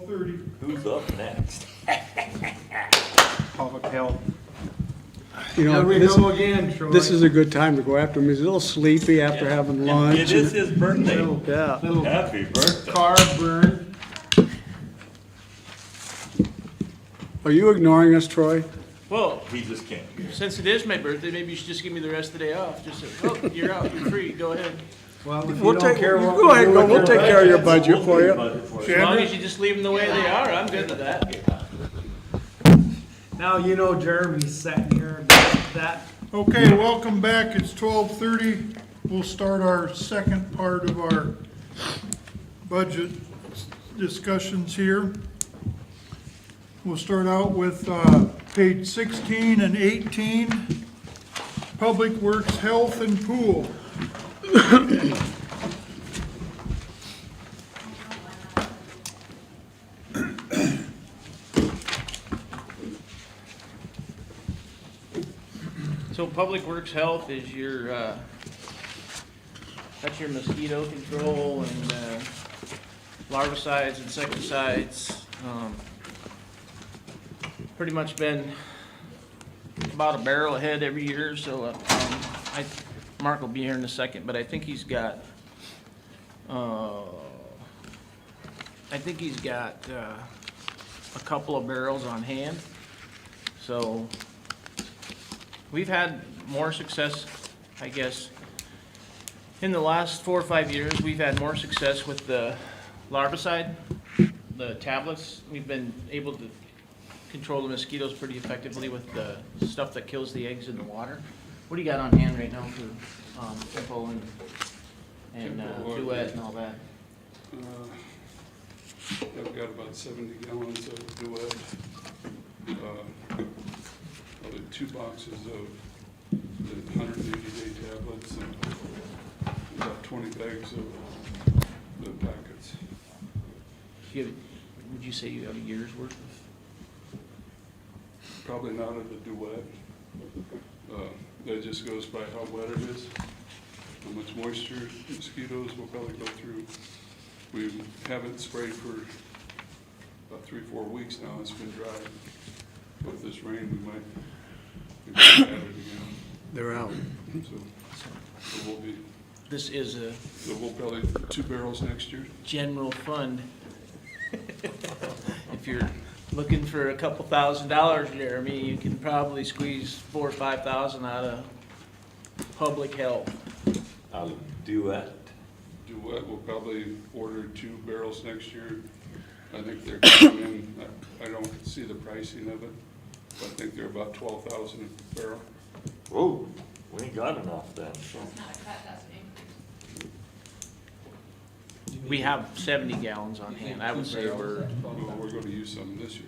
30. Who's up next? Public health. You Here know, we go again, Troy. this is a good time to go after him. He's a little sleepy after having lunch. It is his birthday. Yeah. Little Happy birthday. car burn. Are you ignoring us, Troy? Well, He just can't hear. since it is my birthday, maybe you should just give me the rest of the day off. Just say, oh, you're out, you're free, go ahead. Well, if you We'll don't take, care what go we ahead, do go, with we'll your take care of your budget, budget for you. As long as you just leave them the way they are, I'm good with that. Now, you know Jeremy's sitting here about that. Okay, welcome back. It's 12:30. We'll start our second part of our budget discussions here. We'll start out with page 16 and 18, Public Works, Health, and Pool. So Public Works Health is your, that's your mosquito control and, larvicides, insecticides. Pretty much been about a barrel ahead every year, so, Mark will be here in a second, but I think he's got, a couple of barrels on hand. So we've had more success, I guess. In the last 4 or 5 years, we've had more success with the larvicide, the tablets. We've been able to control the mosquitoes pretty effectively with the stuff that kills the eggs in the water. What do you got on hand right now for Tempo and Duet and all that? I've got about 70 gallons of Duet, probably 2 boxes of the 180-day tablets, and about 20 bags of the packets. Would you say you have a year's worth of? Probably not of the Duet. That just goes by how wet it is, how much moisture mosquitoes will probably go through. We haven't sprayed for about 3-4 weeks now. It's been dry. With this rain, we might add it again. They're out. So we'll be, This is a so we'll probably 2 barrels next year. general fund. If you're looking for a couple $1,000s, Jeremy, you can probably squeeze 4,000 or 5,000 out of public health. Duet. Duet, we'll probably order 2 barrels next year. I think they're coming in, I don't see the pricing of it, but I think they're about 12,000 a barrel. Whoa, we ain't got enough then. We have 70 gallons on hand. I would say we're, Well, we're gonna use some this year,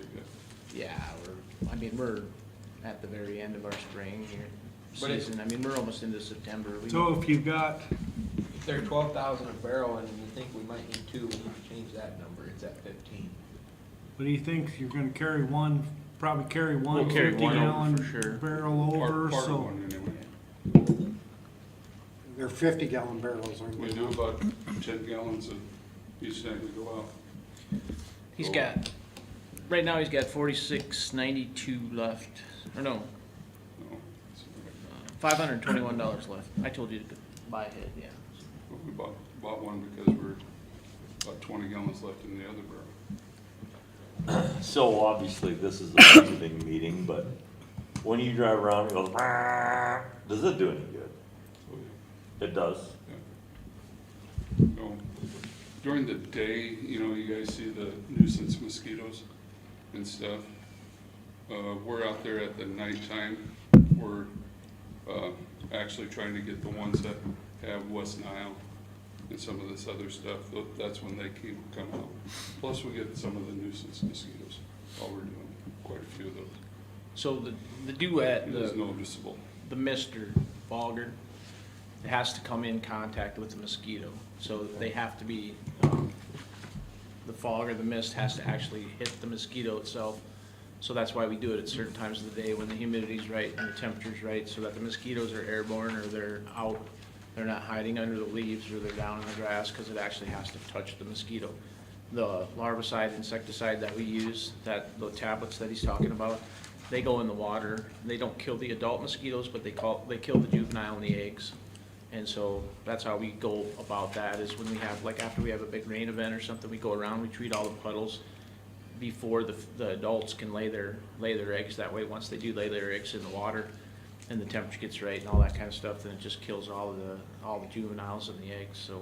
yeah, we're at the very end of our spring here But it- season. I mean, we're almost into September. So if you've got, If they're 12,000 a barrel and you think we might need 2, we need to change that number, it's at 15. what do you think? You're gonna carry one, probably carry one We'll carry 50 one over gallon for sure. barrel yeah. over, Part of so. one anyway. They're 50-gallon barrels, aren't We they? do about 10 gallons of each time we go out. He's got, right now he's got 46.92 left, or no, No, it's- $521 left. I told you to buy ahead, yeah. but we bought one because we're about 20 gallons left in the other barrel. So obviously this is a budgeting meeting, but when you drive around, it goes, "Rah." Does it do any good? So, It does. no, during the day, you know, you guys see the nuisance mosquitoes and stuff. We're out there at the nighttime. We're actually trying to get the ones that have West Nile and some of this other stuff. That's when they come out. Plus, we get some of the nuisance mosquitoes. All we're doing, quite a few of those. So the duet, It is noticeable. the mist or fogger, it has to come in contact with the mosquito. So they have to be, the fog or the mist has to actually hit the mosquito itself. So that's why we do it at certain times of the day when the humidity's right and the temperature's right, so that the mosquitoes are airborne or they're out. They're not hiding under the leaves or they're down in the grass, because it actually has to touch the mosquito. the larvicide, insecticide that we use, the tablets that he's talking about, they go in the water. They don't kill the adult mosquitoes, but they kill the juvenile and the eggs. And so that's how we go about that, is when we have, like after we have a big rain event or something, we go around, we treat all the puddles before the adults can lay their eggs. That way, once they do lay their eggs in the water and the temperature gets right and all that kind of stuff, then it just kills all the juveniles and the eggs, so.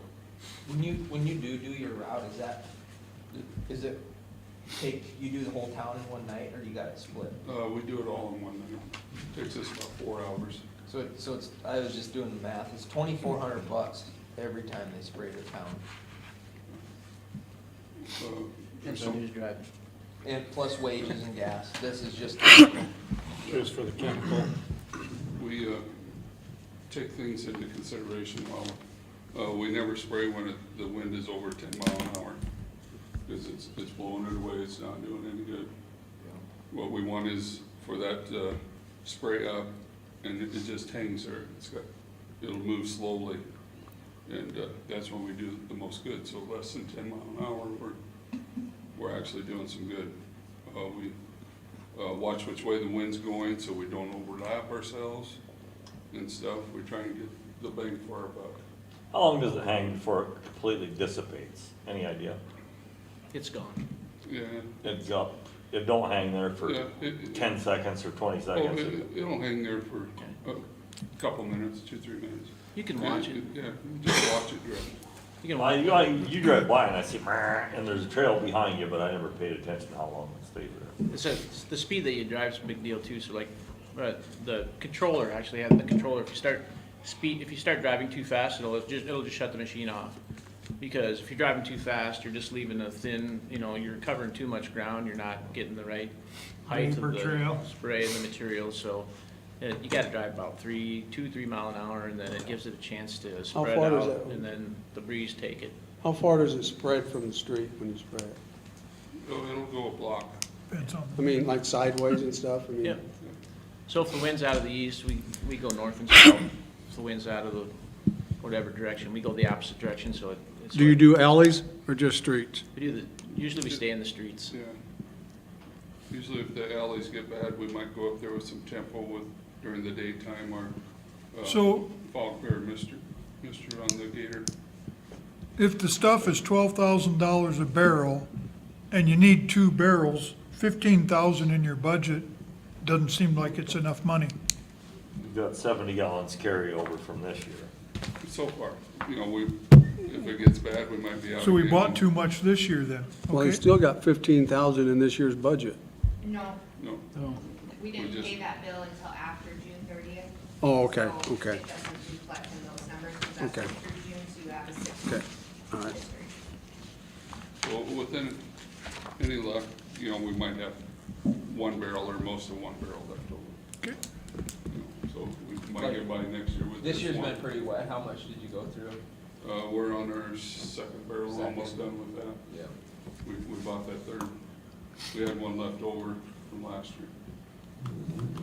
When you do your route, is it you do the whole town in one night, or you got it split? We do it all in one night. Takes us about 4 hours. So it's, I was just doing the math, it's $2,400 every time they spray the town. And so who's driving? And plus wages and gas, this is just, Just for the chemical. We take things into consideration while, we never spray when the wind is over 10 mile an hour. Because it's blowing it away, it's not doing any good. What we want is for that spray up, and it just hangs there. It'll move slowly, and that's when we do the most good. So less than 10 mile an hour, we're actually doing some good. We watch which way the wind's going so we don't overlap ourselves and stuff. We try and get the bang for our buck. How long does it hang before it completely dissipates? Any idea? It's gone. Yeah. It don't hang there for Yeah, 10 seconds or 20 Oh, seconds. it'll hang there for a couple minutes, 2-3 minutes. You can watch it. Yeah, just watch it drift. You can watch it. You drive by and I see, and there's a trail behind you, but I never paid attention to how long it stayed there. It's the speed that you drive is a big deal too. So like, the controller actually has the controller. If you start driving too fast, it'll just shut the machine off. Because if you're driving too fast, you're just leaving a thin, you're covering too much ground. You're not getting the right height Vapor of the trail. spray and the material. So you got to drive about 2-3 mile an hour, and then it gives it a chance to spread far out, does that- and then the breeze take it. How far does it spread from the street when you spray it? It'll go a block. Depends on. I mean, like sideways and stuff? I mean, Yeah. So if the wind's out of the east, we go north and south. If the wind's out of the whatever direction, we go the opposite direction, so it's. Do you do alleys or just streets? Usually we stay in the streets. Yeah. Usually if the alleys get bad, we might go up there with some tempo during the daytime, or So fog bear mister on the gator. if the stuff is $12,000 a barrel and you need 2 barrels, 15,000 in your budget doesn't seem like it's enough money. We've got 70 gallons carryover from this year. So far, if it gets bad, we might be out. So we again. bought too much this year then, Well, you okay? still got 15,000 in this year's budget. No, No, we didn't just- pay that bill until after June 30th. Oh, okay, So okay, it doesn't reflect in those numbers, because that's Okay. through June, so you have a 6 okay, month all right. history. well, within any luck, we might have 1 barrel or most of 1 barrel left over. Okay. So we might get by next year with this year's one. been pretty wet, how much did you go through? We're on our 2nd barrel, Second. almost done with that. Yeah. We bought that 3rd. We had 1 left over from last year.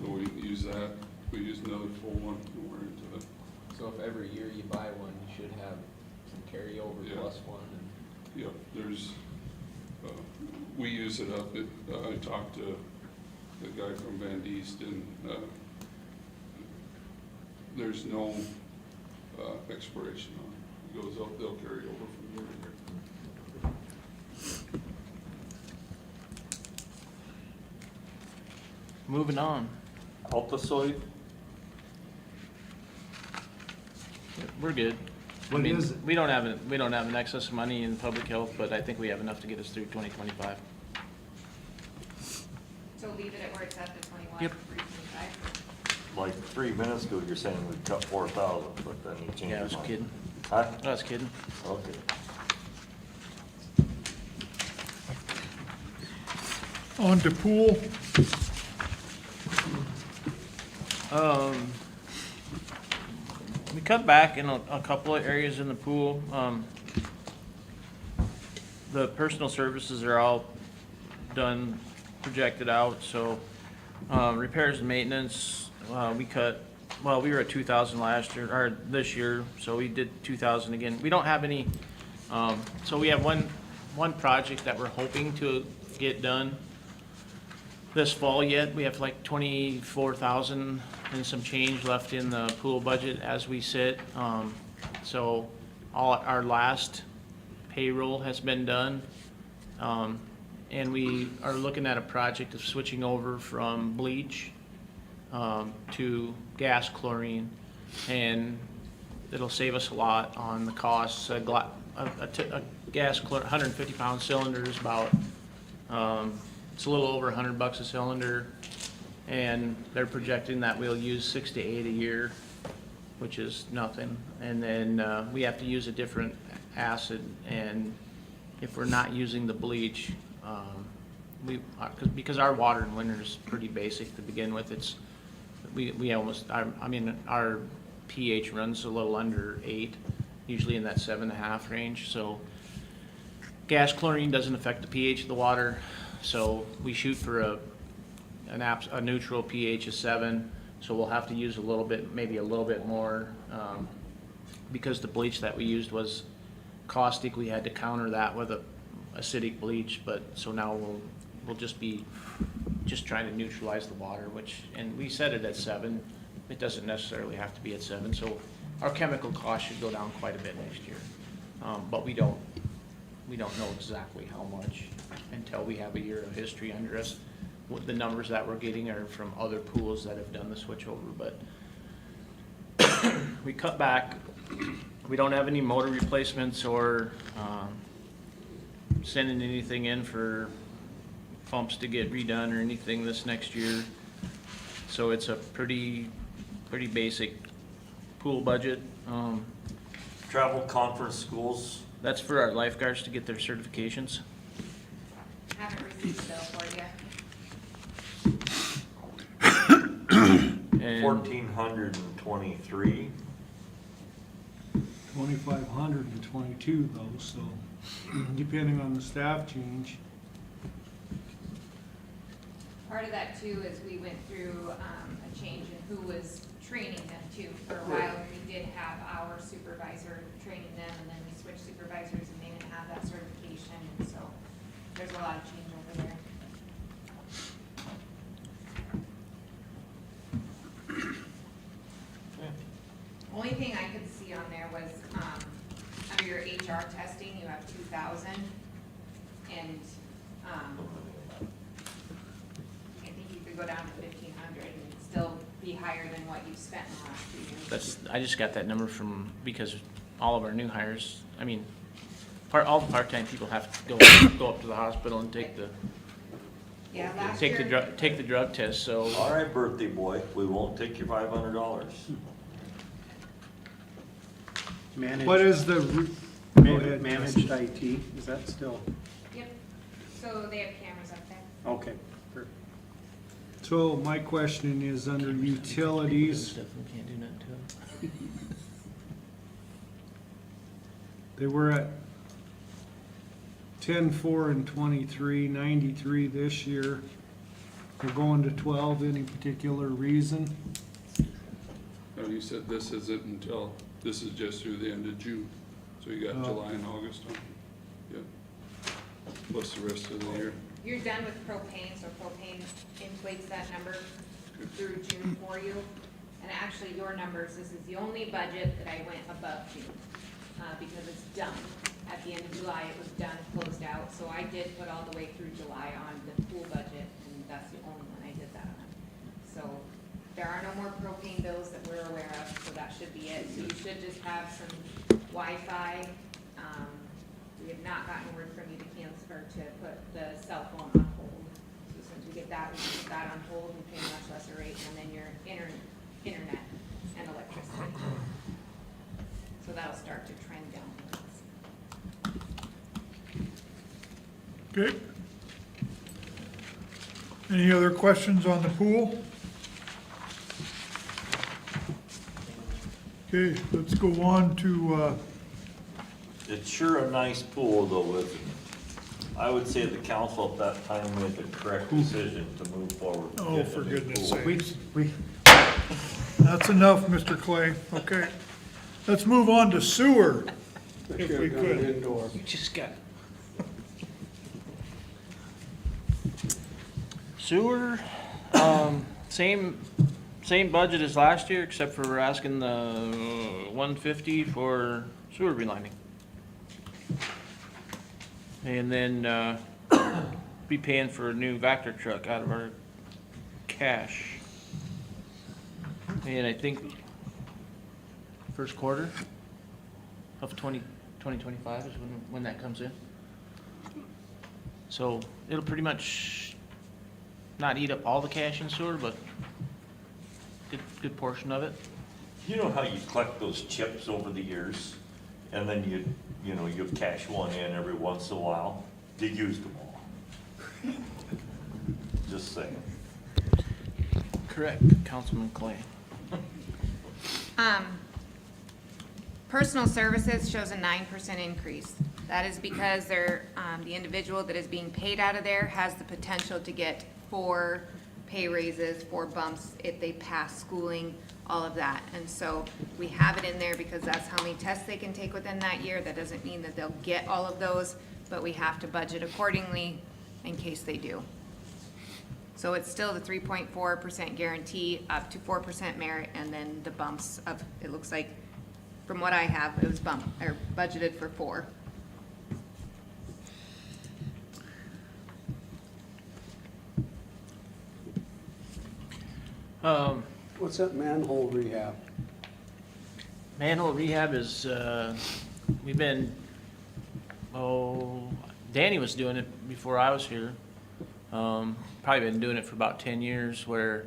So we used that. We used another full one and we're into the, So if every year you buy one, you should have some carryover Yeah. plus one, and yeah, there's, we use it up. I talked to the guy from Van Diest, and there's no expiration on it. It goes up, they'll carry over from year to year. Moving on. Altasoid, We're good. I What mean, is it? we don't have an excess of money in public health, but I think we have enough to get us through 2025. So leave it at where it's at, the 21, Yep. 325. like 3 minutes ago, you're saying we cut 4,000, but then you changed Yeah, your I was mind. kidding. Huh? I was kidding. Okay. On to pool, We cut back in a couple of areas in the pool. The personal services are all done, projected out, so, repairs and maintenance, we were at 2,000 last year, or this year, so we did 2,000 again. We don't have any, so we have one project that we're hoping to get done this fall yet. We have like 24,000 and some change left in the pool budget as we sit. So our last payroll has been done. And we are looking at a project of switching over from bleach to gas chlorine. And it'll save us a lot on the costs. A gas 150-pound cylinder is about, it's a little over $100 a cylinder. And they're projecting that we'll use 6 to 8 a year, which is nothing. And then we have to use a different acid, and if we're not using the bleach, because our water in winter is pretty basic to begin with. It's we almost, I mean, our pH runs a little under 8, usually in that 7.5 range. So gas chlorine doesn't affect the pH of the water, so we shoot for a neutral pH of 7. So we'll have to use a little bit, maybe a little bit more, because the bleach that we used was caustic. We had to counter that with a acidic bleach, but so now we'll just be trying to neutralize the water, and we set it at 7. It doesn't necessarily have to be at 7, so our chemical cost should go down quite a bit next year. But we don't know exactly how much until we have a year of history under us. The numbers that we're getting are from other pools that have done the switchover, but we cut back. We don't have any motor replacements or sending anything in for pumps to get redone or anything this next year. So it's a pretty basic pool budget. Travel conference schools, That's for our lifeguards to get their certifications. Haven't received the bill for it yet. And 1,423. 2,522 though, so depending on the staff change. Part of that too is we went through a change in who was training them too. For a while, we did have our supervisor training them, and then we switched supervisors and they didn't have that certification, and so there's a lot of change over there. Only thing I could see on there was, under your HR testing, you have 2,000, and, I think you could go down to 1,500 and still be higher than what you've spent in the last 2 years. I just got that number because all of our new hires, I mean, all the part-time people have to go up to the hospital and take the drug test, so. All right, birthday boy, we won't take your $500. What is the, go ahead, Managed IT, is that still, Yep, so they have cameras up there. okay. so my question is under utilities, Stuff we can't do nothing to them. they were at 10,4 and 23, 93 this year. They're going to 12, any particular reason? No, you said this isn't until, this is just through the end of June, so you got Oh. July and August on, yep. Plus the rest of the year. You're done with propane, so propane inflates that number through June for you. And actually, your numbers, this is the only budget that I went above June, because it's done. At the end of July, it was done, closed out, so I did put all the way through July on the pool budget, and that's the only one I did that on. So there are no more propane bills that we're aware of, so that should be it. So you should just have some Wi-Fi. We have not gotten word from you to cancel, or to put the cell phone on hold. So since we get that, we can put that on hold and pay a much lesser rate, and then your internet and electricity. So that'll start to trend downwards. Okay. Any other questions on the pool? Okay, let's go on to, It's sure a nice pool though, isn't it? I would say the council at that time made the correct decision to move forward. and oh, get for a new goodness pool. sakes. That's enough, Mr. Clay, okay. Let's move on to sewer, if we could. Indoor. You just got Sewer, same budget as last year, except for we're asking the 150 for sewer relining. And then, be paying for a new Vector truck out of our cash. And I think first quarter of 2025 is when that comes in. So it'll pretty much not eat up all the cash in sewer, but good portion of it. You know how you collect those chips over the years, and then you cash one in every once in a while? You used them all. Just saying. Correct, Councilman Clay. Personal services shows a 9% increase. That is because they're, the individual that is being paid out of there has the potential to get 4 pay raises, 4 bumps if they pass schooling, all of that. And so we have it in there because that's how many tests they can take within that year. That doesn't mean that they'll get all of those, but we have to budget accordingly in case they do. So it's still the 3.4% guarantee, up to 4% merit, and then the bumps of, it looks like, from what I have, it was budgeted for 4. What's that manhole rehab? Manhole rehab is, we've been, Danny was doing it before I was here. Probably been doing it for about 10 years, where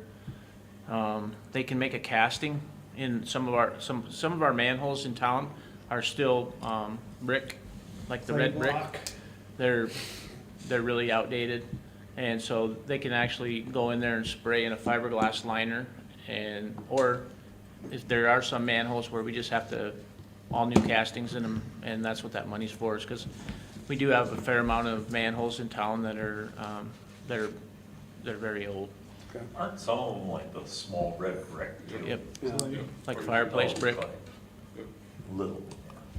they can make a casting in some of our manholes in town are still brick, like the red brick. They're really outdated, and so they can actually go in there and spray in a fiberglass liner, or if there are some manholes where we just have to all new castings in them, and that's what that money's for, is because we do have a fair amount of manholes in town that are they're very old. Aren't some of them like the small red brick? too? Yep, Yeah. like fireplace brick. Little.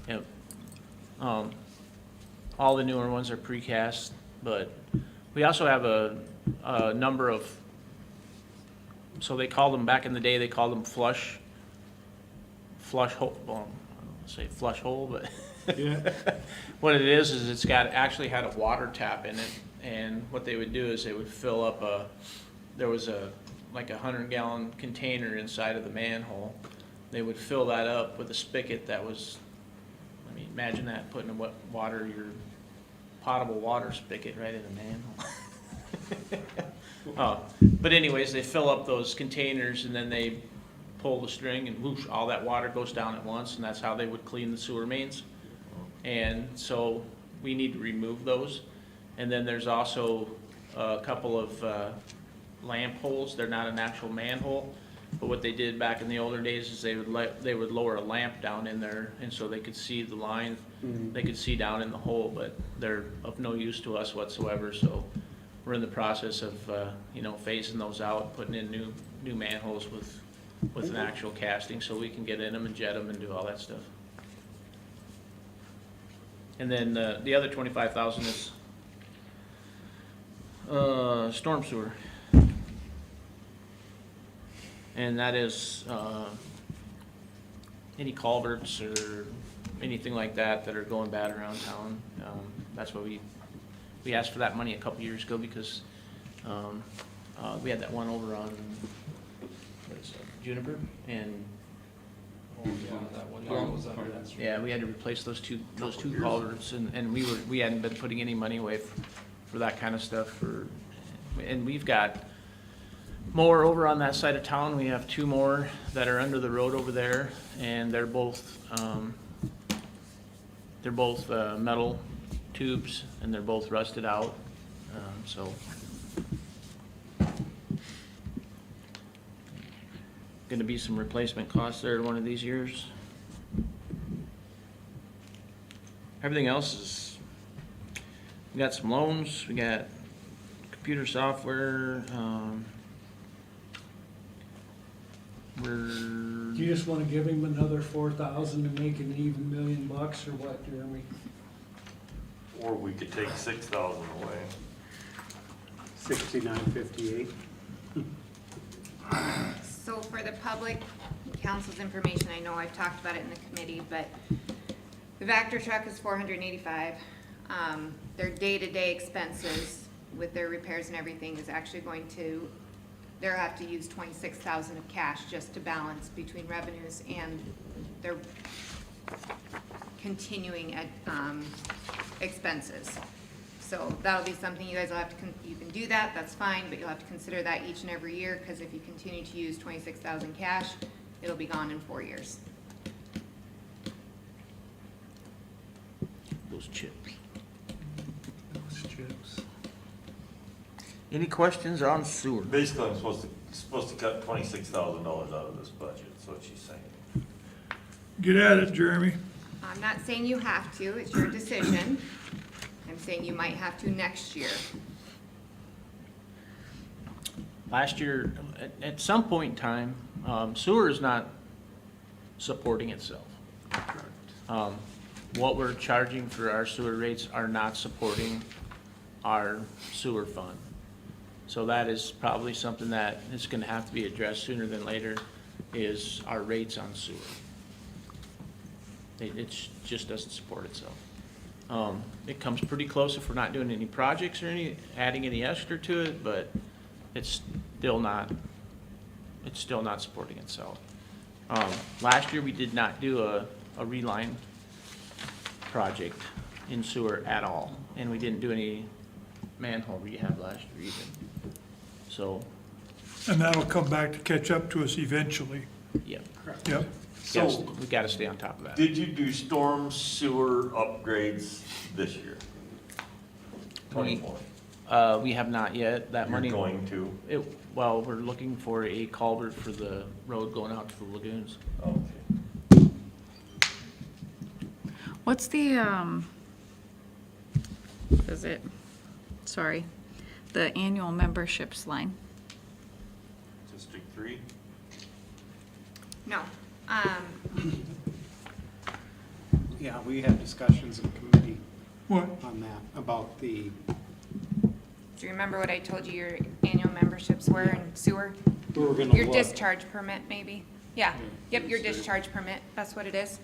Yep. All the newer ones are precast, but we also have a number of, so they called them, back in the day, they called them flush hole, well, I don't want to say flush hole, but Yeah. what it is it's actually had a water tap in it, and what they would do is they would fill up there was like 100-gallon container inside of the manhole. They would fill that up with a spigot that was, I mean, imagine that, putting your potable water spigot right in the manhole. But anyways, they fill up those containers and then they pull the string and whoosh, all that water goes down at once, and that's how they would clean the sewer mains. And so we need to remove those. And then there's also a couple of lamp holes. They're not an actual manhole, but what they did back in the older days is they would lower a lamp down in there, and so they could see the line. They could see down in the hole, but they're of no use to us whatsoever. So we're in the process of phasing those out, putting in new manholes with an actual casting, so we can get in them and jet them and do all that stuff. And then the other 25,000 is storm sewer. And that is any culverts or anything like that are going bad around town. That's why we asked for that money a couple years ago, because we had that one over on Juniper, and yeah, we had to replace those two culverts, and we hadn't been putting any money away for that kind of stuff. And we've got more over on that side of town. We have 2 more that are under the road over there, and they're both metal tubes, and they're both rusted out. So going to be some replacement costs there one of these years. Everything else is, we got some loans, we got computer software. Do you just wanna give him another 4,000 to make it an even $1 million, or what, Jeremy? Or we could take 6,000 away. $69.58. So for the public, council's information, I know I've talked about it in the committee, but the Vector truck is $485. Their day-to-day expenses with their repairs and everything is actually going to, they'll have to use $26,000 of cash just to balance between revenues and their continuing expenses. So that'll be something you guys will have to, you can do that, that's fine, but you'll have to consider that each and every year, because if you continue to use 26,000 cash, it'll be gone in 4 years. Those chips. Those chips. Any questions on sewer? Basically, I'm supposed to cut $26,000 out of this budget, that's what she's saying. Get at it, Jeremy. I'm not saying you have to, it's your decision. I'm saying you might have to next year. Last year, at some point in time, sewer is not supporting itself. What we're charging for our sewer rates are not supporting our sewer fund. So that is probably something that is gonna have to be addressed sooner than later, is our rates on sewer. It just doesn't support itself. It comes pretty close if we're not doing any projects or adding any extra to it, but it's still not supporting itself. Last year, we did not do a reline project in sewer at all, and we didn't do any manhole rehab last year either. So, And that'll come back to catch up to us eventually. yeah, Yep. So, we gotta stay on top of that. did you do storm sewer upgrades this year? 24. We have not yet, that money. You're going to? Well, we're looking for a culvert for the road going out to the lagoons. Okay. What's the, what is it? Sorry, the annual memberships line? District 3? No, Yeah, we had discussions in committee What? on that, about the, do you remember what I told you your annual memberships were in sewer? we were gonna Your look. discharge permit, maybe? Yeah, yep, your discharge permit, that's what it is.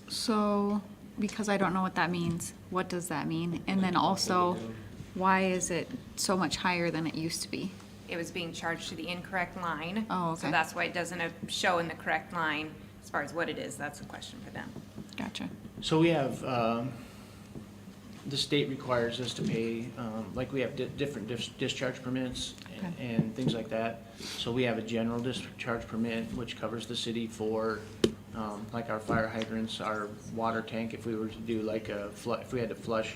So, because I don't know what that means, what does that mean? And then also, why is it so much higher than it used to be? It was being charged to the incorrect line. Oh, So okay. that's why it doesn't show in the correct line. As far as what it is, that's a question for them. Gotcha. So we have, the state requires us to pay, like we have different discharge permits Okay. and things like that. So we have a general discharge permit, which covers the city for, like our fire hydrants, our water tank, if we were to do like if we had to flush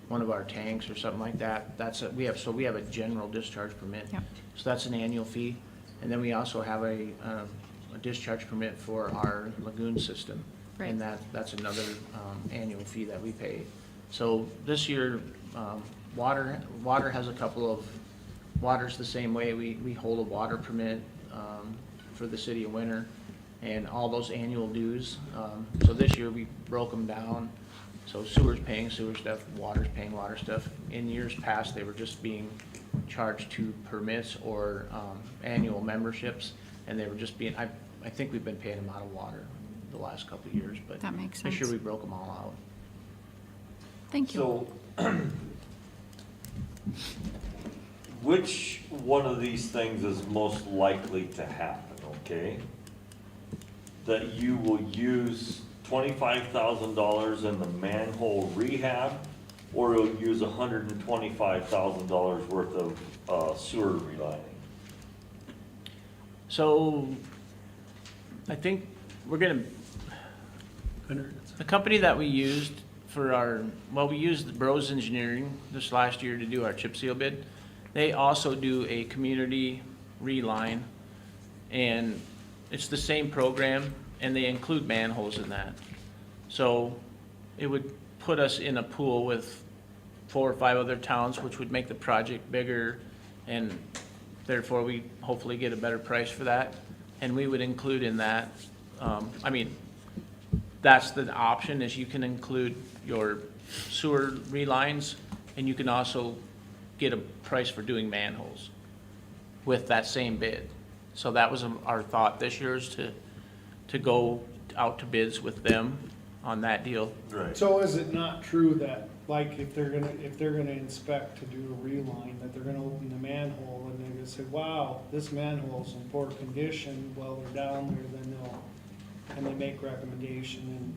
one of our tanks or something like that, we have a general discharge permit. Yep. So that's an annual fee. And then we also have a discharge permit for our lagoon system. Right. And that's another annual fee that we pay. So this year, water has a couple of, water's the same way. We hold a water permit for the city of Winter and all those annual dues. So this year, we broke them down. So sewer's paying sewer stuff, water's paying water stuff. In years past, they were just being charged to permits or annual memberships, and they were just being, I think we've been paying them out of water the last couple of years, but That makes this year sense. we broke them all out. Thank you. So, which one of these things is most likely to happen, okay? That you will use $25,000 in the manhole rehab, or you'll use $125,000 worth of sewer relining? So, I think we're gonna, the company that we used for we used Bros Engineering this last year to do our chip seal bid. They also do a community reline, and it's the same program, and they include manholes in that. So it would put us in a pool with 4 or 5 other towns, which would make the project bigger, and therefore we hopefully get a better price for that. And we would include in that, that's the option, is you can include your sewer relines, and you can also get a price for doing manholes with that same bid. So that was our thought this year, is to go out to bids with them on that deal. Right. So is it not true that, like, if they're gonna inspect to do a reline, that they're gonna open the manhole and they're gonna say, wow, this manhole's in poor condition, while they're down there, then and they make recommendation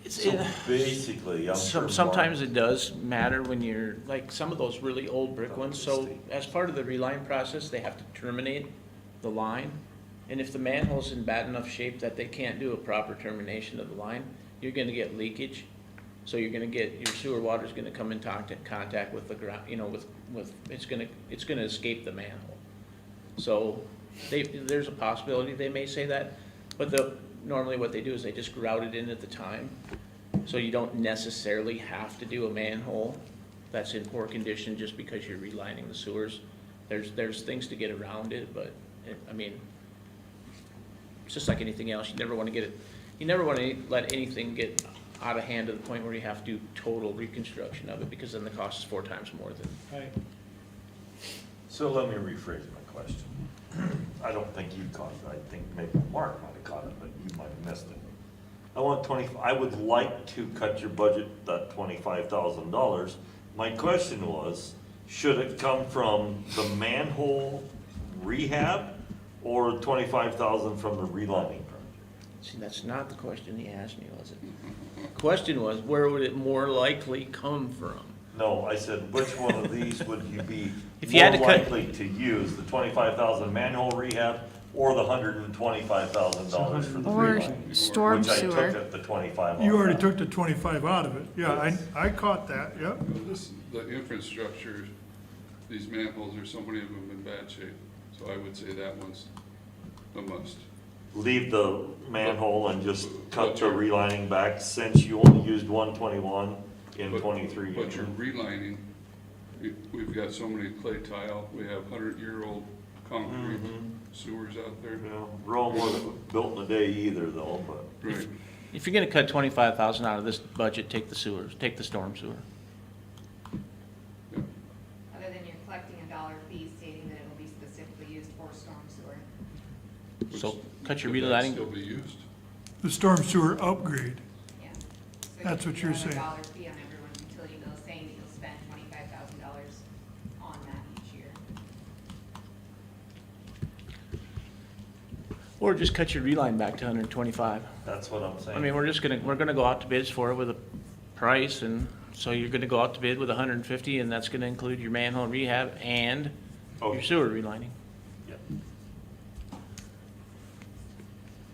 and So basically, I'm sure Sometimes Mark- it does matter when you're, like, some of those really old brick ones, so as part of the reline process, they have to terminate the line. And if the manhole's in bad enough shape that they can't do a proper termination of the line, you're gonna get leakage. So you're gonna get, your sewer water's gonna come in contact with the ground, you know, it's gonna escape the manhole. So there's a possibility they may say that, but normally what they do is they just grout it in at the time. So you don't necessarily have to do a manhole that's in poor condition just because you're relining the sewers. There's things to get around it, but, I mean, it's just like anything else. You never wanna let anything get out of hand to the point where you have to do total reconstruction of it, because then the cost is 4 times more than. I, So let me rephrase my question. I don't think you caught it. I think maybe Mark might have caught it, but you might have missed it. I would like to cut your budget, that $25,000. My question was, should it come from the manhole rehab or 25,000 from the relining project? See, that's not the question he asked me, was it? The question was, where would it more likely come from? No, I said, which one of these would you be If you had more to cut- likely to use, the 25,000 manhole rehab or the $125,000 for the Or relining? storm Which I took sewer. at the 25 You off already that. took the 25 out of it. Yeah, I caught that, yep. The infrastructure, these manholes, there's so many of them in bad shape, so I would say that one's a must. Leave the manhole and just cut the relining back, since you only used 121 in But- 23. But you're relining, we've got so many clay tile, we have 100-year-old concrete sewers out there. Yeah, Rome wasn't built in a day either though, but. Right, If you're gonna cut 25,000 out of this budget, take the sewers, take the storm sewer. yeah. Other than you're collecting $1 fee stating that it'll be specifically used for storm sewer. So cut your Would that relining. still be used? The storm sewer upgrade. Yeah. So That's you what you're have saying. $1 fee on everyone's utility bill saying that you'll spend $25,000 on that each year. Or just cut your reline back to 125. That's what I'm saying. I mean, we're gonna go out to bids for it with a price, and so you're gonna go out to bid with 150, and that's gonna include your manhole rehab and your sewer relining. Yeah.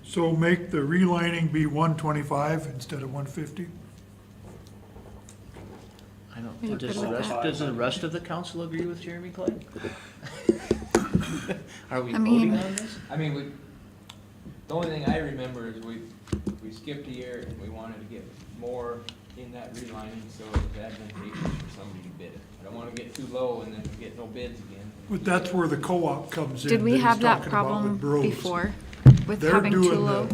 So make the relining be 125 instead of 150? I Are don't, you does good the with rest, that? does the rest of the council agree with Jeremy Clay? Are we I mean- voting on this? I mean, the only thing I remember is we skipped a year and we wanted to get more in that relining, so it's advantageous for somebody to bid it. I don't wanna get too low and then get no bids again. But that's where the co-op comes in. Did we he's have that talking about problem with Bros. before with They're having too doing low?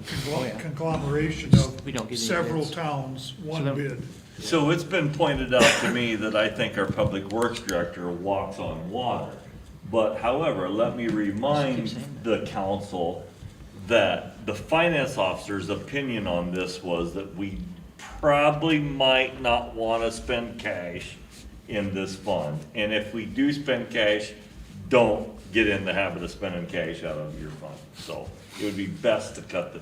the conglomeration We don't of get any several bids. towns, one then- bid. So it's been pointed out to me that I think our public works director walks on water. But however, let me remind the council that the finance officer's opinion on this was that we probably might not want to spend cash in this fund. And if we do spend cash, don't get in the habit of spending cash out of your fund. So it would be best to cut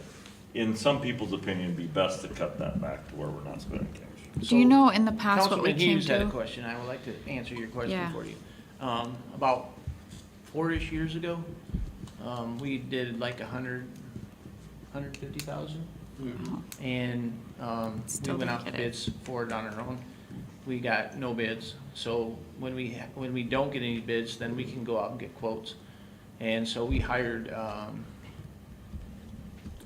in some people's opinion, it'd be best to cut that back to where we're not spending cash. Do you know in the past what we Councilman came Hughes had a to? question, I would like to answer your question Yeah. for you. About 4-ish years ago, we did like 150,000. And, we Still went don't out to get it. bids for it on our own. We got no bids, so when we don't get any bids, then we can go out and get quotes. And so we hired,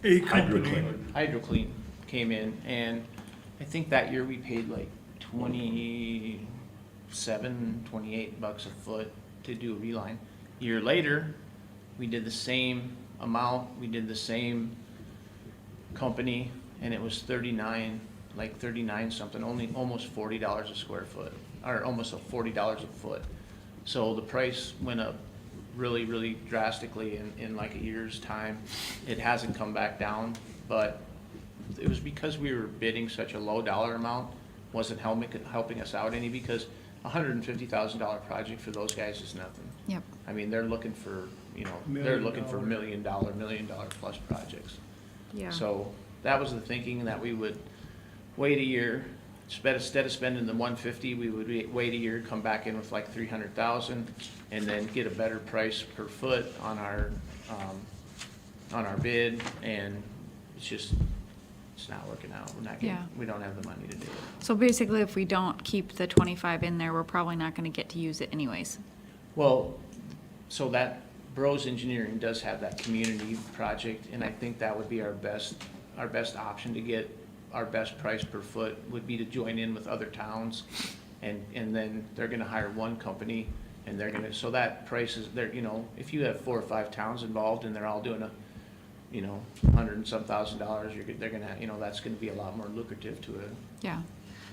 A company. HydroClean came in, and I think that year we paid like $27, $28 a foot to do a reline. Year later, we did the same amount, we did the same company, and it was 39, like 39 something, only almost $40 a square foot, or almost $40 a foot. So the price went up really, really drastically in like a year's time. It hasn't come back down, but it was because we were bidding such a low dollar amount, wasn't helping us out any, because $150,000 project for those guys is nothing. Yep. I mean, they're looking for, you know, they're looking for $1 million plus projects. Yeah. So that was the thinking, that we would wait a year, instead of spending the 150, we would wait a year, come back in with like 300,000, and then get a better price per foot on our bid, and it's not working out. We're not getting, Yeah. we don't have the money to do it. So basically, if we don't keep the 25 in there, we're probably not gonna get to use it anyways. Well, so that Bros Engineering does have that community project, and I think that would be our best option to get our best price per foot, would be to join in with other towns, and then they're gonna hire one company, and they're gonna, so that price is, there, you know, if you have 4 or 5 towns involved and they're all doing a, you know, $100 and some thousand, they're gonna, you know, that's gonna be a lot more lucrative to it. Yeah.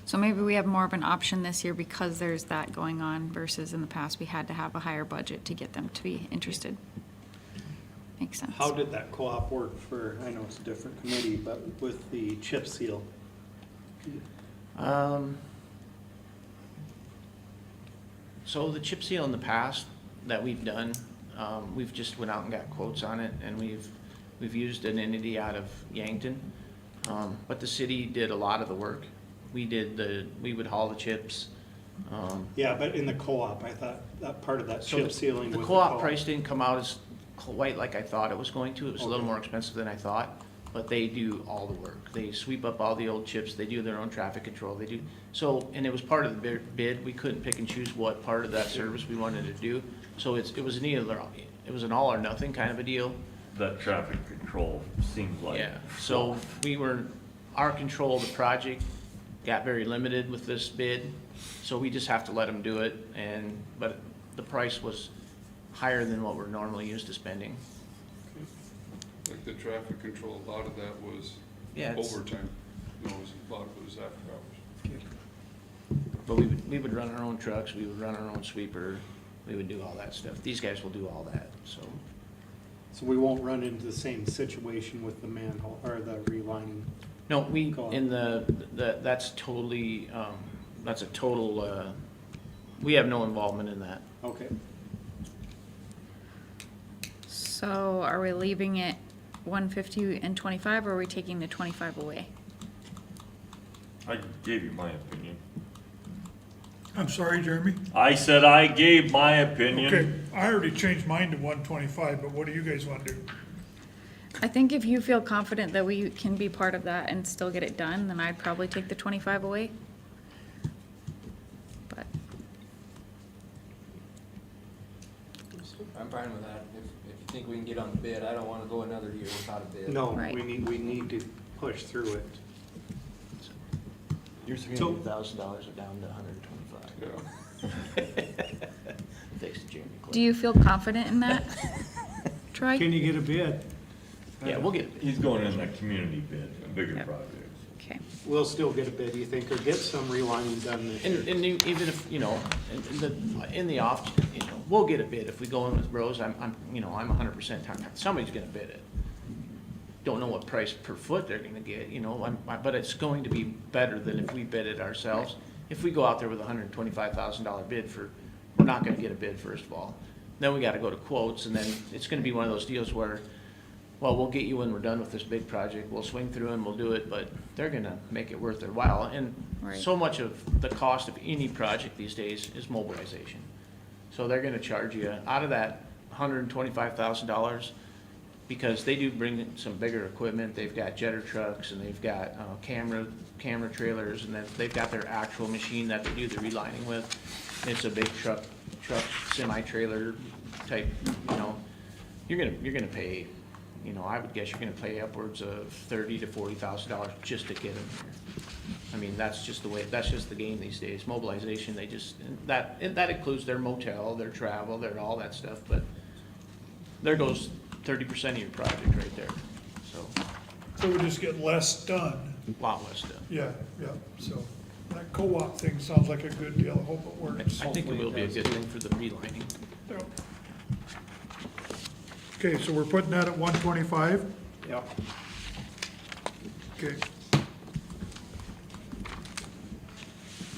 So maybe we have more of an option this year because there's that going on versus in the past, we had to have a higher budget to get them to be interested. Makes sense. How did that co-op work for, I know it's a different committee, but with the chip seal? So the chip seal in the past that we've done, we've just went out and got quotes on it, and we've used an entity out of Yankton. But the city did a lot of the work. We would haul the chips. Yeah, but in the co-op, I thought that part of that So chip sealing the was co-op price didn't come out as quite like I thought it was going to. It was a little Okay. more expensive than I thought, but they do all the work. They sweep up all the old chips, they do their own traffic control, they do, so, and it was part of the bid. We couldn't pick and choose what part of that service we wanted to do. So it was an all or nothing kind of a deal. That traffic control seems like. Yeah, so our control of the project got very limited with this bid, so we just have to let them do it, but the price was higher than what we're normally used to spending. Like the traffic control, a lot of that was Yeah, overtime. No, a lot of it was after hours. But we would run our own trucks, we would run our own sweeper, we would do all that stuff. These guys will do all that, so. So we won't run into the same situation with the manhole, or the relining? No, Co-op. that's totally, that's a total, we have no involvement in that. Okay. So are we leaving it 150 and 25, or are we taking the 25 away? I gave you my opinion. I'm sorry, Jeremy? I said I gave my opinion. Okay, I already changed mine to 125, but what do you guys want to do? I think if you feel confident that we can be part of that and still get it done, then I'd probably take the 25 away. But, I'm fine with that. If you think we can get on the bid, I don't wanna go another year without a bid. No, Right. we need to push through it. Your $300,000 are down to $125. Yeah. Thanks to Jeremy Clay. do you feel confident in that, Troy? Can you get a bid? Yeah, we'll get, He's going in that community bid, a bigger Yep. project. Okay. We'll still get a bid, do you think, or get some relining done this year? and even if, you know, in the off, you know, we'll get a bid. If we go in with Bros, I'm 100% somebody's gonna bid it. Don't know what price per foot they're gonna get, you know, but it's going to be better than if we bid it ourselves. If we go out there with a $125,000 bid we're not gonna get a bid, first of all. Then we gotta go to quotes, and then it's gonna be one of those deals where, well, we'll get you when we're done with this big project, we'll swing through and we'll do it, but they're gonna make it worth their while. And Right. so much of the cost of any project these days is mobilization. So they're gonna charge you out of that $125,000, because they do bring in some bigger equipment. They've got jetter trucks, and they've got camera trailers, and then they've got their actual machine that they do the relining with. It's a big truck semi-trailer type, you know. You're gonna pay, you know, I would guess you're gonna pay upwards of $30,000 to $40,000 just to get them here. I mean, that's just the game these days. Mobilization, that includes their motel, their travel, their all that stuff, but there goes 30% of your project right there, so. So we just get less done. Lot less done. Yeah, yeah, so that co-op thing sounds like a good deal. I hope it works. I think it will be a good thing for the relining. Yeah. Okay, so we're putting that at 125? Yep. Okay.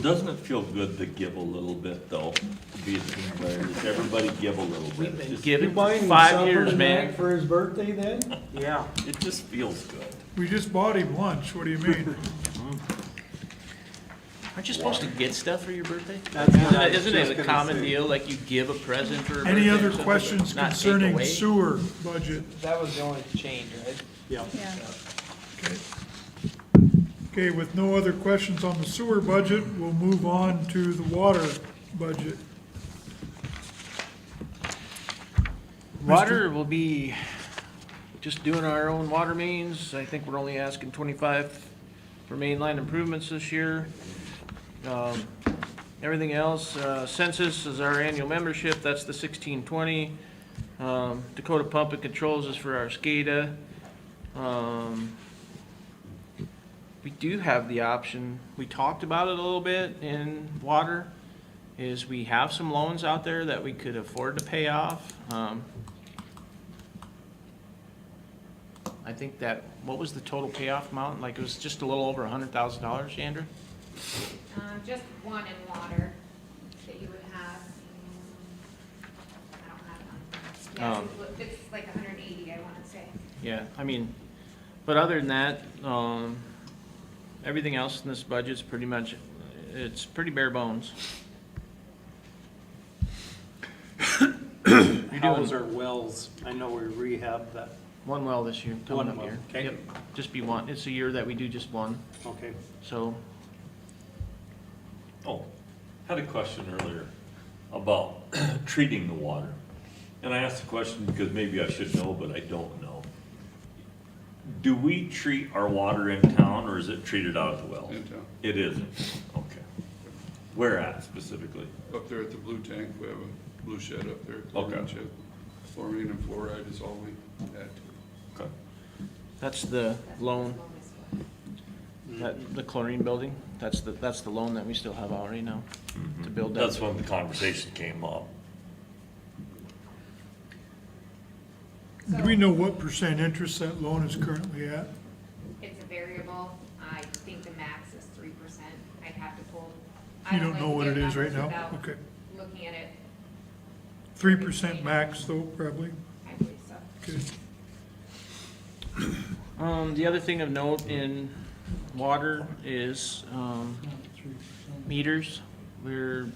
Doesn't it feel good to give a little bit though, to be a team player? Does everybody give a little bit? It just- Give You it buying him 5 supper years, tonight man. For his birthday then? Yeah, it just feels good. We just bought him lunch, what do you mean? Aren't you supposed to get stuff for your birthday? That's what I was Isn't just it a gonna common say. deal, like you give a present for a birthday? Any or other something, questions not take concerning away? sewer budget? That was the only change, right? Yep. Yeah. Okay. Okay, with no other questions on the sewer budget, we'll move on to the water budget. Water will be just doing our own water mains. I think we're only asking 25 for mainline improvements this year. Everything else, census is our annual membership, that's the 1620. Dakota Pump and Controls is for our SCADA. We do have the option, we talked about it a little bit in water, is we have some loans out there that we could afford to pay off. I think that, what was the total payoff amount? Like, it was just a little over $100,000, Andrew? Just one in water that you would have. I don't have one. Yeah, it's like 180, I wanna say. Yeah, I mean, but other than that, everything else in this budget's pretty much, it's pretty bare bones. You're How's doing our wells? I know we rehab that. one well this year, coming One up well, here. okay. Yep, just be one. It's a year that we do just one, Okay. so. Oh, had a question earlier about treating the water. And I asked the question because maybe I should know, but I don't know. Do we treat our water in town or is it treated out of the well? In town. It isn't, okay. Where at specifically? Up there at the blue tank, we have a blue shed up there, Okay. chlorine shed. Chlorine and fluoride is all we add to. Okay. That's the loan, Lowest one. that, the chlorine building, that's the loan that we still have out right now, to build that. That's when the conversation came up. Do we know what percent interest that loan is currently at? It's a variable. I think the max is 3%. I'd have to pull. I You don't like know to what give it is right numbers now? without Okay. Looking at it, 3% max though, probably? I believe so. Okay. The other thing of note in water is, meters. We're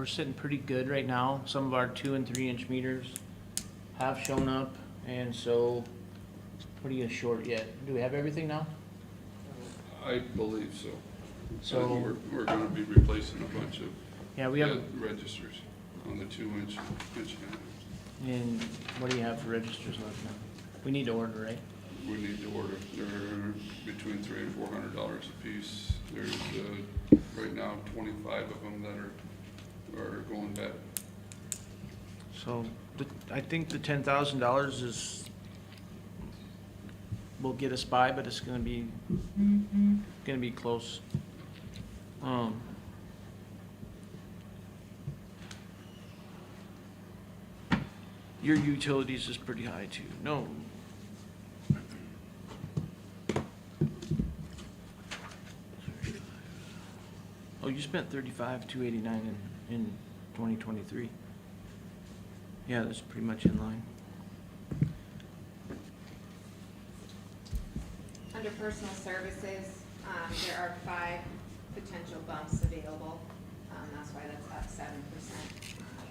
sitting pretty good right now. Some of our 2 and 3 inch meters have shown up, and so, what are you short yet? Do we have everything now? I believe so. So- And we're gonna be replacing a bunch of Yeah, we have, registers on the 2-inch, inch and a half. and what do you have for registers left now? We need to order, right? We need to order, they're between $300 and $400 a piece. There's, right now, 25 of them that are going bad. So, I think the $10,000 will get us by, but it's gonna be close. Your utilities is pretty high too. No. Oh, you spent 35,289 in 2023. Yeah, that's pretty much in line. Under personal services, there are 5 potential bumps available. That's why that's up 7%,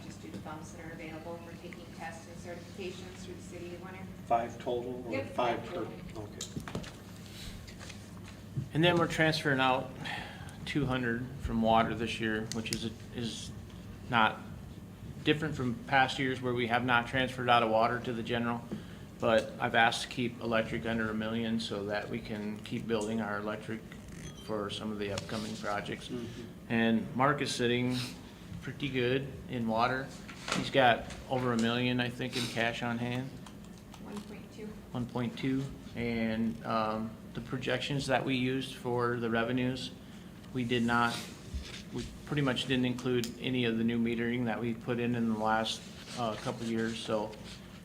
just due to bumps that are available for taking tests and certifications through the city of Winter. 5 total or Yep, 5 5 per? total. Okay. And then we're transferring out 200 from water this year, which is not different from past years where we have not transferred out of water to the general. But I've asked to keep electric under $1 million so that we can keep building our electric for some of the upcoming projects. And Mark is sitting pretty good in water. He's got over $1 million, I think, in cash on hand, 1.2. 1.2. And, the projections that we used for the revenues, we pretty much didn't include any of the new metering that we put in the last, couple of years, so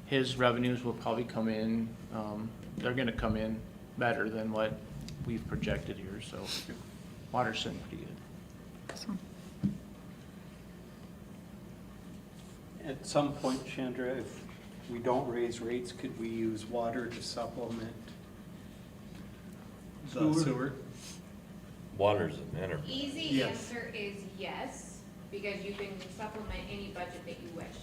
his revenues will probably come in, they're gonna come in better than what we've projected here, so water's sitting pretty good. Awesome. At some point, Chandra, if we don't raise rates, could we use water to supplement the sewer? Water's an enterprise. Easy Yes. answer is yes, because you can supplement any budget that you wish.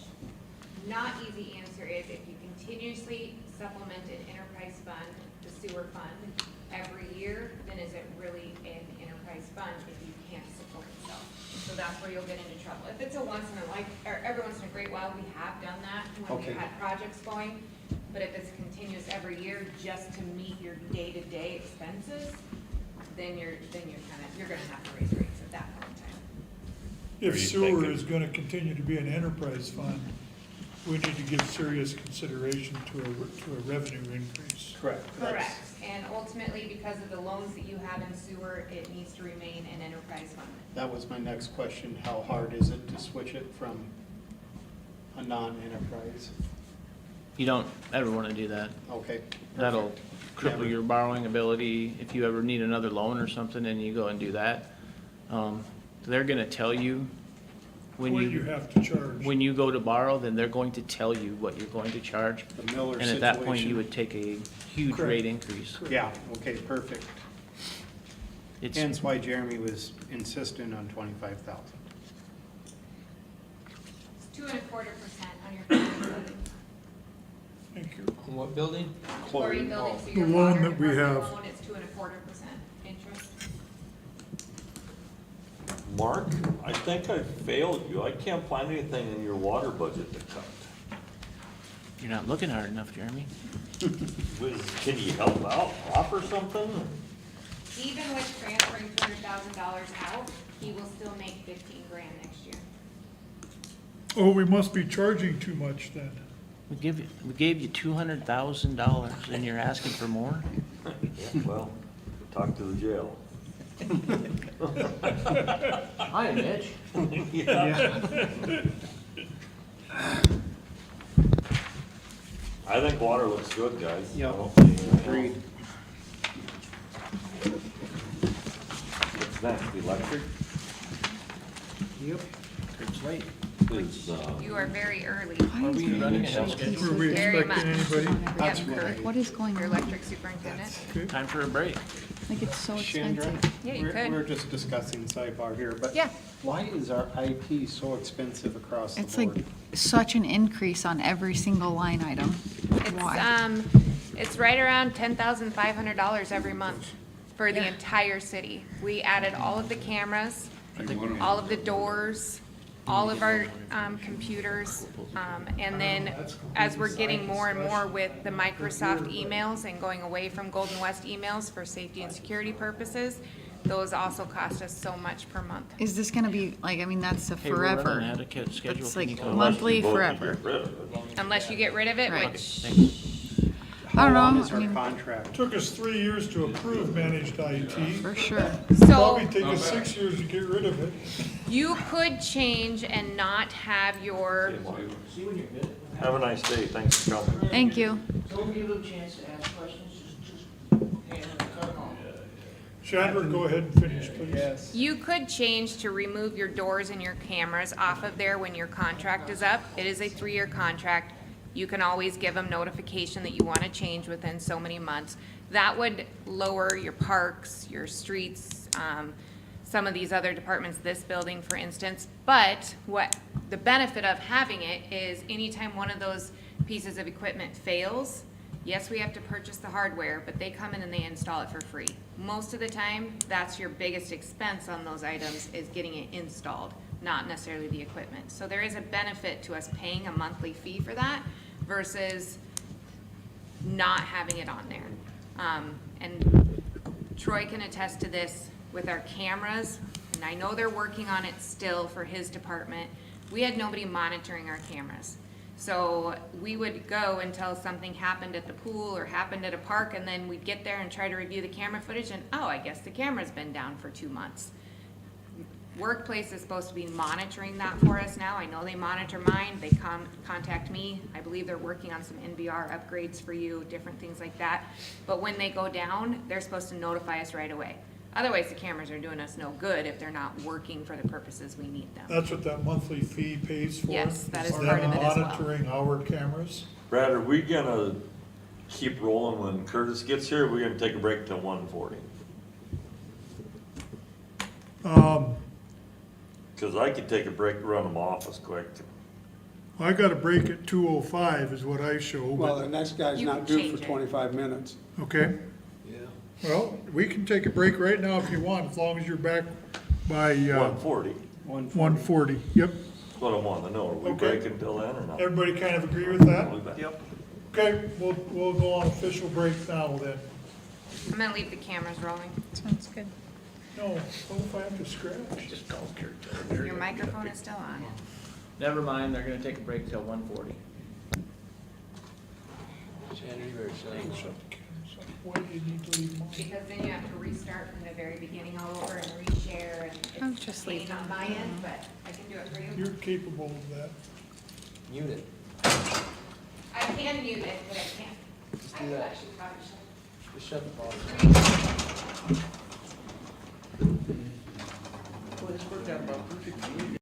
Not easy answer is if you continuously supplement an enterprise fund, the sewer fund, every year, then is it really an enterprise fund if you can't support itself? So that's where you'll get into trouble. If it's a once in a life, or every once in a great while, we have done that when Okay. we've had projects going. But if it's continuous every year just to meet your day-to-day expenses, then you're gonna have to raise rates at that point in time. If Are you sewer thinking- is gonna continue to be an enterprise fund, we need to give serious consideration to a revenue increase. Correct. Correct, and ultimately, because of the loans that you have in sewer, it needs to remain an enterprise fund. That was my next question. How hard is it to switch it from a non-enterprise? You don't ever wanna do that. Okay. That'll cripple Never. your borrowing ability if you ever need another loan or something and you go and do that. They're gonna tell you when What you have to charge. when you go to borrow, then they're going to tell you what you're going to charge. The Miller And at that point, you situation. would take a huge Correct. rate increase. Yeah, okay, perfect. It's, Hence why Jeremy was insisting on 25,000. It's 2.25% on your chlorine building. Thank you. On what building? Chlorine building, so The your loan water that we department have. loan is 2.25% interest. Mark, I think I failed you. I can't find anything in your water budget to cut. you're not looking hard enough, Jeremy. Can you help out, offer something? Even with transferring $200,000 out, he will still make 15 grand next year. Oh, we must be charging too much then. We gave you $200,000 and you're asking for more? Yeah, well, talk to the jail. Hi, Mitch. I think water looks good, guys. Yep. Agreed. What's next, electric Yep. It's late. is, You are very early. Are we running ahead of schedule? Were we Very expecting much. anybody? That's Yep, right. correct. What is going Your on? electric superintendent? Okay. Time for a break. Like, it's so Chandra, expensive. Yeah, you could. we're just discussing sidebar here, but Yeah. why is our IT so expensive across the It's like board? such an increase on every single line item. Why? It's right around $10,500 every month for the Yeah. entire city. We added all of the cameras, You wanna- all of the doors, all of our computers, and then as we're getting more and more with the Microsoft emails and going away from Golden West emails for safety and security purposes, those also cost us so much per month. Is this gonna be, like, I mean, that's a Hey, we're running forever. ahead of schedule. It's Can you like come? unless you monthly vote to forever. get rid of it. Unless you get rid of it, Right. which, Thanks. I don't How long know, is I our mean- contract? Took us 3 years to approve managed IT. For sure. Probably so take us 6 years to get rid of it. you could change and not have your, See when you're good. Have a nice day, thanks for coming. Thank you. Don't give them a chance to ask questions, just cut them off. Chandra, go ahead and finish, please. Yes. you could change to remove your doors and your cameras off of there when your contract is up. It is a 3-year contract. You can always give them notification that you want to change within so many months. That would lower your parks, your streets, some of these other departments, this building, for instance. But what the benefit of having it is anytime one of those pieces of equipment fails, yes, we have to purchase the hardware, but they come in and they install it for free. Most of the time, that's your biggest expense on those items, is getting it installed, not necessarily the equipment. So there is a benefit to us paying a monthly fee for that versus not having it on there. And Troy can attest to this with our cameras, and I know they're working on it still for his department. We had nobody monitoring our cameras. So we would go until something happened at the pool or happened at a park, and then we'd get there and try to review the camera footage, and, oh, I guess the camera's been down for 2 months. Workplace is supposed to be monitoring that for us now. I know they monitor mine. They contact me. I believe they're working on some NVR upgrades for you, different things like that. But when they go down, they're supposed to notify us right away. Otherwise, the cameras are doing us no good if they're not working for the purposes we need them. That's what that monthly fee pays for? Yes, that is them part of it as well. monitoring our cameras? Brad, are we gonna keep rolling when Curtis gets here, or are we gonna take a break till 1:40? Cause I could take a break, run them off as quick. I got a break at 2:05 is what I show, Well, but, the next guy's You not can due change for it. 25 minutes. okay? Yeah. Well, we can take a break right now if you want, as long as you're back by 1:40, 1:40. Yep. that's what I wanna know, are we Okay. breaking till then or not? Everybody kind of agree with that? We'll be back. Yep. Okay, we'll go on official break now then. I'm gonna leave the cameras rolling. Sounds good. No, what if I have to scratch? Just call Kurt. Your microphone is still on. Never mind, they're gonna take a break till 1:40. Chandra, you better shut it off. Why do you need to leave mine? Because then you have to restart from the very beginning all over and reshare, and I'll it's just a leave pain on them. my end, but I can do it for you. You're capable of that. Mute it. I can mute it, but I can't. Just I do could that. actually probably shut Just shut the volume. Well, this worked out about perfect.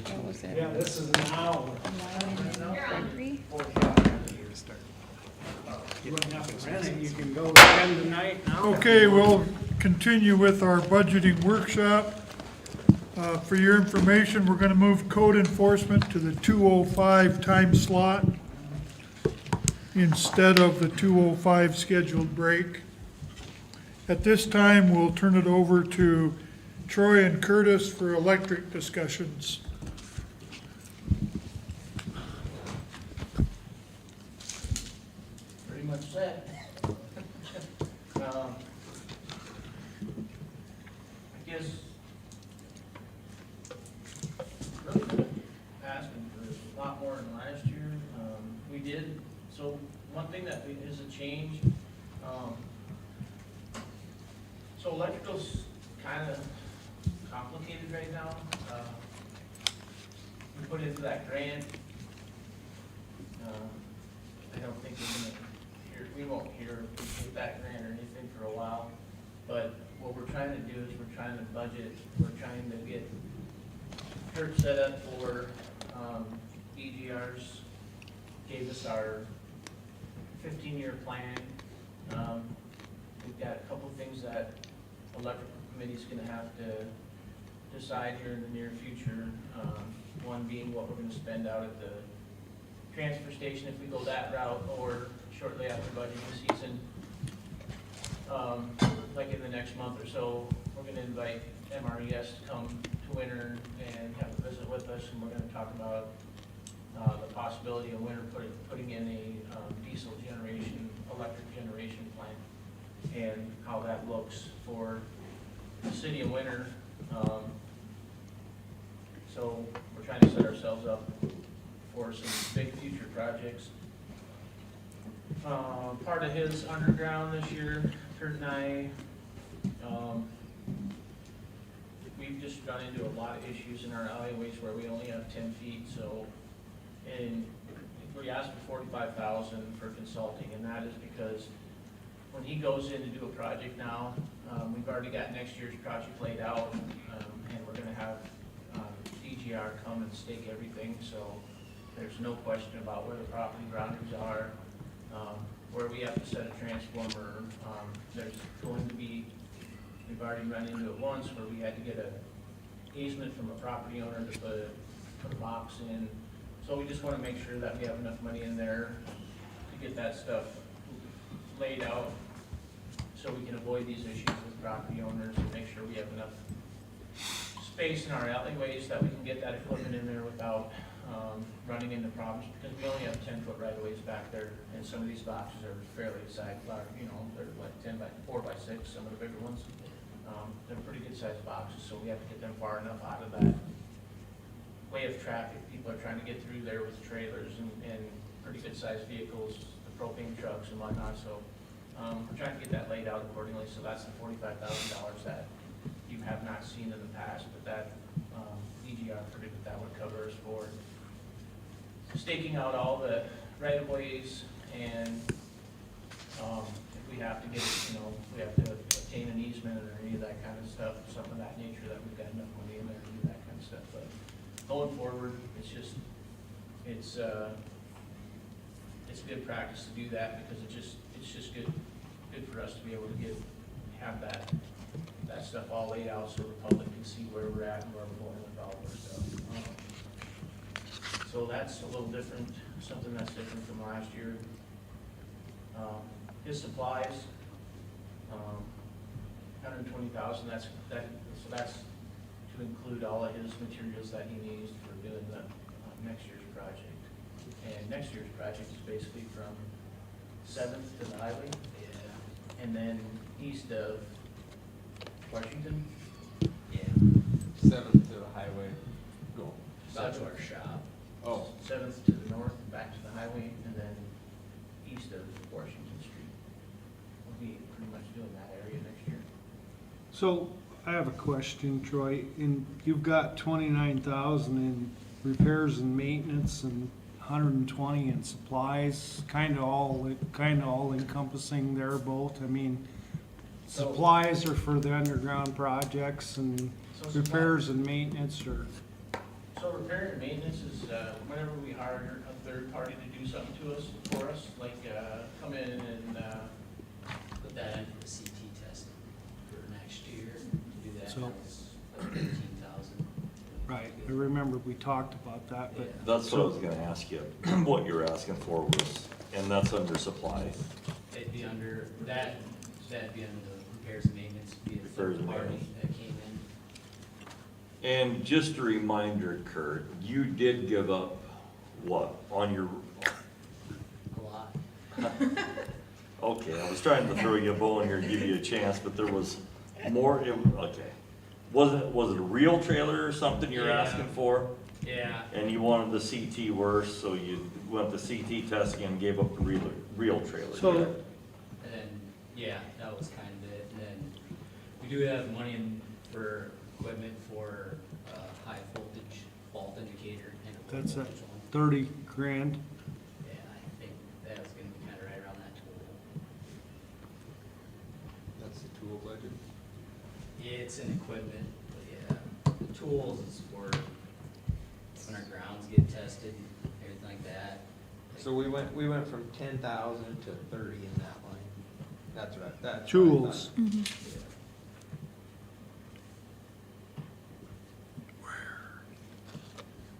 What was it? Yeah, this is an hour. You're on. Three? You wouldn't have to rent it, you can go spend the night now. Okay, we'll continue with our budgeting workshop. For your information, we're gonna move code enforcement to the 2:05 time slot instead of the 2:05 scheduled break. At this time, we'll turn it over to Troy and Curtis for electric discussions. Pretty much set. I guess, really asking for a lot more than last year. We did, so one thing that is a change, so electrical's kind of complicated right now. We put into that grant. I don't think we won't hear with that grant or anything for a while. But what we're trying to do is we're trying to budget, we're trying to get church set up for, EGRs, gave us our 15-year plan. We've got a couple things that electrical committee's gonna have to decide here in the near future. One being what we're gonna spend out at the transfer station if we go that route, or shortly after budgeting season. Like in the next month or so, we're gonna invite MRES to come to Winter and have a visit with us, and we're gonna talk about the possibility of Winter putting in a diesel generation, electric generation plant, and how that looks for the city of Winter. So we're trying to set ourselves up for some big future projects. Part of his underground this year, Kurt and I, we've just run into a lot of issues in our alleyways where we only have 10 feet, so, and we asked for $45,000 for consulting, and that is because when he goes in to do a project now, we've already got next year's project laid out, and we're gonna have DGR come and stake everything, so there's no question about where the property boundaries are, where we have to set a transformer. There's going to be, we've already run into it once where we had to get a easement from a property owner to put a box in. So we just wanna make sure that we have enough money in there to get that stuff laid out, so we can avoid these issues with property owners and make sure we have enough space in our alleyways that we can get that equipment in there without running into problems, because we only have 10-foot right-of-ways back there, and some of these boxes are fairly large, you know, they're like 10 by 4 by 6, some of the bigger ones. They're pretty good sized boxes, so we have to get them far enough out of that way of traffic. People are trying to get through there with trailers and pretty good sized vehicles, the propane trucks and whatnot, so we're trying to get that laid out accordingly, so that's the $45,000 that you have not seen in the past, but that EGR predicted that would cover us for staking out all the right-of-ways, and if we have to get, you know, we have to obtain an easement or any of that kind of stuff, something of that nature, that we've got enough money in there to do that kind of stuff. But going forward, it's just, it's good practice to do that, because it's just good for us to be able to have that stuff all laid out so the public can see where we're at and where we're going with all of our stuff. So that's a little different, something that's different from last year. His supplies, 120,000. So that's to include all of his materials that he needs for doing the next year's project. And next year's project is basically from 7th to the highway, and then east of Washington. Yeah. 7th to the highway. Go. That's our shop. Oh. 7th to the north, back to the highway, and then east of Washington Street. We'll be pretty much doing that area next year. So I have a question, Troy. You've got 29,000 in repairs and maintenance and 120 in supplies, kind of all encompassing there both. I mean, So- supplies are for the underground projects and So repairs and maintenance are, So So repair and maintenance is, whenever we hire a third party to do something to us, for us, like, come in and, Put that in for the CT testing for next year, to do that, So- it's like 15,000. Right, I remember we talked about that, but. That's what I was gonna ask you, what you're asking for was, and that's under supply. It'd be under, that'd be under the repairs and maintenance, be a Repairs third and party maintenance. that came in. And just a reminder, Kurt, you did give up, what, on your, A lot. okay, I was trying to throw you a bone here and give you a chance, but there was more, okay. Was it a real trailer or something you're Yeah. asking for? Yeah, And you wanted the CT worse, so you went the CT testing and gave up the real trailer? So- correct? and then, yeah, that was kind of it, and then we do have money in for equipment for, high voltage fault indicator and a low That's a voltage one. 30 grand. Yeah, I think that was gonna be kinda right around that total. That's the tool budget. Yeah, it's in equipment, but yeah, the tools is for when our grounds get tested, everything like that. So we went from 10,000 to 30 in that line. That's right, that's. what I thought. Tools. Mm-hmm. Yeah.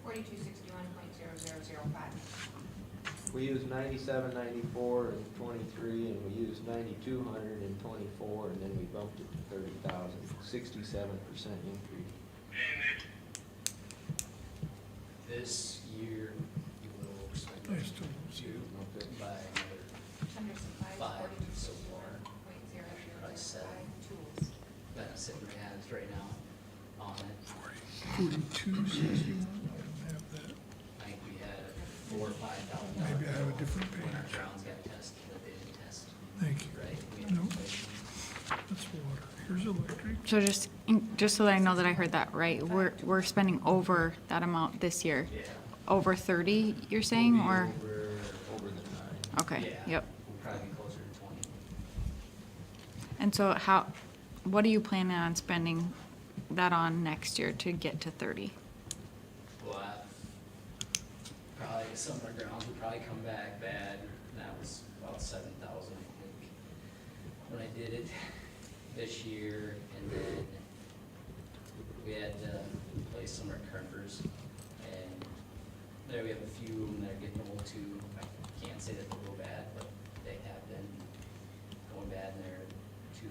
$4261.0005. We used 97, 94, and 23, and we used 9,200 and 24, and then we bumped it to 30,000, 67% increase. This year, you will expect I still to buy another Under supplies, Five, so far. $4261.0005 7. tools. that's sitting in my hands right now on it. 4261, I don't have that. I think we had $4,000 or $5,000. Maybe I have a different When our page. grounds got tested, that they didn't test, Thank you. right? We had Nope. inflation. That's water. Here's electric. So just so that I know that I heard that right, we're spending over that amount this year. Yeah. Over 30, you're saying, We'll be or? Over the 9. Okay, Yeah. yep. We'll probably be closer to 20. And so what are you planning on spending that on next year to get to 30? We'll have, probably some of our grounds will probably come back bad, and that was about 7,000, I think, when I did it this year, and then we had to replace some of our crimpers, and there we have a few of them that are getting old too. I can't say that they'll go bad, but they have been going bad, and they're $2,000 to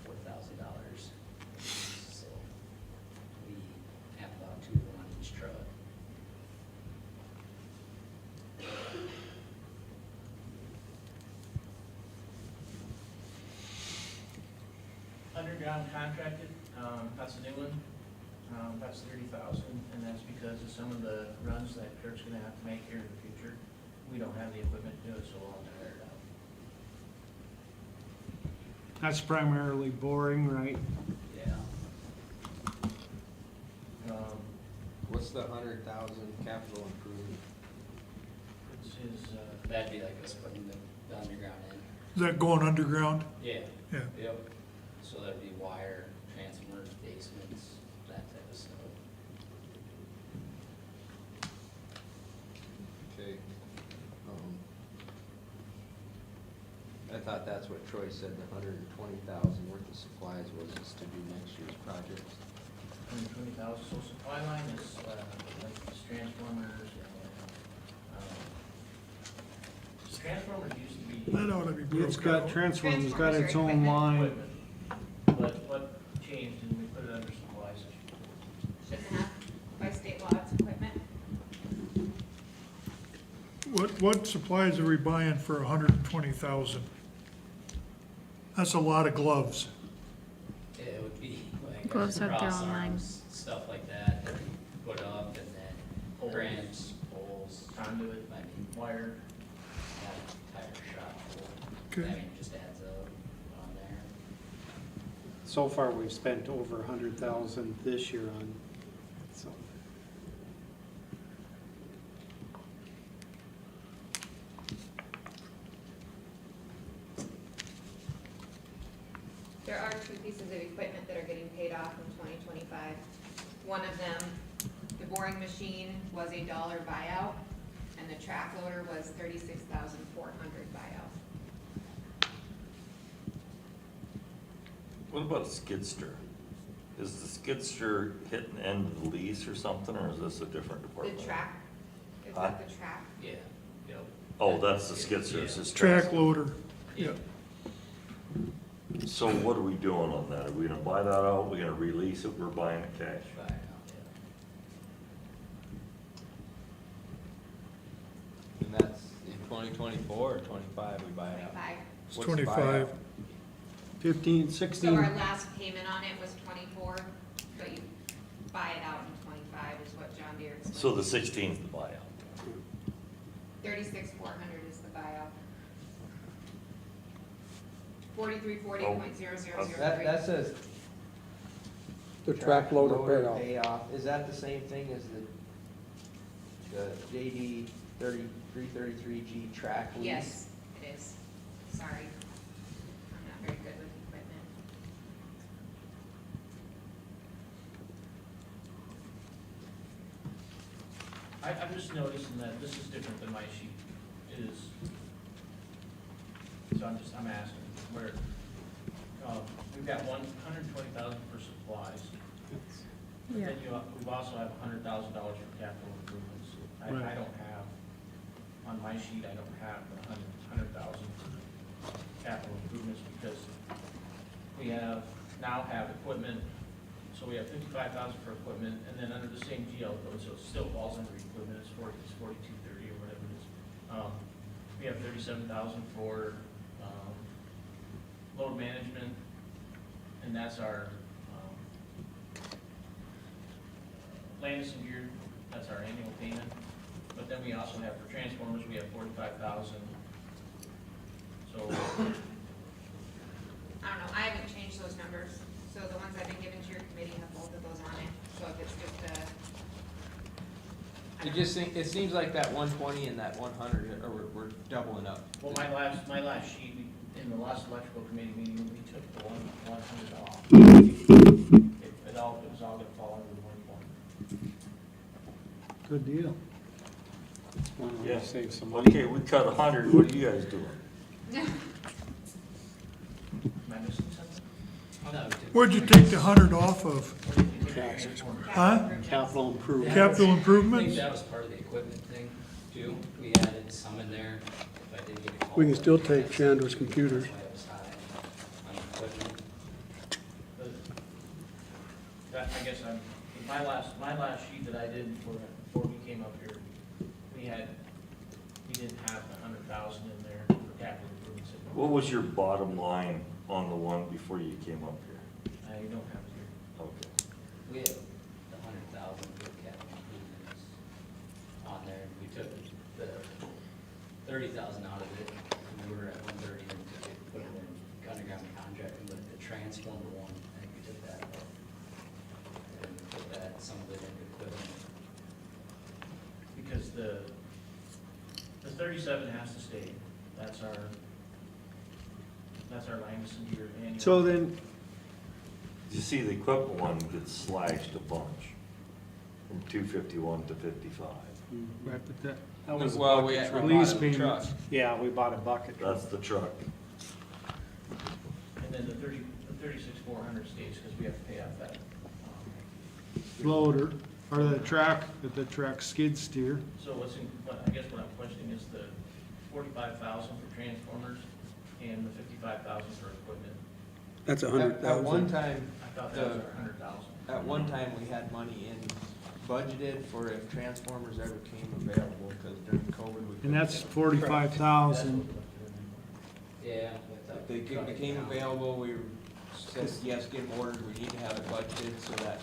$4,000. So we have about 2 of them on each truck. underground contracted, that's a new one, that's 30,000, and that's because of some of the runs that Kurt's gonna have to make here in the future. We don't have the equipment to do it, so we'll have to hire it out. That's primarily boring, right? Yeah. What's the 100,000 capital improvement? This is, That'd be like us putting the underground in. Is that going underground? Yeah. Yeah. Yep. So that'd be wire, transformers, basements, that type of stuff. Okay. I thought that's what Troy said, the 120,000 worth of supplies was is to do next year's project. 120,000, so supply line is, like this transformers, transformers used to be. That ought to be broke It's got, out. Transform's got its own Transformers are line. Equipment. But what changed and we put it under supplies this year. Shouldn't have, by state law, it's equipment. What supplies are we buying for 120,000? That's a lot of gloves. It would be like Gloves have their cross own line. arms, stuff like that, that we put up, and then Poles. cramps, poles, Conduit, I mean, wire. tire shop pole. Okay. I mean, it just adds up on there. So far, we've spent over 100,000 this year on, so. There are 2 pieces of equipment that are getting paid off in 2025. One of them, the boring machine was $1 buyout, and the track loader was $36,400 buyout. What about a skidster? Is the skidster hitting the end of the lease or something, or is this a different The department? track, is Huh? that the track? Yeah, yep. Oh, that's the skidster, it's this Track loader, yeah. So what are we doing on that? Are we gonna buy that out? We're gonna release it? We're buying it cash? Buy it out, yeah. And that's in 2024 or 25 we buy it out? 25. It's What's the 25. buyout? 15, So 16, our last payment on it was 24, but you buy it out in 25 is what John Deere explained. So the 16's the buyout. 36,400 is the buyout. 4340.0003. That says. the track loader payoff. Payoff, is that the same thing as the JD 3333G track lease? Yes, it is. Sorry. I'm not very good with equipment. I'm just noticing that this is different than my sheet. It is. So I'm asking, where, we've got 120,000 for supplies. But then we've also have $100,000 for capital improvements. I Right. don't have, on my sheet, I don't have the 100,000 capital improvements because we now have equipment. So we have 55,000 for equipment, and then under the same GL code, so it still falls under equipment, it's 4230 or whatever it is. We have 37,000 for, load management, and that's our, Landis and Gear, that's our annual payment. But then we also have, for transformers, we have 45,000. So, I don't know, I haven't changed those numbers, so the ones I've been given to your committee have both of those on it, so if it's just It seems like that 120 and that 100 are, we're doubling up. well, my last sheet, in the last electrical committee meeting, we took the 100 off. It was all gonna fall under the 120. Good deal. Yeah. Save some money. Okay, we cut 100, what are you guys doing? Am I missing something? No, we took- Where'd you take the 100 off of? Huh? Capital improvement. Capital I think improvements? that was part of the equipment thing too. We added some in there. If I did get a call. We can still take Chandra's computer. That's why it was high on equipment. That, I guess my last sheet that I did before we came up here, we didn't have 100,000 in there for capital improvements. What was your bottom line on the one before you came up here? I don't have it here. Okay. We had 100,000 for capital improvements on there. We took the 30,000 out of it. We were at 130 and took it, put it in underground contracting, but the transformer one, I think we took that out. And put that, some of it into equipment. Because the 37 has to stay. That's our Landis and Gear annual. So then, You see, the equipment one gets slashed a bunch, from 251 to 55. right, but that, That was a Well, we bucket had truck. Lease a payments. truck. Yeah, we bought a bucket truck. That's the truck. And then the 36,400 stays because we have to pay off that. loader, or the track skid steer. So I guess what I'm questioning is the 45,000 for transformers and the 55,000 for equipment. that's At one 100,000. time, I thought that was our 100,000. at one time, we had money in budgeted for if transformers ever came available, because during COVID, we. And that's 45,000. Yeah. If they became available, we said, yes, get them ordered, we need to have it budgeted so that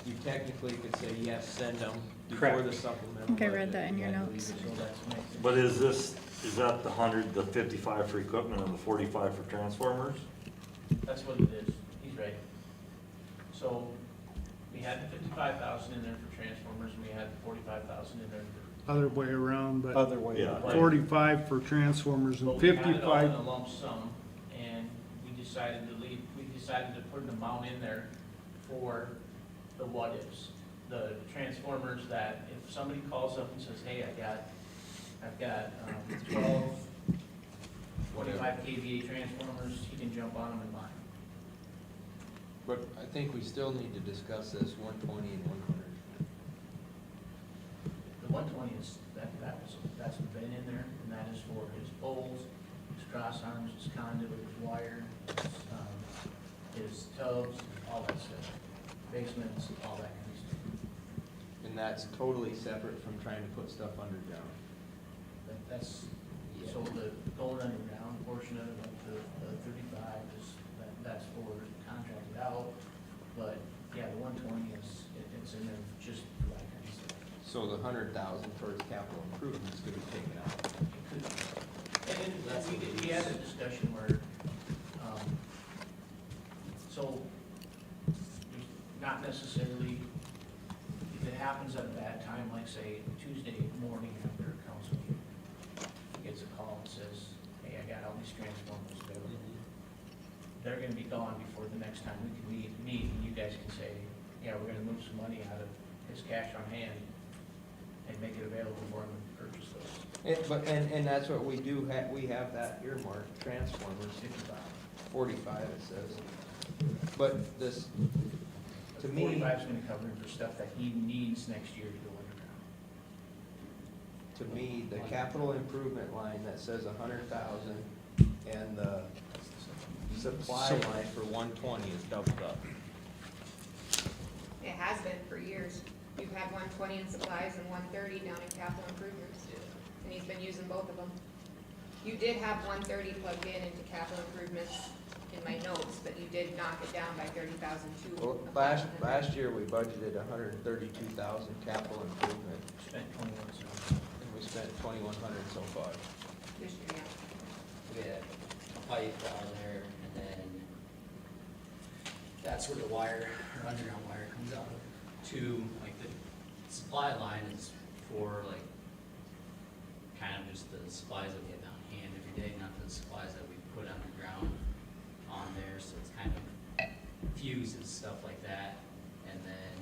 you technically could say, yes, send them before the Correct. supplemental. I think I read budget. that in your We had to notes. leave it So in. that's makes it. But is that the 100, the 55 for equipment and the 45 for transformers? That's what it is. He's right. So we had the 55,000 in there for transformers and we had the 45,000 in there for. Other way around, but Other way. Yeah. 45 for transformers and But we had it all in 55, a lump sum and we decided to put an amount in there for the what ifs. the transformers that if somebody calls up and says, hey, I've got 12 45 kVA transformers, he can jump on them and buy them. But I think we still need to discuss this 120 and 100. The 120 is, that's been in there, and that is for his poles, his cross arms, his conduit, his wire, his tubs, all that stuff, basements, all that kind of stuff. And that's totally separate from trying to put stuff underground. That's, so the going underground portion of it, up to the 35, is, that's for contracted out, but, yeah, the 120 is, it's in there just for that kind of stuff. So the 100,000 towards capital improvements could be taken out. And then we had a discussion where, so, there's not necessarily, if it happens at a bad time, like say Tuesday morning after a council meeting, he gets a call and says, hey, I got all these transformers available. They're gonna be gone before the next time we can meet, and you guys can say, yeah, we're gonna move some money out of his cash on hand and make it available for him to purchase those. And that's what we do, we have that earmarked, transformers, 45 it says. But this, to me. 45 is gonna cover him for stuff that he needs next year to go underground. To me, the capital improvement line that says 100,000 and the supply line for 120 is doubled up. It has been for years. You've had 120 in supplies and 130 down in capital improvements. And he's been using both of them. You did have 130 plugged in into capital improvements in my notes, but you did knock it down by 30,000 to. Well, last year, we budgeted 132,000 capital improvement, Spent 21 cents. and we spent 2,100 so far. This year, yeah. We had a pipe down there, and then that's where the wire, or underground wire comes out of. Like the supply line is for like, kind of just the supplies that we have on hand every day, not the supplies that we put underground on there, so it's kind of fuses, stuff like that, and then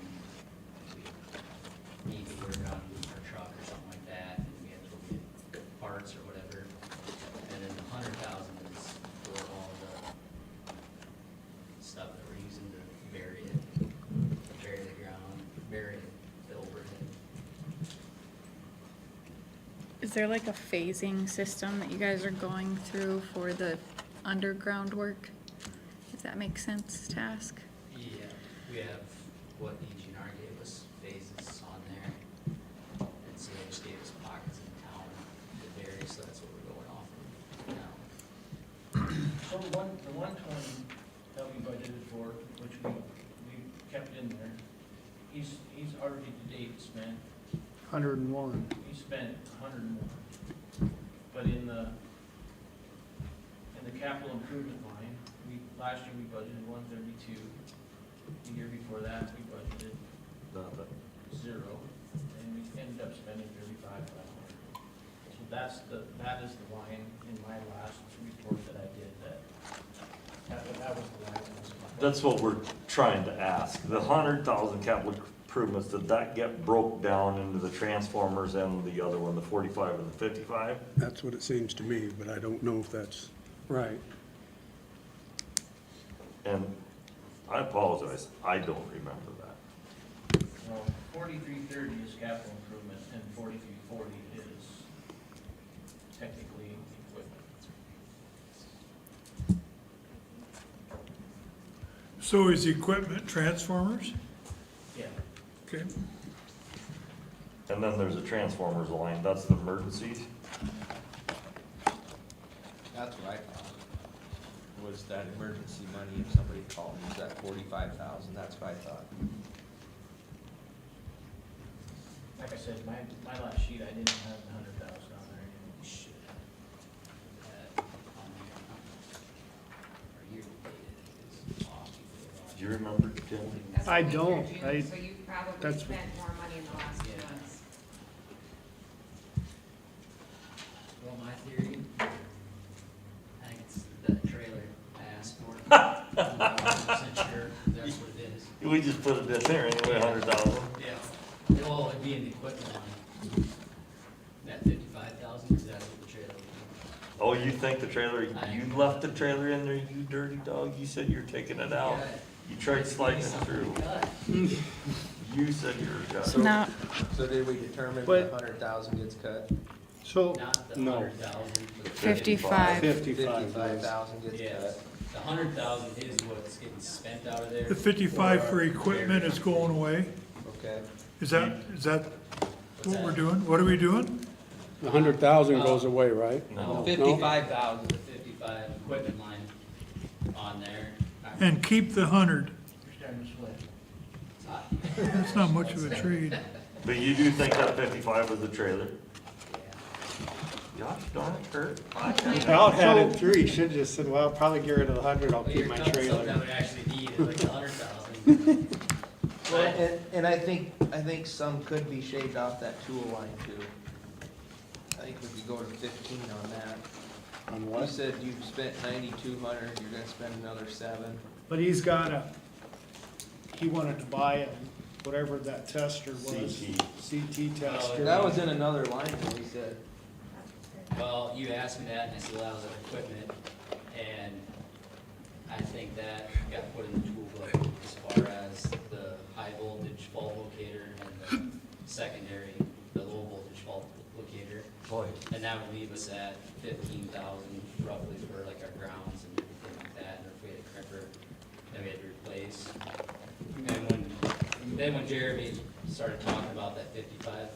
we need to work on our truck or something like that, and we have to go get parts or whatever, and then the 100,000 is for all the stuff that we're using to bury it, bury the ground, bury the overhead. Is there like a phasing system that you guys are going through for the underground work? If that makes sense to ask? Yeah, we have what EGNR gave us, phases on there. And so they just gave us pockets in town to vary, so that's what we're going off of now. So the 120 that we budgeted for, which we kept in there, he's already to date spent, 101. he spent 101. But in the capital improvement line, last year we budgeted 132. The year before that, we budgeted Nothing. 0, and we ended up spending 35,000. So that is the line in my last report that I did, that was the line. that was in my budget. That's what we're trying to ask. The 100,000 capital improvements, did that get broke down into the transformers and the other one, the 45 and the 55? That's what it seems to me, but I don't know if that's right. And I apologize, I don't remember that. Well, 4330 is capital improvement, and 4340 is technically equipment. So is equipment transformers? Yeah. Okay. And then there's a transformers line, that's the emergencies. That's what I thought, was that emergency money if somebody called, was that 45,000, that's what I thought. Like I said, my last sheet, I didn't have the 100,000 on there. We should have that on there. Our year to date is off. Do you remember, Tim? That's I only through don't. June, So you probably that's- spent more money in the last 2 Yeah. months. Well, my theory, I think it's the trailer I asked for. I'm not 100% sure that's what it is. We just put it in there anyway, 100,000. Yeah. would be in the equipment line. That 55,000, is that what the trailer would be? Oh, you think the trailer, you left the trailer in there, you dirty dog? You said you're taking it out. Yeah. You tried sliding it through. You said you were done. No, So did we determine But- the 100,000 gets cut? So, Not the No. 100,000. 55. 55,000 gets Yes, cut. the 100,000 is what's getting spent out of there. The 55 for equipment is going away? Okay. Is that what we're doing? What are we doing? The 100,000 goes away, right? No. 55,000. The 55 equipment line on there. And keep the 100. You're starting to sweat. It's hot. That's not much of a trade. But you do think that 55 was the trailer? Yeah. Gosh darn it, Kurt. Without having three, should've just said, well, I'll probably get rid of the 100, I'll Well, keep you're my cutting something that trailer. would actually need like 100,000. Well, and I think some could be shaved off that tool line too. I think we could go to 15 on that. On You what? said you've spent 9,200, you're gonna spend another 7. but he wanted to buy a, whatever that tester was. CT tester. That was in another line that we said. Well, you asked me that, and I said, well, that was equipment, and I think that got put in the toolbook as far as the high voltage fault locator and the secondary, the low voltage fault locator. And that would leave us at 15,000 roughly for like our grounds and everything like that, and if we had a crimper, then we had to replace. And then when Jeremy started talking about that 55,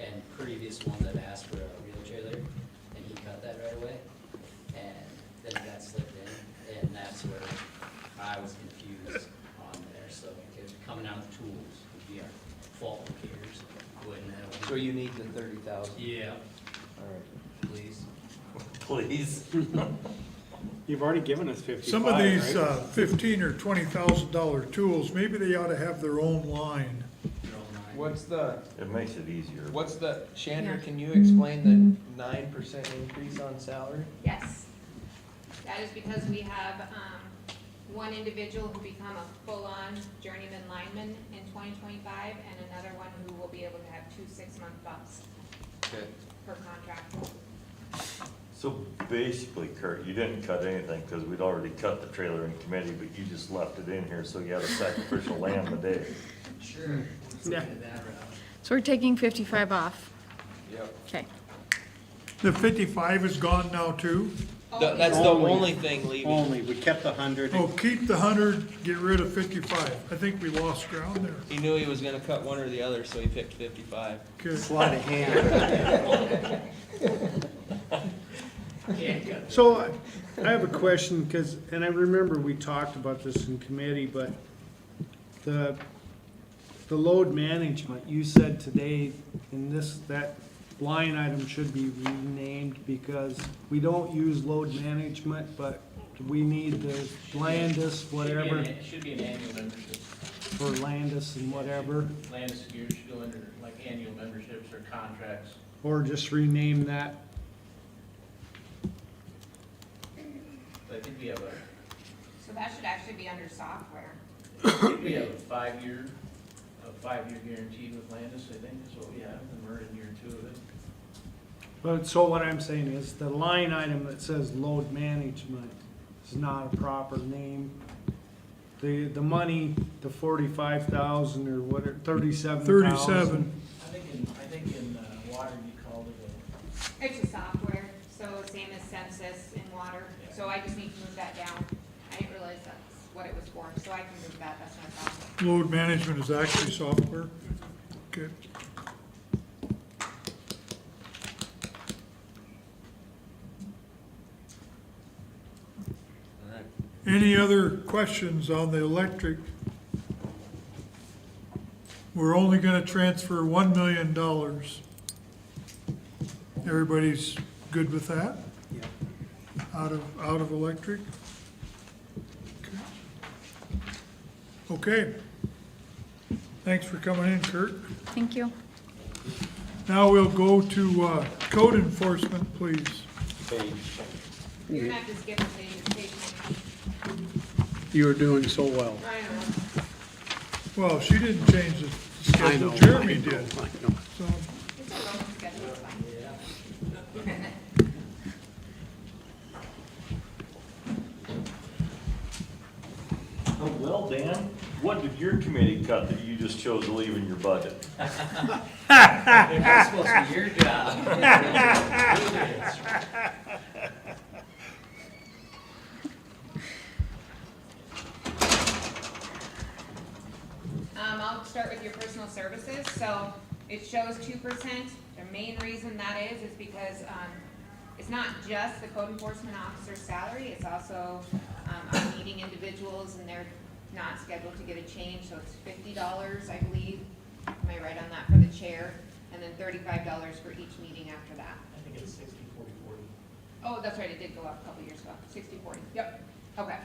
and previous ones I've asked for a wheel trailer, and he cut that right away, and then it got slipped in, and that's where I was confused on there, so, because coming out of the tools would be our fault locators, wouldn't have. So you need the 30,000. Yeah, All right. please. Please. You've already given us 55, Some of these right? $15,000 or $20,000 tools, maybe they ought to have their own line. Your own mind. What's the, It makes it easier. Chandra, Yeah. can you explain the 9% increase on salary? Yes. That is because we have, one individual who become a full-on journeyman lineman in 2025, and another one who will be able to have 2 6-month bumps Okay. per contract. So basically, Kurt, you didn't cut anything because we'd already cut the trailer in committee, but you just left it in here, so you had a sacrificial lamb today. Sure. Let's look at that route. so we're taking 55 off. Yep. Okay. The 55 is gone now too? That's the Only. only thing leaving. Only, we kept the 100. Oh, keep the 100, get rid of 55. I think we lost ground there. He knew he was gonna cut one or the other, so he picked 55. Okay. Sleight of hand. Can't cut. So I have a question, because, and I remember we talked about this in committee, but the load management, you said today in this, that line item should be renamed because we don't use load management, but we need the Landis, whatever, It should be an annual membership. for Landis and whatever, Landis gear should go under like annual memberships or contracts. or just rename that. But I think we have So that should actually be under software. we have a 5-year guarantee with Landis, I think is what we have, and we're in year 2 of it. But, so what I'm saying is the line item that says load management is not a proper name. The money, the 45,000 or whatever, 37,000. 37. I think in water you called it It's a software, so same as census in water, so I just need to move that down. I didn't realize that's what it was for, so I can move that, that's not a problem. Load management is actually software. Okay. Any other questions on the electric? We're only gonna transfer $1 million. Everybody's good with that? Out of electric? Okay. Thanks for coming in, Kurt. Thank you. Now we'll go to code enforcement, please. You're gonna have to skip a page, it's page 19. You were doing so well. I know. Well, she didn't change I know. schedule Jeremy did, I know. so. It's a rolling schedule, it's fine. Oh, well, Dan, what did your committee cut that you just chose to leave in your budget? That's supposed to be your job. I'll start with your personal services, so it shows 2%. The main reason that is because, it's not just the code enforcement officer's salary, it's also, our meeting individuals, and they're not scheduled to get a change, so it's $50, I believe. Am I right on that for the chair? And then $35 for each meeting after that. I think it's 60, 40, 40. Oh, that's right, it did go up a couple years ago, 60/40, yep, okay.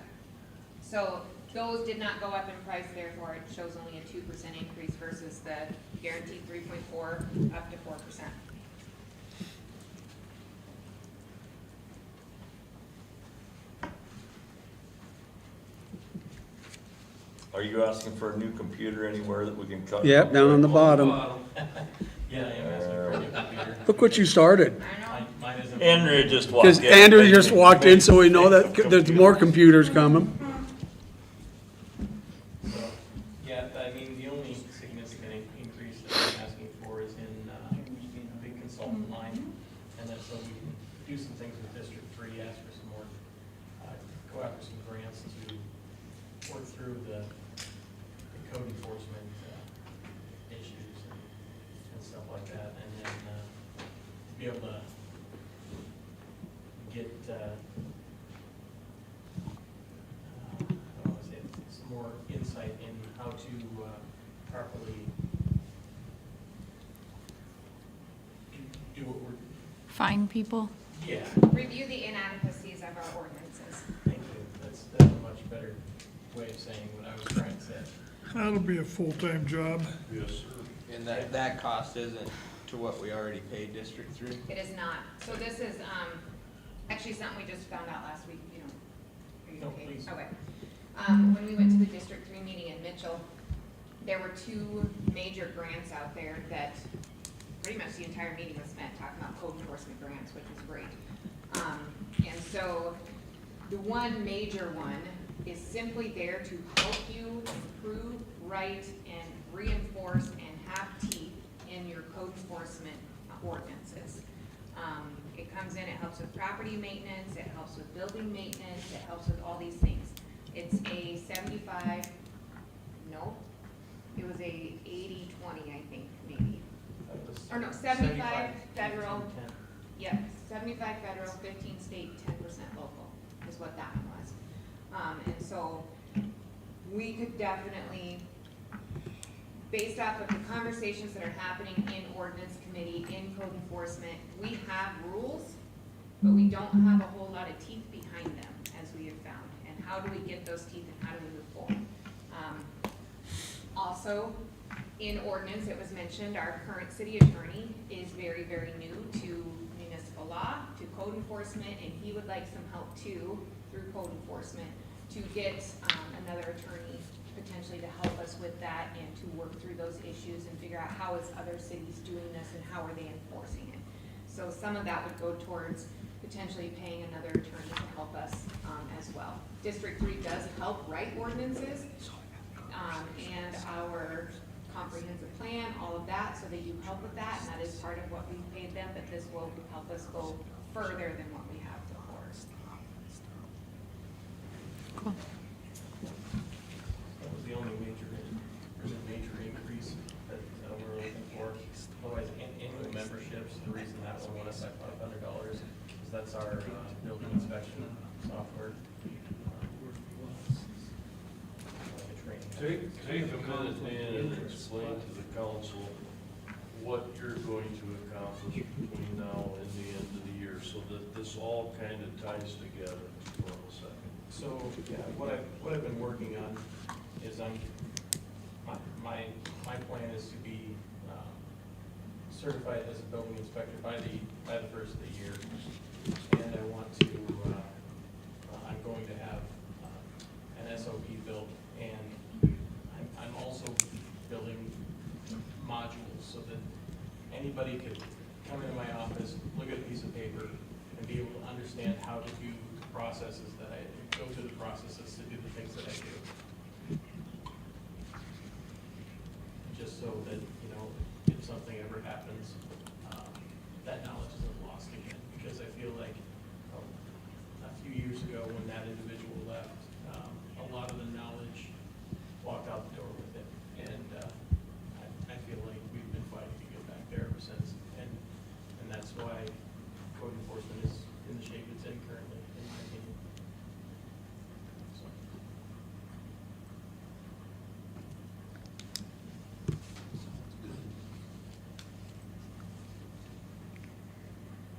So those did not go up in price, therefore it shows only a 2% increase versus the guaranteed 3.4 up to 4%. Are you asking for a new computer anywhere that we can cut? Yep, down on the bottom. Yeah, I am asking for a new computer. Look what you started. I know, Mine isn't. Andrew just walked Because in. Andrew just walked in, so we know that there's more computers coming. So, yeah, I mean, the only significant increase that I'm asking for is in, a big consultant line. And that's so we can do some things with District 3, ask for some more, go after some grants to work through the code enforcement, issues and stuff like that. And then, be able to get, some more insight in how to properly do what we're, Fine people. yeah, review the inadequacies of our ordinances. thank you. That's a much better way of saying what I was trying to say. That'll be a full-time job. Yes, sir. And that cost isn't to what we already paid District 3? It is not, so this is, actually something we just found out last week, you know. Are you No, okay? please. Okay. When we went to the District 3 meeting in Mitchell, there were 2 major grants out there that pretty much the entire meeting was spent talking about code enforcement grants, which was great. And so the one major one is simply there to help you improve, write, and reinforce and have teeth in your code enforcement ordinances. It comes in, it helps with property maintenance, it helps with building maintenance, it helps with all these things. It's a 75, no, it was a 80/20, I think, maybe. That was Or no, 75 federal, 10. yep, 75 federal, 15 state, 10% local is what that one was. And so we could definitely, based off of the conversations that are happening in ordinance committee, in code enforcement, we have rules, but we don't have a whole lot of teeth behind them, as we have found. And how do we get those teeth and how do we move forward? Also, in ordinance, it was mentioned, our current city attorney is very, very new to municipal law, to code enforcement, and he would like some help too, through code enforcement, to get another attorney potentially to help us with that and to work through those issues and figure out how is other cities doing this and how are they enforcing it. So some of that would go towards potentially paying another attorney to help us as well. District 3 does help write ordinances and our comprehensive plan, all of that, so they do help with that, and that is part of what we paid them, but this will help us go further than what we have before. Cool. That was the only major increase that we're looking for. Otherwise, annual memberships, the reason that one went up by $500 is that's our building inspection software. Take a minute, Dan, and explain to the council what you're going to accomplish between now and the end of the year, so that this all kind of ties together for a second. So, yeah, what I've been working on is my plan is to be certified as a building inspector by the first of the year. And I want to, I'm going to have an SOP built, and I'm also building understand how to do the processes that I, go through the processes to do the things that I do. Just so that, you know, if something ever happens, that knowledge isn't lost again. Because I feel like a few years ago when that individual left, a lot of the knowledge walked out the door with it. And I feel like we've been fighting to get back there ever since. And that's why code enforcement is in the shape it's in currently, in my opinion. So.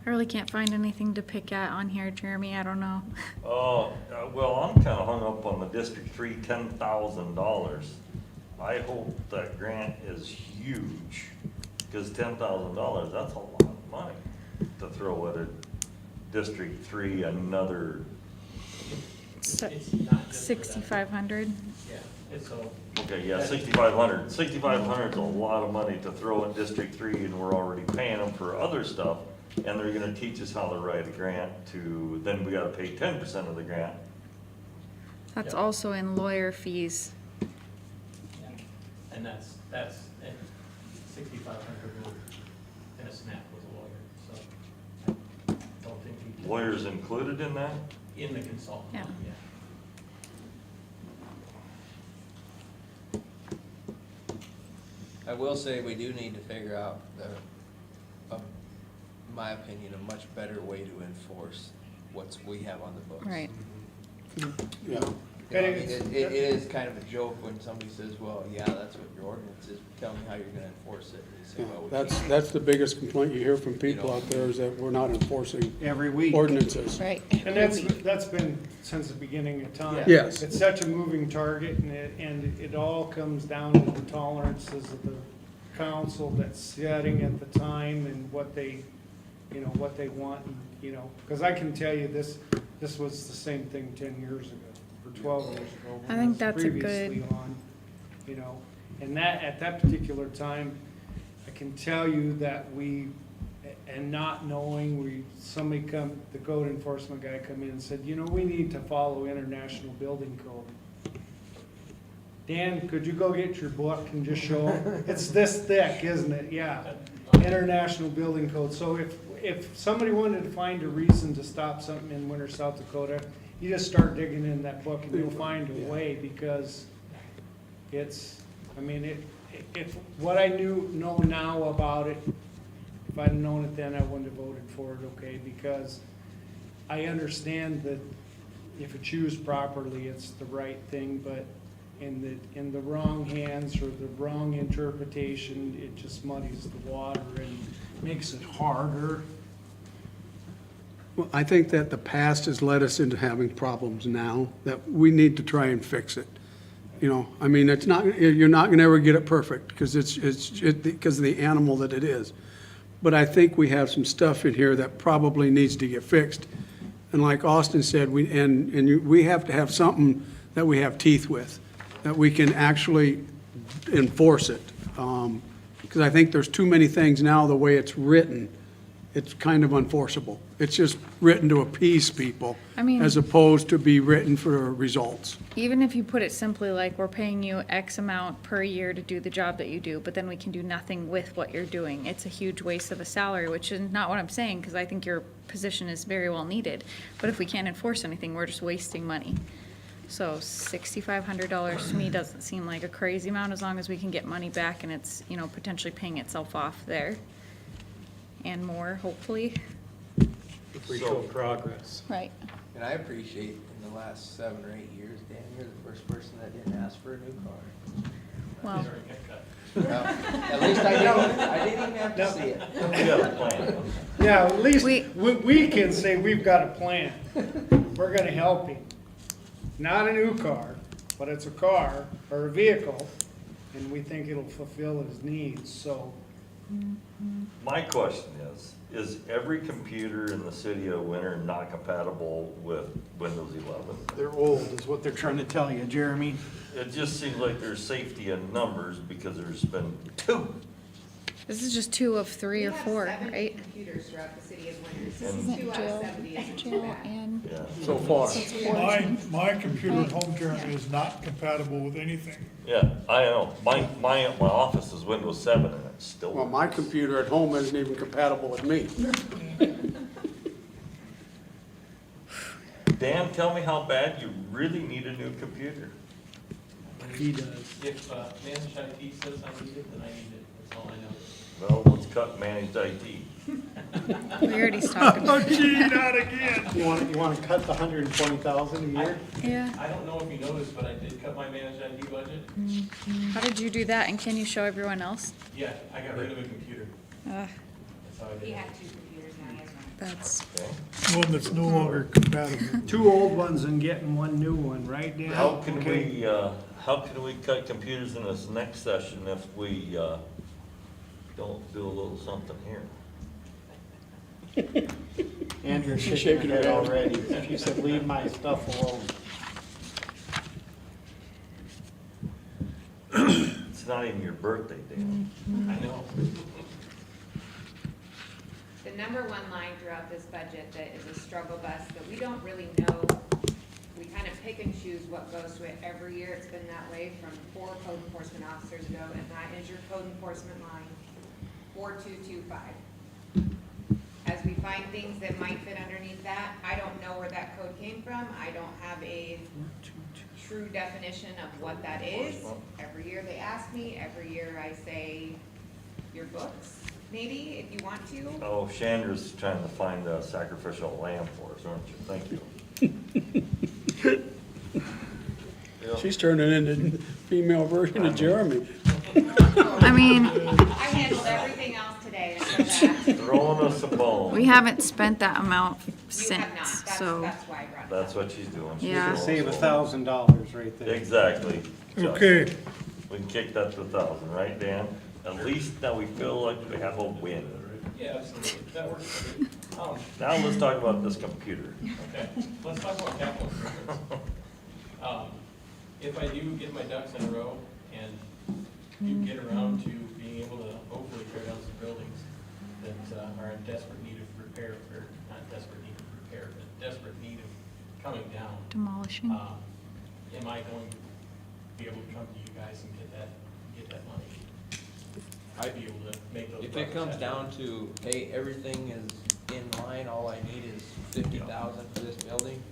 I really can't find anything to pick at on here, Jeremy, I don't know. Oh, well, I'm kinda hung up on the District 3 $10,000. I hope that grant is huge, cause $10,000, that's a lot of money to throw at a District 3, another, It's not just for that. 6,500. Yeah, it's all. okay, yeah, 6,500. 6,500 is a lot of money to throw at District 3, and we're already paying them for other stuff, and they're gonna teach us how to write a grant to, then we gotta pay 10% of the grant. That's Yeah. also in lawyer fees. Yeah. And that's, and 6,500 in a snap was a lawyer, so I don't think we can. Lawyers included in that? In the consultant, Yeah. yeah. I will say we do need to figure out, in my opinion, a much better way to enforce we have on the books. Right. Yeah. You know, I mean, it is kind of a joke when somebody says, well, yeah, that's what your ordinance is, tell me how you're gonna enforce it. And you say, well, we can't. That's the biggest complaint you hear from people out there, is that we're not enforcing Every week. ordinances. Right. And that's been since the beginning of time. Yes. It's such a moving target, and it all comes down to the tolerances of the council that's setting at the time and what they, you know, what they want, you know. Because I can tell you this was the same thing 10 years ago, or 12 years ago. when I think was that's a previously good- on, you know. And that, at that particular time, I can tell you that and not knowing, somebody the code enforcement guy come in and said, you know, we need to follow International Building Code. Dan, could you go get your book and just show them? It's this thick, isn't it? Yeah, International Building Code. So if somebody wanted to find a reason to stop something in Winter, South Dakota, you just start digging in that book and you'll find a way, because it's, I mean, if what I know now about it, if I'd known it then, I wouldn't have voted for it, okay? Because I understand that if it's used properly, it's the right thing, but in the wrong hands or the wrong interpretation, it just muddies the water and makes it harder. Well, I think that the past has led us into having problems now, that we need to try and fix it. You know, I mean, it's not, you're not gonna ever get it perfect, because it's because of the animal that it is. But I think we have some stuff in here that probably needs to get fixed. And like Austin said, we have to have something that we have teeth with, that we can actually enforce it. Because I think there's too many things now, the way it's written, it's kind of unforceable. It's just written to appease people, I mean- as opposed to be written for results. Even if you put it simply like, we're paying you X amount per year to do the job that you do, but then we can do nothing with what you're doing. It's a huge waste of a salary, which is not what I'm saying, because I think your position is very well needed. But if we can't enforce anything, we're just wasting money. So $6,500 to me doesn't seem like a crazy amount, as long as we can get money back and it's, you know, potentially paying itself off there. And more, hopefully. If we show progress. Right. And I appreciate in the last 7 or 8 years, Dan, you're the first person that didn't ask for a new car. Well, Well, at least I didn't even have to see it. We got a plan. Yeah, at least We- we can say we've got a plan. We're gonna help him. Not a new car, but it's a car or a vehicle, and we think it'll fulfill his needs, so. My question is every computer in the city of Winter not compatible with Windows 11? They're old, is what they're trying to tell you, Jeremy. It just seems like there's safety in numbers, because there's been 2 This is just 2 of 3 or 4, We have 7 right? computers throughout the city of Winters. This This is isn't 2 out of 70 isn't too jail bad. and. Yeah. So far. My computer at home currently is not compatible with anything. Yeah, I know. My office is Windows 7 and it's still. Well, my computer at home isn't even compatible with me. Dan, tell me how bad you really need a new computer. He does. If, managed IT says I need it, then I need it, that's all I know. Well, let's cut managed IT. We already talked about it. Gee, not again. You wanna cut the 120,000 a year? Yeah. I don't know if you noticed, but I did cut my managed IT budget. How did you do that? And can you show everyone else? Yeah, I got rid of a computer, Ugh, that's how I He did it. had 2 computers, now he has 1. that's, Okay. One that's no longer compatible. 2 old ones and getting 1 new one, right, Dan? How can Okay. how can we cut computers in this next session if we, don't do a little something here? Andrew's She's shaking shaking her her head head. already. She said, leave my stuff alone. It's not even your birthday, Dan. I know. The number 1 line throughout this budget that is a struggle bus that we don't really know, we kind of pick and choose what goes to it every year. It's been that way from 4 code enforcement officers ago, and that is your code enforcement line, 4225. As we find things that might fit underneath that, I don't know where that code came from. I don't have a true definition of what that is. Every year they ask me, every year I say, your books, maybe, if you want to. Oh, Chandra's trying to find a sacrificial lamb for us, aren't you? Thank you. Yeah. She's turning into the female version of Jeremy. I mean, I handled everything else today, so that, Throwing us a bone. we haven't spent that amount you have not, since, that's, so. that's why I brought it up. That's what she's doing. She's Yeah. throwing Save us a bone. $1,000 right there. Exactly. Just- Okay, We can kick that to 1,000, right, Dan? At least now we feel like we have a win. Yeah, absolutely, that works. Now let's talk about this computer. Okay, let's talk about capital improvements. If I do get my ducks in a row and do get around to being able to hopefully tear down some buildings that are in desperate need of repair, or not desperate need of repair, but desperate need of coming down, Demolishing. am I going to be able to come to you guys and get that money? I'd be able to make those. If it comes projects down to, hey, everything is in line, all I need is 50,000 for this building,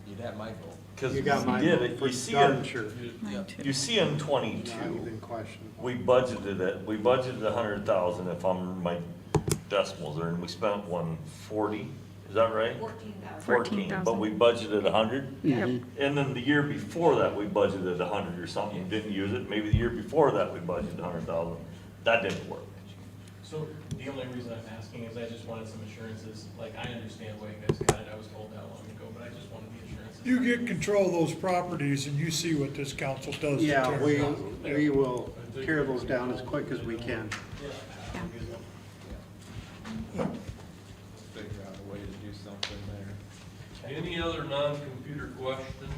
you'd have my vote. Because You got my we did vote it, for you see darn it, sure. Mine too. you see in Not 22, even question. we budgeted 100,000 if I'm, my decimals are, and we spent 140, is that right? 14,000. 14, but we budgeted 100? Yep. And then the year before that, we budgeted 100 or something, didn't use it, maybe the year before that, we budgeted 100,000, that didn't work. So the only reason I'm asking is I just wanted some assurances, like I understand why you guys got it, I was told that long ago, but I just wanted the assurances. you get control of those properties and you see what this council does. to Yeah, tear we, them down. we will tear those down as quick as we can. Figure out a way to do something there. Any other non-computer questions?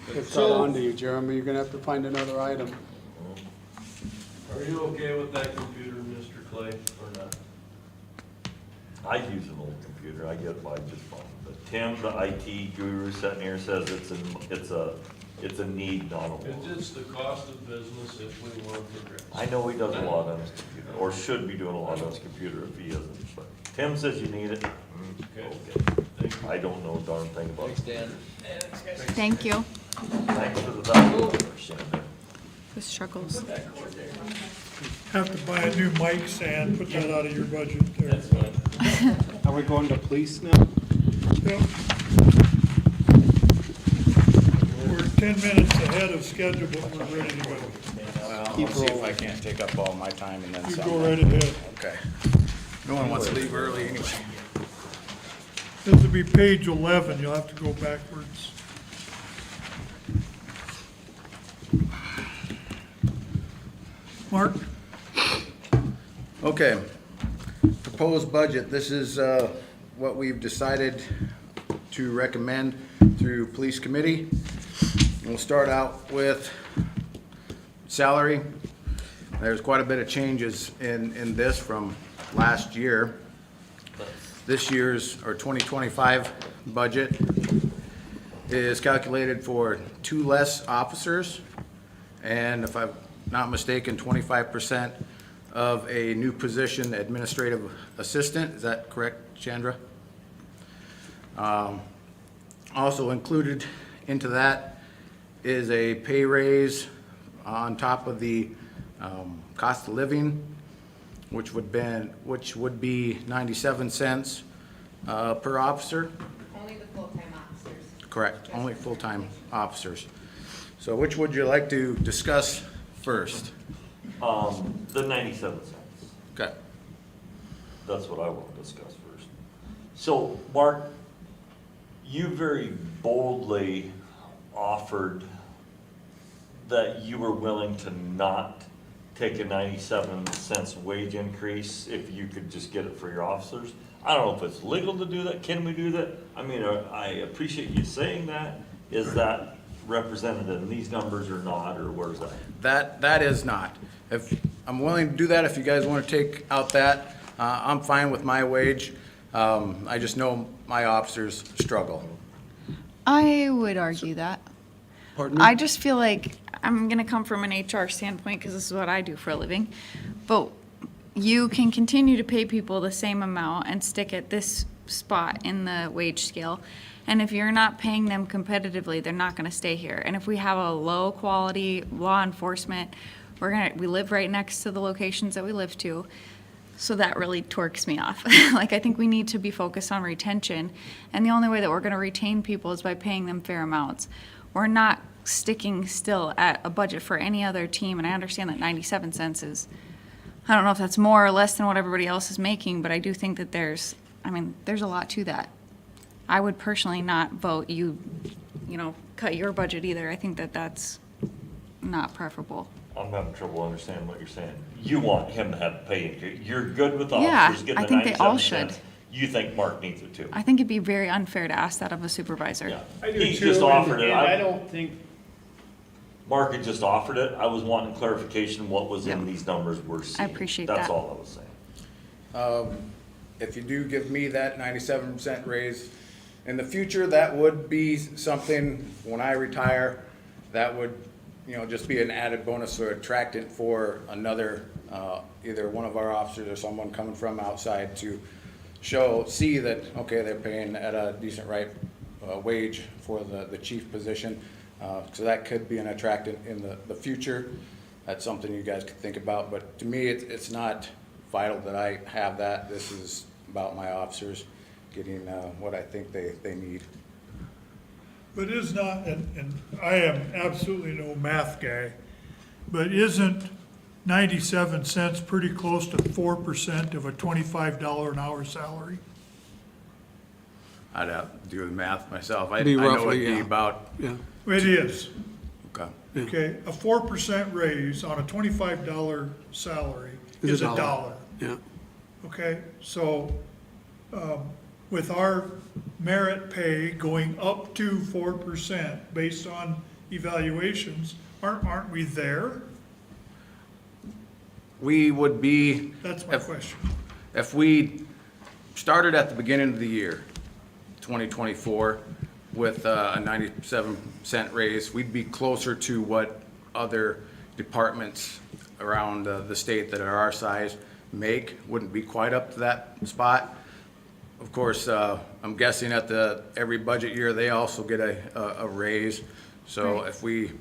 It's not on to you, Jeremy. You're gonna have to find another item. Are you okay with that computer, Mr. Clay, or not? I use an old computer, I get by just fine, but Tim, the IT guru sitting here says it's a need, not a want. It's the cost of business if we want to progress. I know he does a lot on his computer, or should be doing a lot on his computer if he isn't, but Tim says you need it. Okay. Okay. Thank you. I don't know a darn thing about Thanks, it. Dan. Thank you. Thanks for the $1,000. The struggles. Have to buy a new mic stand, put that out of your budget there. That's fine. Are we going to police now? Yep. We're 10 minutes ahead of schedule, but we're ready to go. Well, Keep I'll see if I rolling. can't take up all my time and then You some. go right ahead. Okay. No one wants to leave early anyway. This will be page 11, you'll have to go backwards. Mark? Okay. Proposed budget, this is what we've decided to recommend through police committee. We'll start out with salary, there's quite a bit of changes in this from last year. This year's, or 2025 budget is calculated for 2 less officers, and if I'm not mistaken, 25% of a new position, administrative assistant. Is that correct, Chandra? Also included into that is a pay raise on top of the cost of living, which would be 97 cents per officer. Only the full-time officers. Correct, only full-time officers. So which would you like to discuss first? The 97 cents. Okay. That's what I want to discuss first. So, Mark, you very boldly offered that you were willing to not take a 97 cents wage increase if you could just get it for your officers. I don't know if it's legal to do that. Can we do that? I mean, I appreciate you saying that. Is that represented in these numbers or not, or where's that? That is not. If, I'm willing to do that if you guys want to take out that. I'm fine with my wage. I just know my officers struggle. I would argue that. Pardon me? I just feel like, I'm gonna come from an HR standpoint, because this is what I do for a living, but you can continue to pay people the same amount and stick at this spot in the wage scale. And if you're not paying them competitively, they're not gonna stay here. And if we have a low quality law enforcement, we live right next to the locations that we live to. So that really torques me off. Like, I think we need to be focused on retention. And the only way that we're gonna retain people is by paying them fair amounts. We're not sticking still at a budget for any other team, and I understand that 97 cents is, I don't know if that's more or less than what everybody else is making, but I do think that there's a lot to that. I would personally not vote cut your budget either. I think that that's not preferable. I'm having trouble understanding what you're saying. You want him to have a pay increase. You're good with Yeah, officers getting I the think they all 97 should. cents. You think Mark needs it too? I think it'd be very unfair to ask that of a supervisor. Yeah. I do He too, just offered it. and I don't think, Mark had just offered it. I was wanting clarification what was in these numbers we're seeing. appreciate That's that. all I was saying. If you do give me that 97% raise in the future, that would be something, when I retire, that would, just be an added bonus or attractant for another, either one of our officers or someone coming from outside to see that, okay, they're paying at a decent wage for the chief position. So that could be an attractant in the future. That's something you guys could think about, but to me, it's not vital that I have that. This is about my officers getting what I think they need. But is not, and I am absolutely no math guy, but isn't 97 cents pretty close to 4% of a $25 an hour salary? I'd have to do the math myself. I Be know roughly, it'd be yeah. about, Yeah, It is. okay. Okay, a 4% raise on a $25 salary Is is a a dollar. yeah. Okay, so, with our merit pay going up to 4% based on evaluations, aren't we there? We would be. That's my question. If we started at the beginning of the year, 2024, with a 97-cent raise, we'd be closer to what other departments around the state that are our size make. Wouldn't be quite up to that spot. Of course, I'm guessing at every budget year, they also get a raise. So Right. if we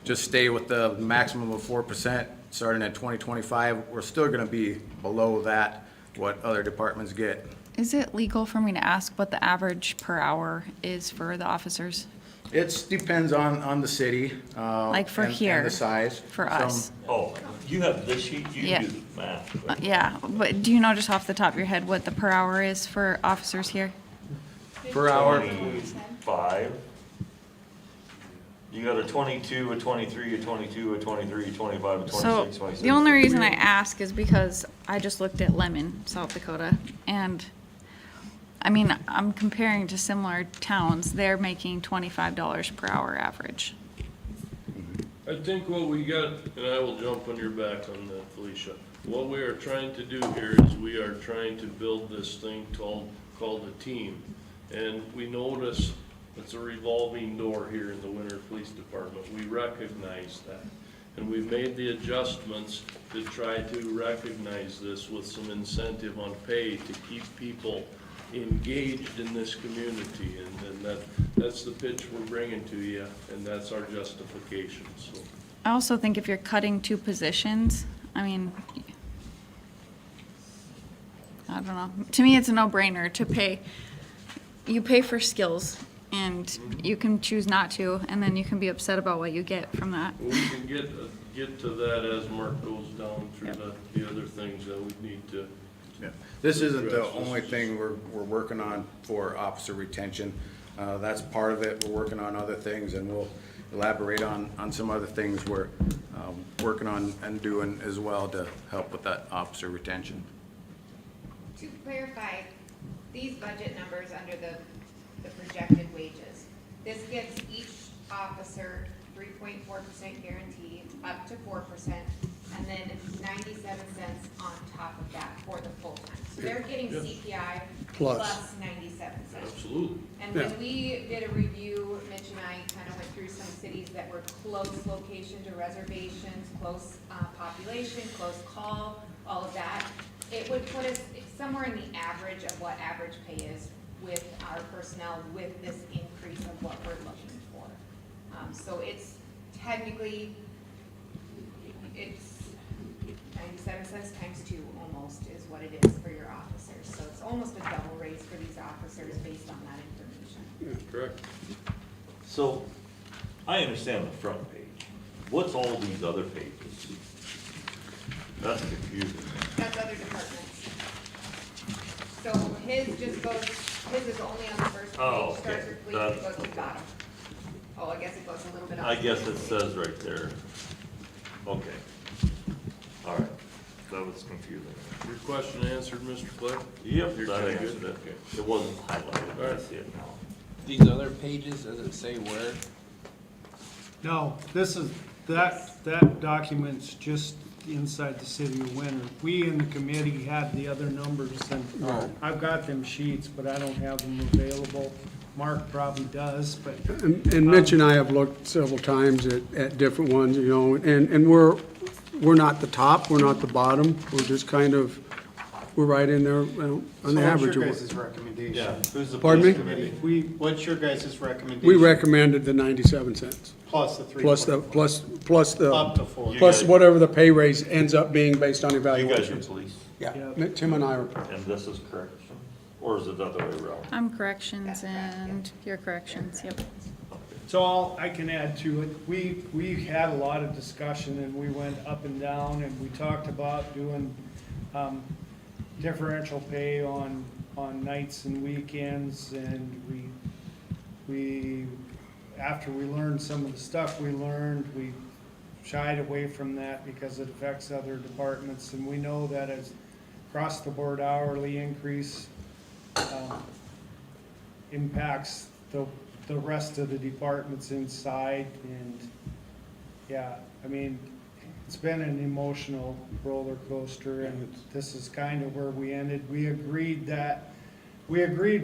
just stay with the maximum of 4%, starting at 2025, we're still gonna be below that, what other departments get. Is it legal for me to ask what the average per hour is for the officers? It depends on the city. Like for and here, the size. for Some- us? Oh, you have this sheet, you Yeah. do the math. Yeah, but do you know just off the top of your head what the per hour is for officers here? Per hour. 25. You got a 22, a 23, a 22, a 23, a 25, a 26, So 26. the only reason I ask is because I just looked at Lemon, South Dakota, and I mean, I'm comparing to similar towns. They're making $25 per hour average. I think what we got, and I will jump on your back on that, Felicia. What we are trying to do here is we are trying to build this thing called a team. And we notice it's a revolving door here in the Winter Police Department. We recognize that. And we've made the adjustments to try to recognize this with some incentive on pay to keep people engaged in this community. And that's the pitch we're bringing to you, and that's our justification, so. I also think if you're cutting 2 positions, I mean, I don't know. To me, it's a no-brainer to pay. You pay for skills, and you can choose not to, and then you can be upset about what you get from that. We can get to that as Mark goes down through the other things that we need to. Yeah. This isn't the only thing we're working on for officer retention. That's part of it. We're working on other things, and we'll elaborate on some other things we're working on and doing as well to help with that officer retention. To clarify, these budget numbers under the projected wages, this gives each officer 3.4% guarantee, up to 4%, and then 97 cents on top of that for the full time. So they're getting CPI plus 97 cents. Absolutely. And when we did a review, Mitch and I kind of went through some cities that were close location to reservations, close population, close call, all of that. It would put us somewhere in the average of what average pay is with our personnel with this increase of what we're looking for. So it's technically, it's 97 cents times 2 almost is what it is for your officers. So it's almost a double raise for these officers based on that information. Correct. So, I understand the front page. What's all these other pages? That's confusing. That's other departments. So his just goes, his is only on the first page, Oh, okay. starts with police, it goes to the bottom. Oh, I guess it goes a little bit off. I guess it says right there. Okay. All right. That was confusing. Your question answered, Mr. Clay? Yep, You're that kinda answered good? it. Okay. It wasn't highlighted, I Alright. see it now. These other pages, does it say where? No, this is, that document's just inside the city of Winter. We in the committee had the other numbers, and I've got them sheets, but I don't have them available. Mark probably does, but And Mitch and I have looked several times at different ones, you know, and we're not the top, we're not the bottom, we're just kind of, we're right in there, well, on the average. What's your guys' recommendation? Yeah, who's the Pardon me? police committee? What's your guys' recommendation? We recommended the 97 cents, Plus the 3. plus the, Up to 4. plus whatever the pay raise ends up being based on You guys are evaluations. police, Yeah, Tim and I are. and this is correction, or is it the other way around? I'm corrections and your corrections, yep. so I can add to it. We had a lot of discussion, and we went up and down, and we talked about doing differential pay on nights and weekends, and we after we learned some of the stuff we learned, we shied away from that because it affects other departments, and we know that as across the board hourly increase impacts the rest of the departments inside, and yeah, I mean, it's been an emotional roller coaster, and this is kind of where we ended. We agreed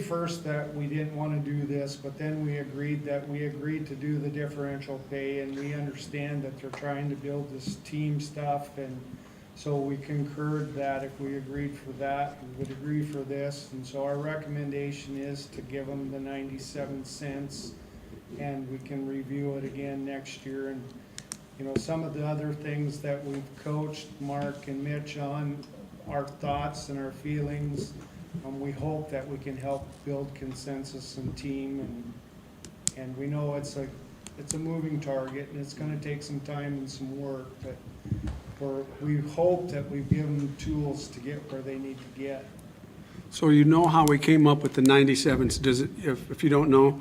first that we didn't want to do this, but then we agreed to do the differential pay, and we understand that they're trying to build this team stuff, and so we concurred that if we agreed for that, we would agree for this, and so our recommendation is to give them the 97 cents, and we can review it again next year. And you know, some of the other things that we've coached Mark and Mitch on, our thoughts and our feelings, we hope that we can help build consensus and team, and we know it's a moving target, and it's gonna take some time and some work, but we hope that we've given them tools to get where they need to get. So you know how we came up with the 97, does it, if you don't know?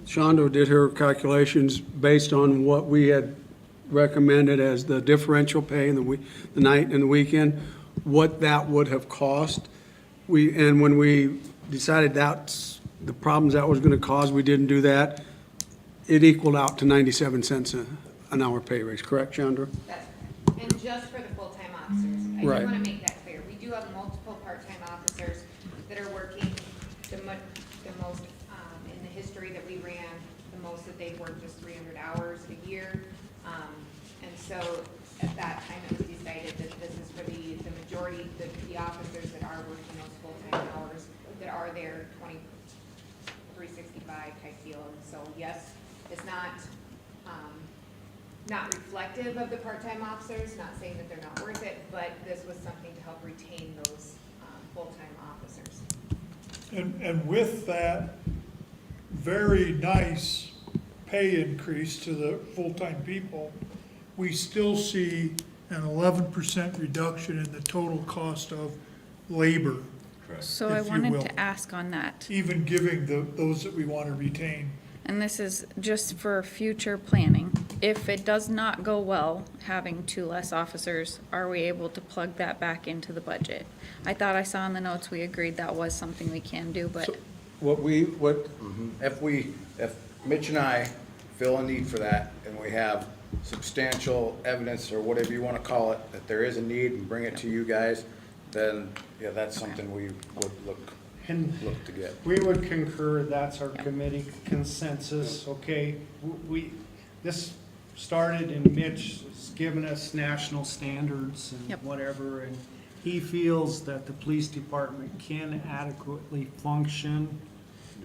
Shondo did her calculations based on what we had recommended as the differential pay in the night and the weekend, what that would have cost. And when we decided that's the problems that was gonna cause, we didn't do that. It equaled out to 97 cents an hour pay raise, correct, Chandra? That's correct. And just for the full-time officers. I do Right. wanna make that clear. We do have multiple part-time officers that are working the most, in the history that we ran, the most that they've worked is 300 hours a year. And so at that time, it was decided that this is for the majority, the officers that are working those full-time hours, that are there 365 type deal. And so, yes, it's not reflective of the part-time officers, not saying that they're not worth it, but this was something to help retain those, full-time officers. And with that very nice pay increase to the full-time people, we still see an 11% reduction in the total cost of labor, So I If you wanted will. to ask on that, even giving those that we want to retain. and this is just for future planning. If it does not go well, having 2 less officers, are we able to plug that back into the budget? I thought I saw in the notes we agreed that was something we can do, but If Mitch and I feel a need for that, and we have substantial evidence, or whatever you wanna call it, that there is a need, and bring it to you guys, then, yeah, that's something we would look to get. We would concur, that's our committee consensus, okay? This started and Mitch has given us national standards and Yep. whatever, and he feels that the police department can adequately function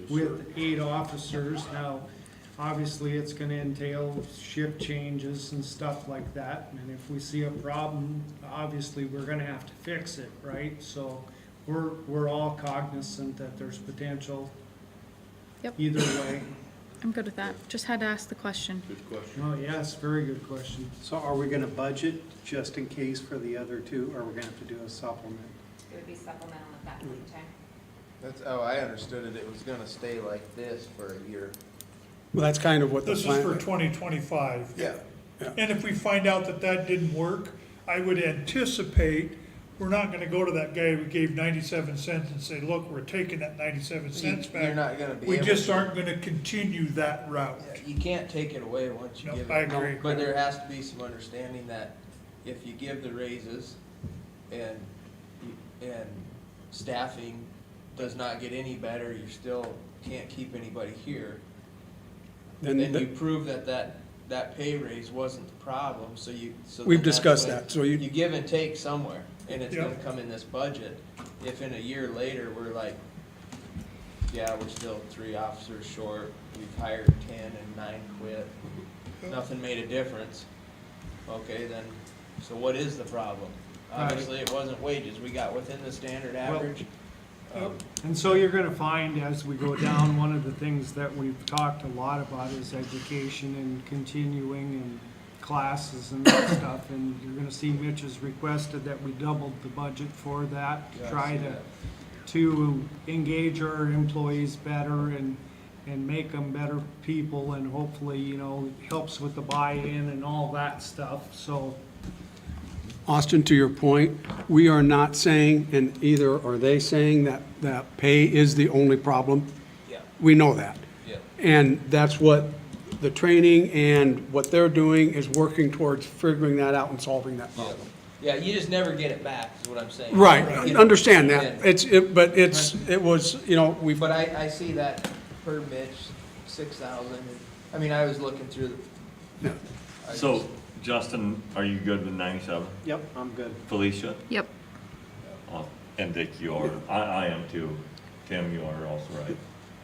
with 8 officers. Now, obviously, it's gonna entail shift changes and stuff like that, and if we see a problem, obviously, we're gonna have to fix it, right? So, we're all cognizant that there's potential Yep. either way. I'm good with that. Just had to ask the question. Good question. Oh, yes, very good question. So are we gonna budget just in case for the other 2, or we're gonna have to do a supplement? It would be supplemental at that point in time. That's how I understood it, it was gonna stay like this for a year. Well, that's kind of what the This is plan. for 2025. Yeah. And if we find out that that didn't work, I would anticipate, we're not gonna go to that guy we gave 97 cents and say, look, we're taking that 97 cents back. You're not gonna be We able just to. aren't gonna continue that route. You can't take it away once you No, give it. I agree. But there has to be some understanding that if you give the raises and staffing does not get any better, you still can't keep anybody here, then you prove that pay raise wasn't the problem, so then We've that's discussed when that, so you give and take somewhere, and it's gonna Yep. come in this budget. If in a year later, we're like, yeah, we're still 3 officers short, we've hired 10 and 9 quit, nothing made a difference, okay, then, so what is the problem? Obviously, it wasn't wages, we got within the standard average. And so you're gonna find as we go down, one of the things that we've talked a lot about is education and continuing and classes and that stuff. And you're gonna see Mitch has requested that we doubled the budget for that, Yeah, to I try see to engage our employees better and make them better people, and hopefully, you know, helps with the buy-in and all that stuff, so. Austin, to your point, we are not saying, and either are they saying that pay is the only problem. Yeah, We know that. yeah. And that's what the training and what they're doing is working towards figuring that out and solving that problem. Yeah, you just never get it back, is what I'm saying. Right, You know, understand that. and- It was, you know, we've, But I see that per Mitch, 6,000, I mean, I was looking through, yeah. So, Justin, are you good with 97? Yep, I'm good. Felicia? Yep. Oh, and Dick, you are, I am too. Tim, you are also right.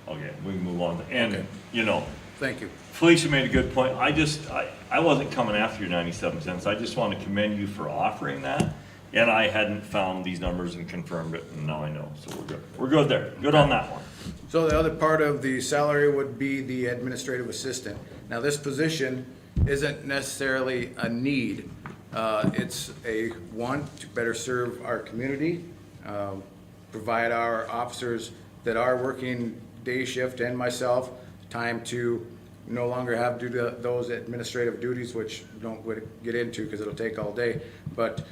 Okay, we can move on. And, Okay. you know, Thank you. Felicia made a good point. I wasn't coming after your 97 cents. I just want to commend you for offering that. And I hadn't found these numbers and confirmed it, and now I know, so we're good. We're good there. Good on that one. So the other part of the salary would be the administrative assistant. Now, this position isn't necessarily a need. It's a want to better serve our community, provide our officers that are working day shift and myself time to no longer have to do those administrative duties, which don't get into because it'll take all day, but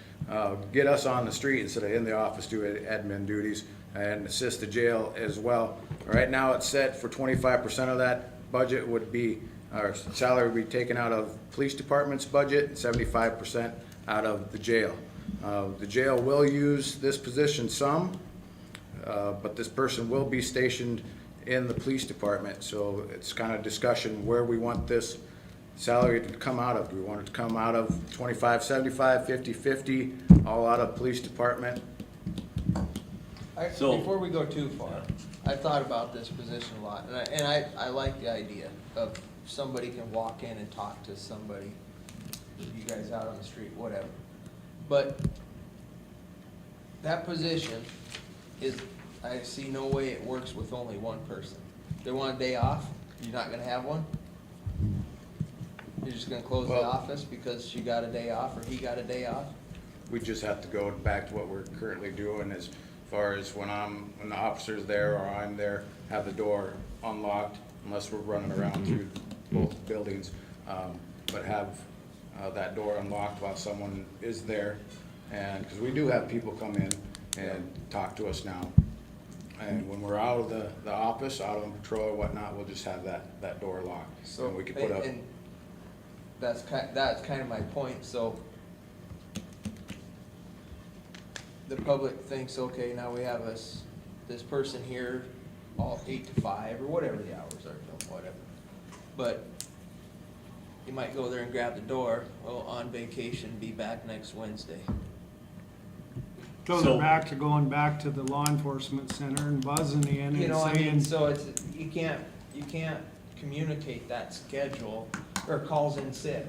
get us on the street instead of in the office doing admin duties and assist the jail as well. Right now, it's set for 25% of that budget would be our salary will be taken out of police department's budget and 75% out of the jail. The jail will use this position some, but this person will be stationed in the police department, so it's kind of discussion where we want this salary to come out of. Do we want it to come out of 25-75, 50-50, all out of police department? So- Before we go too far, I thought about this position a lot, and I like the idea of somebody can walk in and talk to somebody, you guys out on the street, whatever. But that position is, I see no way it works with only one person. They want a day off, you're not gonna have one? You're just gonna close the Well- office because she got a day off or he got a day off? We just have to go back to what we're currently doing as far as when the officer's there or I'm there, have the door unlocked unless we're running around through both buildings. But have that door unlocked while someone is there. And, because we do have people come in and talk to us now. And when we're out of the office, out on patrol or whatnot, we'll just have that door locked. So, And we can put up. and that's kind of my point, so the public thinks, okay, now we have this person here, all 8 to 5, or whatever the hours are, whatever. But you might go there and grab the door, well, on vacation, be back next Wednesday. So So- they're back to going back to the law enforcement center and buzzing in You and know, I mean, saying, so it's, you can't communicate that schedule, or calls in sick.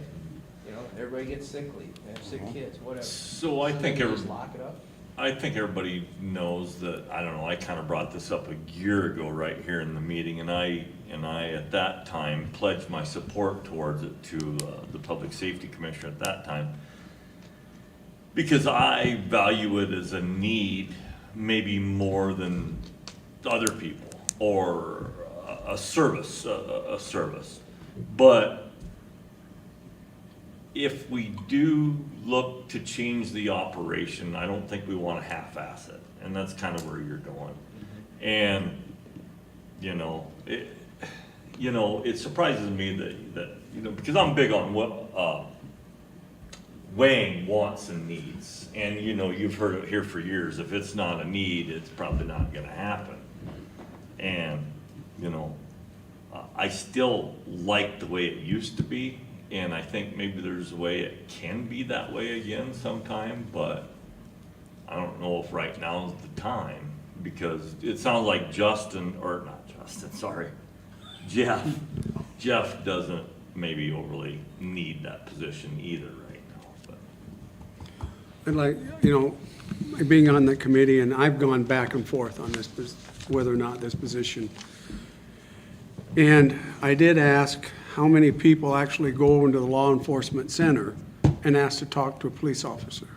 You know, everybody gets sick leave, they have sick kids, whatever. So I think then you just lock it up. I think everybody knows that, I don't know, I kind of brought this up a year ago right here in the meeting, and I at that time pledged my support towards it to the Public Safety Commissioner at that time. Because I value it as a need, maybe more than other people, or a service, a service. But if we do look to change the operation, I don't think we want to half-ass it, and that's kind of where you're going. And, it surprises me that, because I'm big on what, weighing wants and needs. And, you've heard it here for years, if it's not a need, it's probably not gonna happen. And, I still like the way it used to be, and I think maybe there's a way it can be that way again sometime, but I don't know if right now is the time, because it sounds like Jeff doesn't maybe overly need that position either right now, but. And like, being on the committee, and I've gone back and forth on this, whether or not this position. And I did ask how many people actually go into the law enforcement center and ask to talk to a police officer.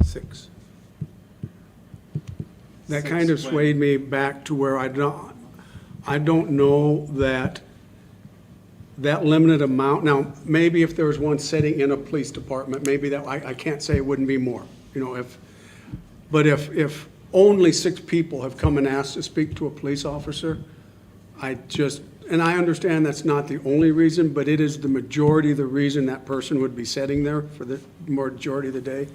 6. That kind of swayed me back to where I don't know that limited amount. Now, maybe if there was one sitting in a police department, maybe that, I can't say it wouldn't be more, but if only 6 people have come and asked to speak to a police officer, and I understand that's not the only reason, but it is the majority of the reason that person would be sitting there for the majority of the day.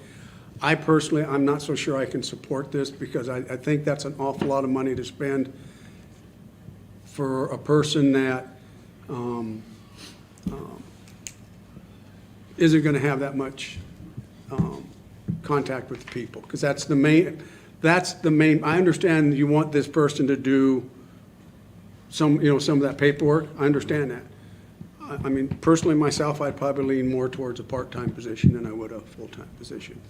I personally, I'm not so sure I can support this, because I think that's an awful lot of money to spend for a person that isn't gonna have that much contact with the people, because that's the main, I understand you want this person to do some of that paperwork, I understand that. I mean, personally, myself, I'd probably lean more towards a part-time position than I would a full-time position.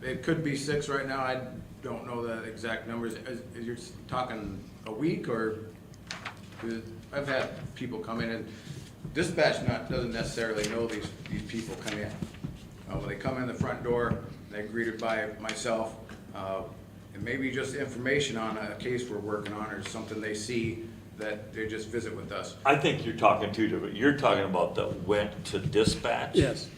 It could be 6 right now, I don't know the exact numbers. You're talking a week, or, I've had people come in, and dispatch doesn't necessarily know these people come in. When they come in the front door, they're greeted by myself, and maybe just information on a case we're working on, or something they see that they just visit with us. I think you're talking two different, you're talking about that went to dispatch. Yes.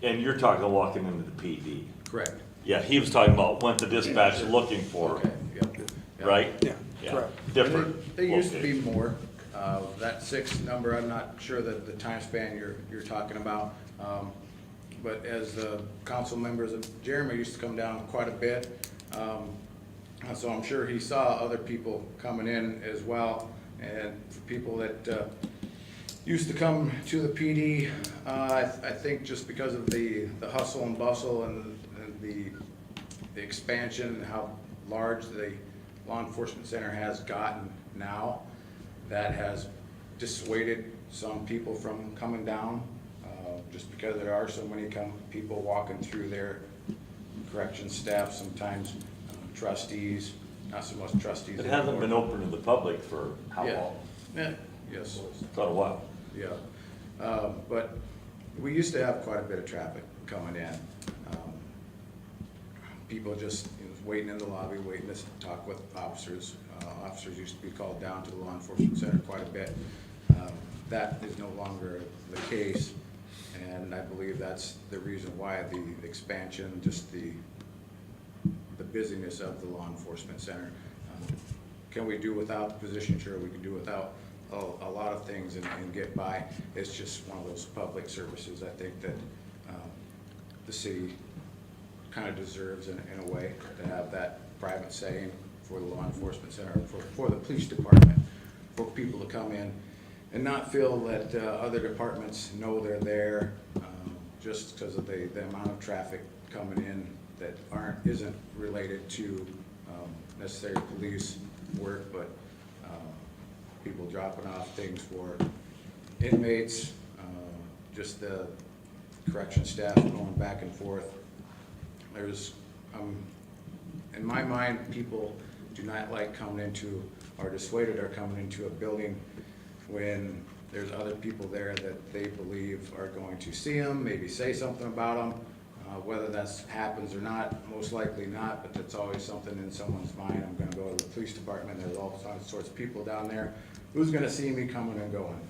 And you're talking walking into the PD. Correct. Yeah, he was talking about went to dispatch looking for, Okay, yep. right? Yeah, correct. Different. They used to be more. That 6 number, I'm not sure that the time span you're talking about. But as the council members of Jeremy used to come down quite a bit. So I'm sure he saw other people coming in as well. And for people that used to come to the PD, I think just because of the hustle and bustle and the expansion and how large the law enforcement center has gotten now, that has dissuaded some people from coming down, just because there are so many people walking through there, corrections staff, sometimes trustees, not so much trustees It hasn't anymore. been open to the public for how Yeah. long? Yeah, yes. Quite a while. Yeah, but we used to have quite a bit of traffic coming in. People just, waiting in the lobby, waiting to talk with officers. Officers used to be called down to the law enforcement center quite a bit. That is no longer the case, and I believe that's the reason why the expansion, just the busyness of the law enforcement center. Can we do without the position? Sure, we can do without a lot of things and get by. It's just one of those public services, I think, that the city kind of deserves in a way, to have that private setting for the law enforcement center, for the police department, for people to come in and not feel that other departments know they're there, just because of the amount of traffic coming in that isn't related to necessarily police work, but people dropping off things for inmates, just the correction staff going back and forth. There's, in my mind, people do not like coming into, or dissuaded are coming into a building when there's other people there that they believe are going to see them, maybe say something about them. Whether that happens or not, most likely not, but that's always something in someone's mind. I'm gonna go to the police department, there's all sorts of people down there. Who's gonna see me coming and going?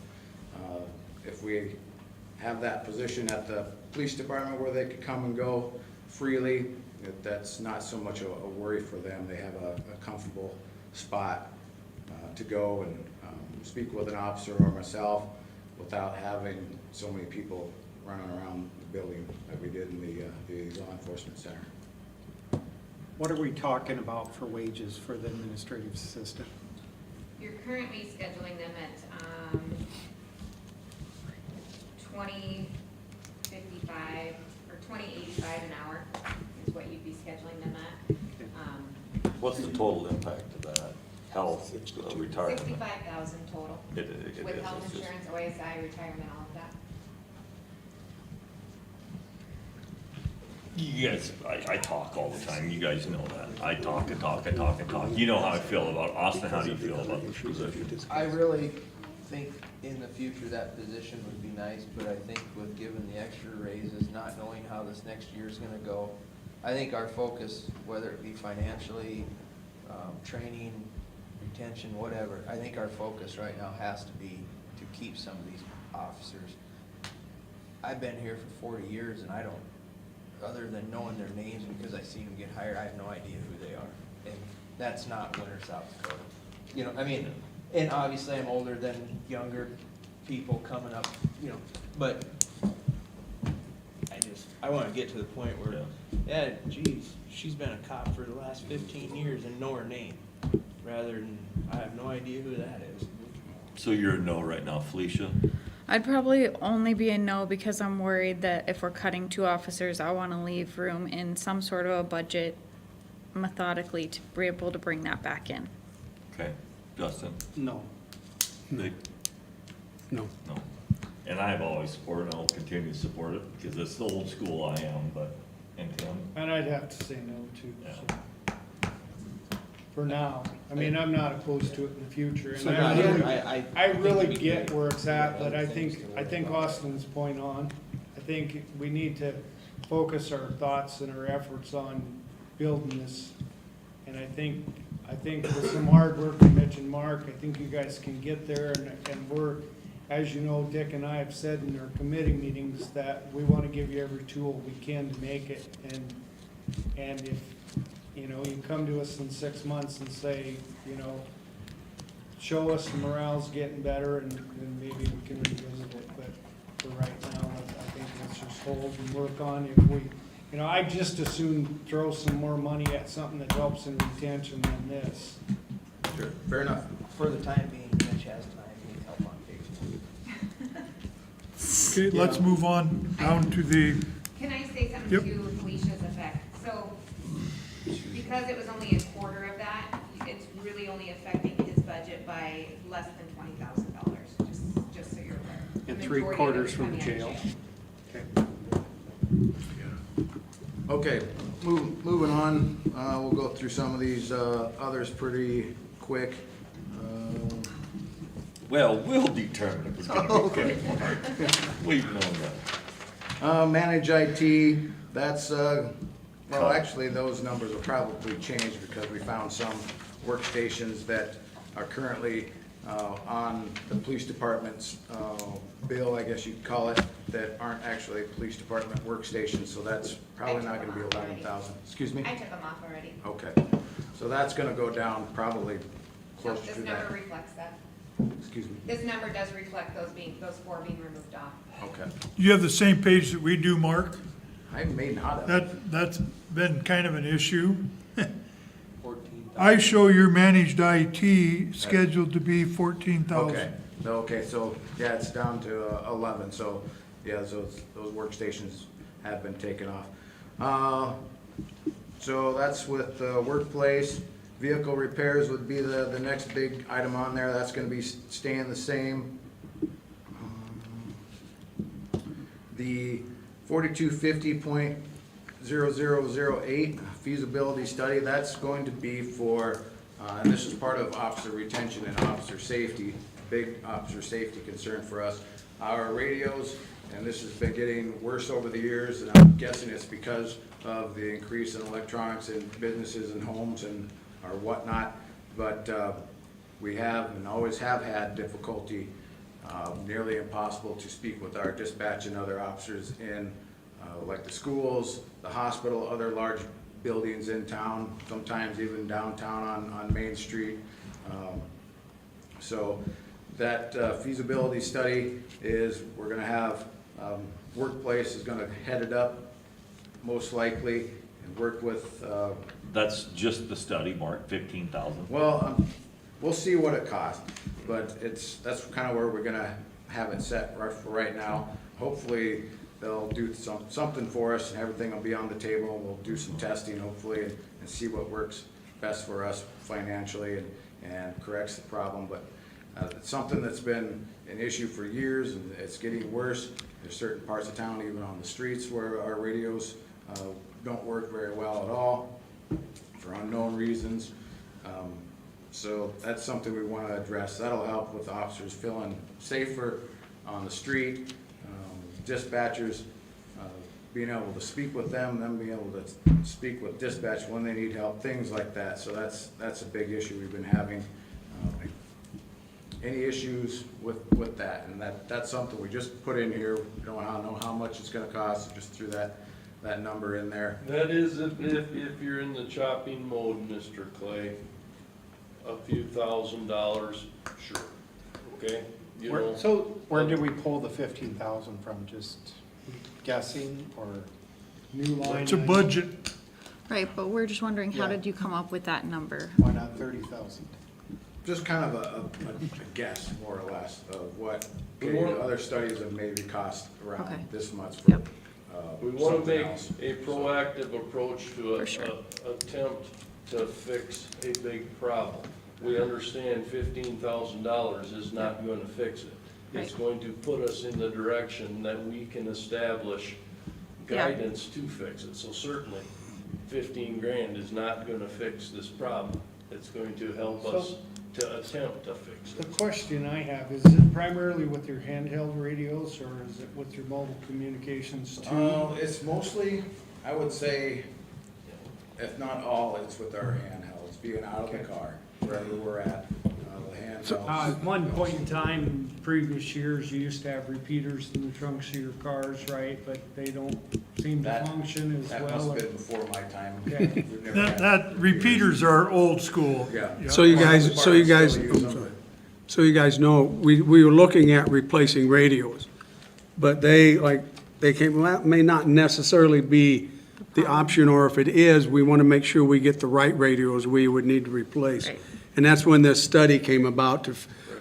If we have that position at the police department where they could come and go freely, that's not so much a worry for them. They have a comfortable spot to go and speak with an officer or myself without having so many people running around the building that we did in the law enforcement center. What are we talking about for wages for the administrative assistant? You're currently scheduling them at, 20.55 or 20.85 an hour is what you'd be scheduling them at. What's the total impact of that? Health, retirement? 65,000 total, It with is, health it's just- insurance, OSI, retirement, all of that. You guys, I talk all the time, you guys know that. I talk and talk and talk and talk. You know how I feel about it. Austin, how do you feel about this position? I really think in the future that position would be nice, but I think with giving the extra raises, not knowing how this next year's gonna go, I think our focus, whether it be financially, training, retention, whatever, I think our focus right now has to be to keep some of these officers. I've been here for 40 years and I don't, other than knowing their names because I seen them get hired, I have no idea who they are. And that's not Winter, South Dakota. You know, I mean, and obviously I'm older than younger people coming up, you know, but I wanna get to the point where, yeah, geez, she's been a cop for the last 15 years and know her name, rather than, I have no idea who that is. So you're a no right now, Felicia? I'd probably only be a no because I'm worried that if we're cutting 2 officers, I want to leave room in some sort of a budget methodically to be able to bring that back in. Okay, Justin? No. Nick? No. No. And I've always supported, and I'll continue to support it, because it's the old school I am, but, and Tim? And I'd have to say no too, Yeah. so. For now, I mean, I'm not opposed to it in the future, So and no, I really, I I think really it'd be get great. where it's at, but I Other things think, to I work think on. Austin's point on, I think we need to focus our thoughts and our efforts on building this. And I think with some hard work from Mitch and Mark, I think you guys can get there, and we're, as you know, Dick and I have said in our committee meetings that we wanna give you every tool we can to make it, and if, you know, you come to us in 6 months and say, you know, show us the morale's getting better and maybe we can revisit it, but for right now, I think let's just hold and work on if we, you know, I just as soon throw some more money at something that helps in retention than this. Sure, fair enough. For the time being, Mitch has time, he can help on page 2. Okay, let's move on down to the, Can I say something Yep. to Felicia's effect? So, because it was only a quarter of that, it's really only affecting his budget by less than $20,000, just so you're aware. The And majority of it 3/4 is from coming out of jail. Okay, moving on, we'll go through some of these, others pretty quick. Well, we'll determine if it's gonna be Okay. quick. We've known that. Manage IT, that's, well, actually, those numbers will probably change because we found some workstations that are currently on the police department's bill, I guess you'd call it, that aren't actually police department workstations, so that's probably not gonna be 11,000. Excuse me? I took them off already. Okay, so that's gonna go down probably So closer this to number that. reflects that. Excuse me? This number does reflect those 4 being removed off. Okay. you have the same page that we do, Mark? I may not have. That's been kind of an issue. 14,000. I show your managed IT scheduled to be 14,000. Okay, okay, so, yeah, it's down to 11, so, yeah, those workstations have been taken off. So that's with workplace. Vehicle repairs would be the next big item on there, that's gonna be staying the same. The 4250.0008 feasibility study, that's going to be for, and this is part of officer retention and officer safety, big officer safety concern for us. Our radios, and this has been getting worse over the years, and I'm guessing it's because of the increase in electronics in businesses and homes and or whatnot, but we have and always have had difficulty, nearly impossible to speak with our dispatch and other officers in like the schools, the hospital, other large buildings in town, sometimes even downtown on Main Street. So that feasibility study is, we're gonna have, workplace is gonna head it up most likely and work with, That's just the study, Mark, 15,000. well, we'll see what it costs, but that's kind of where we're gonna have it set right for right now. Hopefully, they'll do something for us, and everything will be on the table. We'll do some testing, hopefully, and see what works best for us financially and corrects the problem. But it's something that's been an issue for years, and it's getting worse. There's certain parts of town, even on the streets, where our radios don't work very well at all for unknown reasons. So that's something we want to address. That'll help with officers feeling safer on the street, dispatchers, being able to speak with them being able to speak with dispatch when they need help, things like that. So that's a big issue we've been having. Any issues with that? And that's something we just put in here. We don't know how much it's gonna cost, just threw that number in there. That is if you're in the chopping mode, Mr. Clay, a few $1,000s, sure, okay? You know, So where did we pull the 15,000 from? Just guessing or? New line. It's a item. budget. Right, but we're just wondering, how Yeah. did you come up with that number? Why not 30,000? Just kind of a guess, more or less, of what We maybe want- other studies have maybe cost Okay. around this much for Yep. we want to something make else. a proactive approach to For sure. attempt to fix a big problem. We understand $15,000 is not going to fix it. It's Right. going to put us in the direction that we can establish Yeah. guidance to fix it. So certainly, 15 grand is not going to fix this problem. It's going to help us to attempt to fix The it. question I have, is it primarily with your handheld radios or is it with your mobile communications too? It's mostly, I would say, if not all, it's with our handhelds, being out of the car, wherever we're at, the handhelds. At one point in time, previous years, you used to have repeaters in the trunks of your cars, right? But they don't seem to That- function as That must well. have been before my time. Okay. We've never had- That repeaters are old school. Yeah. So you Well, guys, the so you guys, departments still use I'm them, sorry. so you guys know, we were looking at replacing radios. But they came, well, that may not necessarily be the option, or if it is, we want to make sure we get the right radios we would need to replace. Right. And that's when this study came about,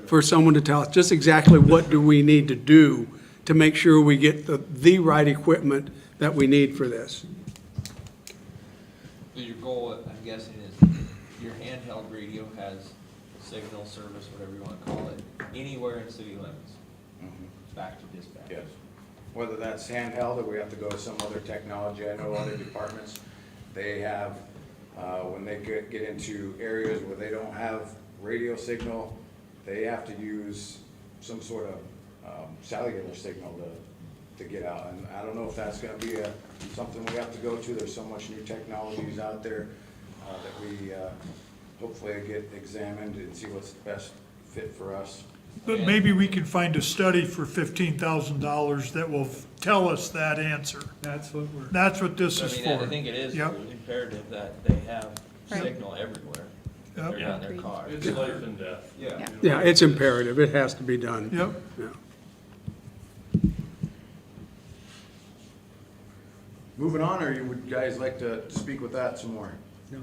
for someone to tell us just exactly what do we need to do to make sure we get the right equipment that we need for this. So your goal, I'm guessing, is your handheld radio has signal service, whatever you wanna call it, anywhere in city limits, back to dispatch. Yes. Whether that's handheld or we have to go to some other technology. I know other departments, they have, when they get into areas where they don't have radio signal, they have to use some sort of cellular signal to get out. And I don't know if that's gonna be something we have to go to. There's so much new technologies out there that we hopefully get examined and see what's the best fit for us. But maybe we can find a study for $15,000 that will tell us that answer. That's what we're. That's what this I is mean, I for. think it is Yep. imperative that they have Right. signal everywhere. Yep. They're not in their car. It's life and death. Yeah. Yeah. Yeah, it's imperative, it has to be done. Yep. Yeah. Moving on, or you would guys like to speak with that some more? No.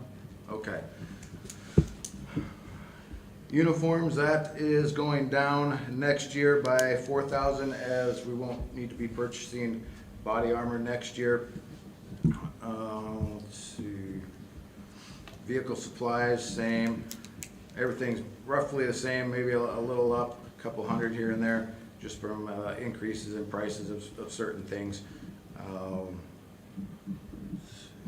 Okay. Uniforms, that is going down next year by 4,000, as we won't need to be purchasing body armor next year. Let's see. Vehicle supplies, same. Everything's roughly the same, maybe a little up, a couple hundred here and there, just from increases in prices of certain things.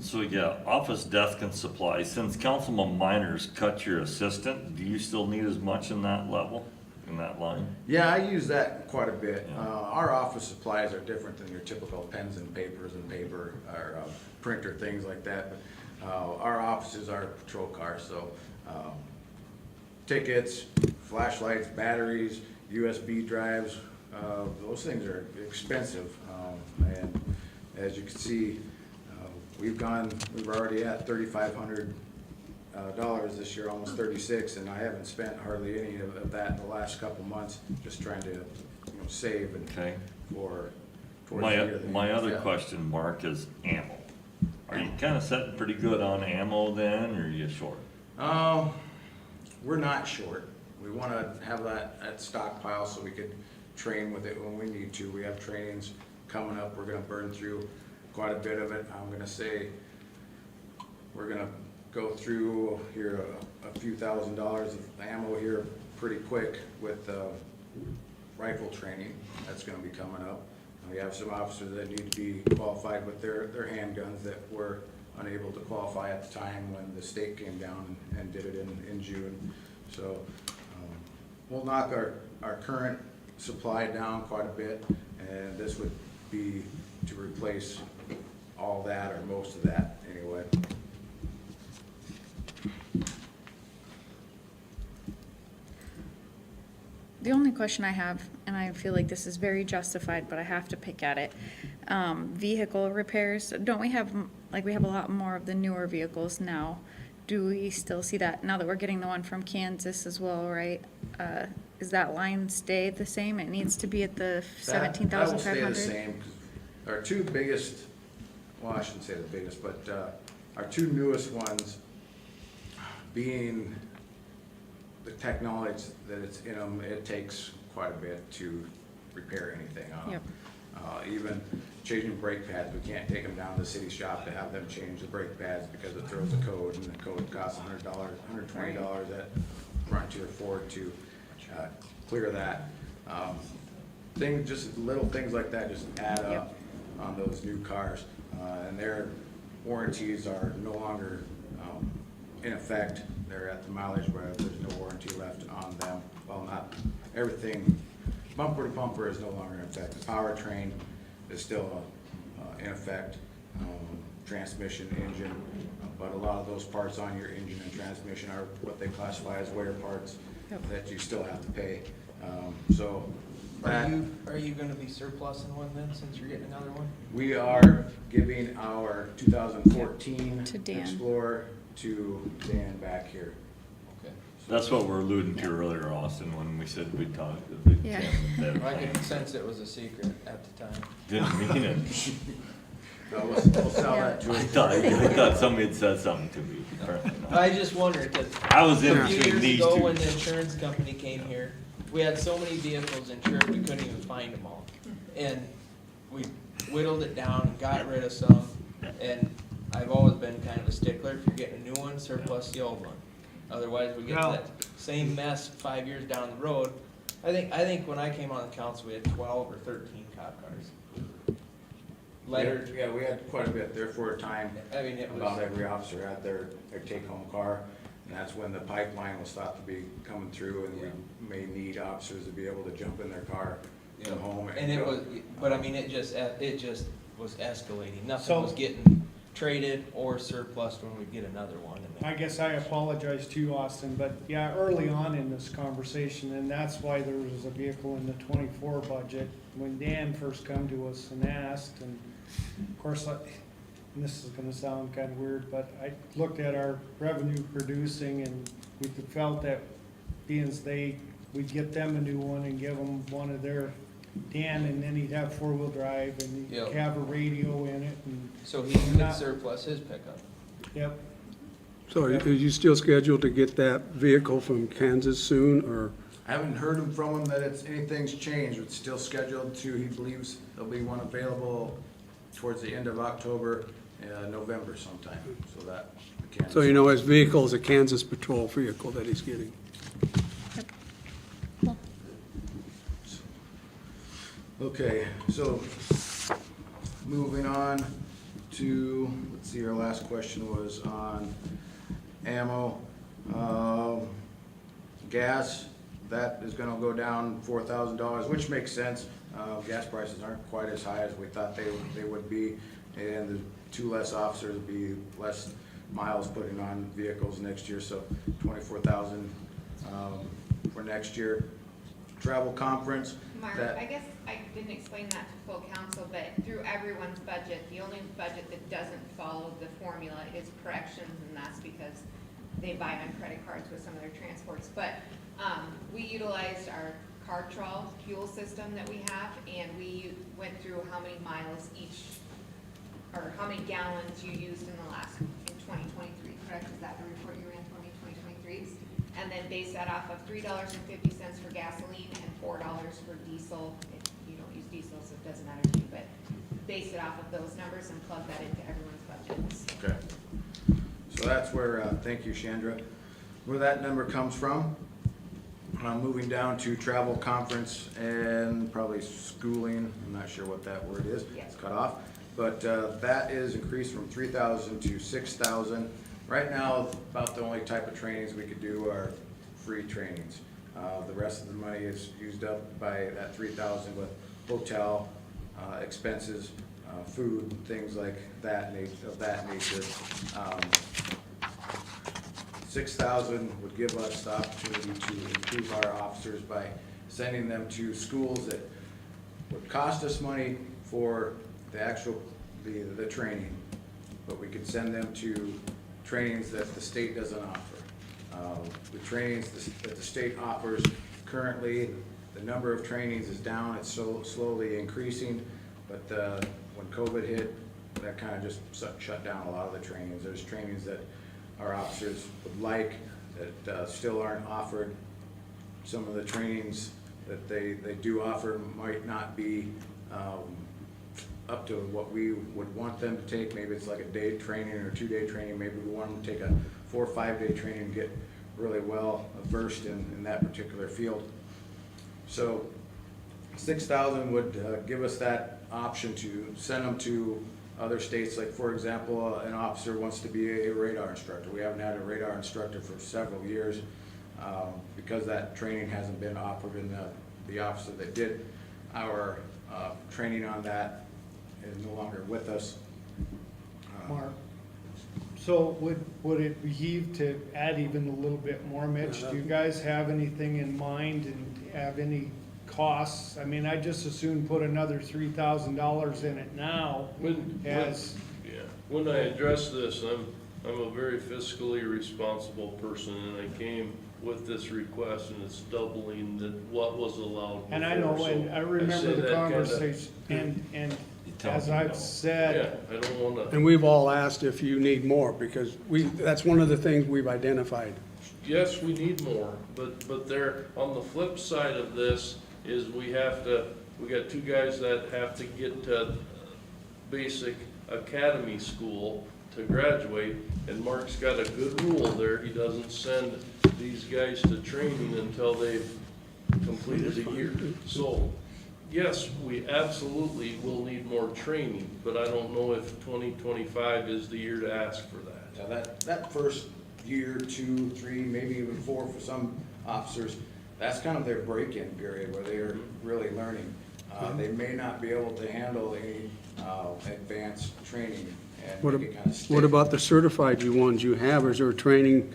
So yeah, office desk and supplies, since Councilman Miners cut your assistant, do you still need as much in that level, in that line? Yeah, I use that quite a bit. Yeah. Our office supplies are different than your typical pens and papers and paper or printer, things like that. But our offices are patrol cars, so tickets, flashlights, batteries, USB drives, those things are expensive. And as you can see, we're already at $3,500 this year, almost 36, and I haven't spent hardly any of that in the last couple months, just trying to, save and Okay. for towards the year. My other Yeah. question, Mark, is ammo. Are you kinda sitting pretty good on ammo then, or are you short? We're not short. We wanna have that stockpile so we could train with it when we need to. We have trainings coming up. We're gonna burn through quite a bit of it. I'm gonna say we're gonna go through here a few $1,000s of ammo here pretty quick with rifle training. That's gonna be coming up. We have some officers that need to be qualified with their handguns that were unable to qualify at the time when the state came down and did it in June. So we'll knock our current supply down quite a bit, and this would be to replace all that or most of that anyway. The only question I have, and I feel like this is very justified, but I have to pick at it, vehicle repairs, don't we have, we have a lot more of the newer vehicles now. Do we still see that, now that we're getting the one from Kansas as well, right? Is that line stay the same? It needs to be at the That will 17,500? stay the same, 'cause our two biggest, well, I shouldn't say the biggest, but our two newest ones being the technology that it's in them, it takes quite a bit to repair anything on them. Yep. Even changing brake pads, we can't take them down to the city shop to have them change the brake pads because it throws a code, and the code costs $100, $120 at Frontier Ford to clear that. Just little things like that just add up on those new cars. And their warranties are no longer in effect. They're at the mileage where there's no warranty left on them. Well, not everything, bumper to bumper is no longer in effect. The powertrain is still in effect, transmission, engine, but a lot of those parts on your engine and transmission are what they classify as wear parts that you still have to pay. So that, Are you gonna be surplusing one then, since you're getting another one? we are giving our 2014 To Dan. Explorer to Dan back here. Okay. That's what we're alluding to earlier, Austin, when we said we'd talk. Yeah. I could sense it was a secret at the time. Didn't mean it. We'll sell that to I him. thought somebody had said something to me. Apparently not. I just wondered, cause I was in a few between years these ago two. when the insurance company came here, we had so many vehicles insured, we couldn't even find them all. And we whittled it down and got rid of some, and I've always been kind of a stickler, if you're getting a new one, surplus the old one. Otherwise, we get Yeah. that same mess 5 years down the road. I think when I came on the council, we had 12 or 13 cop cars. Lettered, Yeah, we had quite a bit there for a time. I mean, it About was, every officer had their take-home car, and that's when the pipeline will stop to be coming through, and we may need officers to be able to jump in their car, come home. and it go. was, but I mean, it just was escalating. Nothing So- was getting traded or surplus when we get another one. And I guess I apologize to you, Austin, but yeah, early on in this conversation, and that's why there was a vehicle in the 24 budget, when Dan first come to us and asked, and of course, and this is gonna sound kinda weird, but I looked at our revenue producing, and we felt that being as we'd get them a new one and give them one of their Dan, and then he'd have four-wheel drive, and he'd Yep. have a radio in it, and, so he could Not- surplus his pickup. yep. So are you still scheduled to get that vehicle from Kansas soon, or? I haven't heard from him that anything's changed. It's still scheduled to, he believes there'll be one available towards the end of October, November sometime, so that. we can- So you know his vehicle is a Kansas Patrol vehicle that he's getting. Cool. Okay, so moving on to, let's see, our last question was on ammo. Gas, that is gonna go down $4,000, which makes sense. Gas prices aren't quite as high as we thought they would be, and the two less officers will be less miles putting on vehicles next year, so 24,000 for next year. Travel conference, Mark, that- I guess I didn't explain that to full council, but through everyone's budget, the only budget that doesn't follow the formula is corrections, and that's because they buy on credit cards with some of their transports. But, we utilized our Cartrol fuel system that we have, and we went through how many miles each, or how many gallons you used in 2023, correct? Is that the report you ran for me, 2023? And then base that off of $3.50 for gasoline and $4 for diesel. If you don't use diesel, so it doesn't matter to you, but base it off of those numbers and plug that into everyone's budgets. Okay. So that's where, thank you, Chandra, where that number comes from. Moving down to travel, conference, and probably schooling, I'm not sure what that word is. Yes. It's cut off. But that is increased from 3,000 to 6,000. Right now, about the only type of trainings we could do are free trainings. The rest of the money is used up by that 3,000 with hotel expenses, food, things like that, of that nature. 6,000 would give us the opportunity to improve our officers by sending them to schools that would cost us money for the actual, the training, but we could send them to trainings that the state doesn't offer. The trainings that the state offers currently, the number of trainings is down, it's so slowly increasing, but when COVID hit, that kind of just shut down a lot of the trainings. There's trainings that our officers would like that still aren't offered. Some of the trainings that they do offer might not be up to what we would want them to take. Maybe it's like a day training or 2-day training. Maybe we want them to take a 4 or 5-day training and get really well versed in that particular field. So 6,000 would give us that option to send them to other states. Like, for example, an officer wants to be a radar instructor. We haven't had a radar instructor for several years because that training hasn't been offered, and the officer that did our training on that is no longer with us. Mark, so would it behoove to add even a little bit more, Mitch? Do you guys have anything in mind and have any costs? I mean, I just as soon put another $3,000 in it now as, When I address this, I'm a very fiscally responsible person, and I came with this request, and it's doubling what was allowed And I before, know, and so I remember say the that kinda- conversation, and tell as me I've no. Yeah, said, I don't wanna, And we've all asked if you need more, because that's one of the things we've identified. yes, we need more, but there, on the flip side of this is we got two guys that have to get to basic academy school to graduate, and Mark's got a good rule there, he doesn't send these guys to training until they've completed a year. So, yes, we absolutely will need more training, but I don't know if 2025 is the year to ask for that. Yeah, that first year, 2, 3, maybe even 4 for some officers, that's kind of their break-in period where they're really learning. They may not be able to handle any advanced training What and make it kind of stick. what about the certified ones you have? Is there a training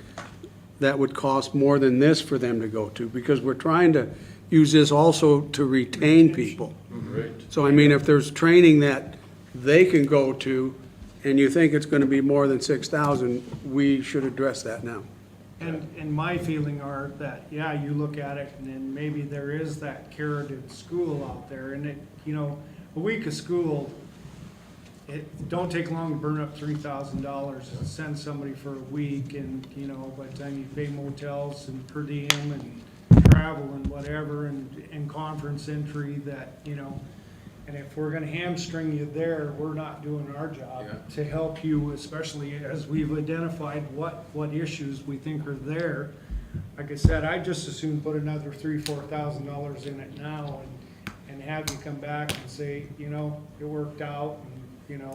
that would cost more than this for them to go to? Because we're trying to use this also to retain people. Right. So I mean, if there's training that they can go to, and you think it's gonna be more than 6,000, we should address that now. and my feeling are that, yeah, you look at it, and then maybe there is that carroted school out there, and it, you know, a week of school, it don't take long to burn up $3,000 to send somebody for a week, and, you know, by the time you pay motels and per diem and travel and whatever, and conference entry, that, you know, and if we're gonna hamstring you there, we're not doing our job Yeah. to help you, especially as we've identified what issues we think are there. Like I said, I'd just as soon put another $3,000-4,000 in it now and have you come back and say, you know, it worked out, and, you know.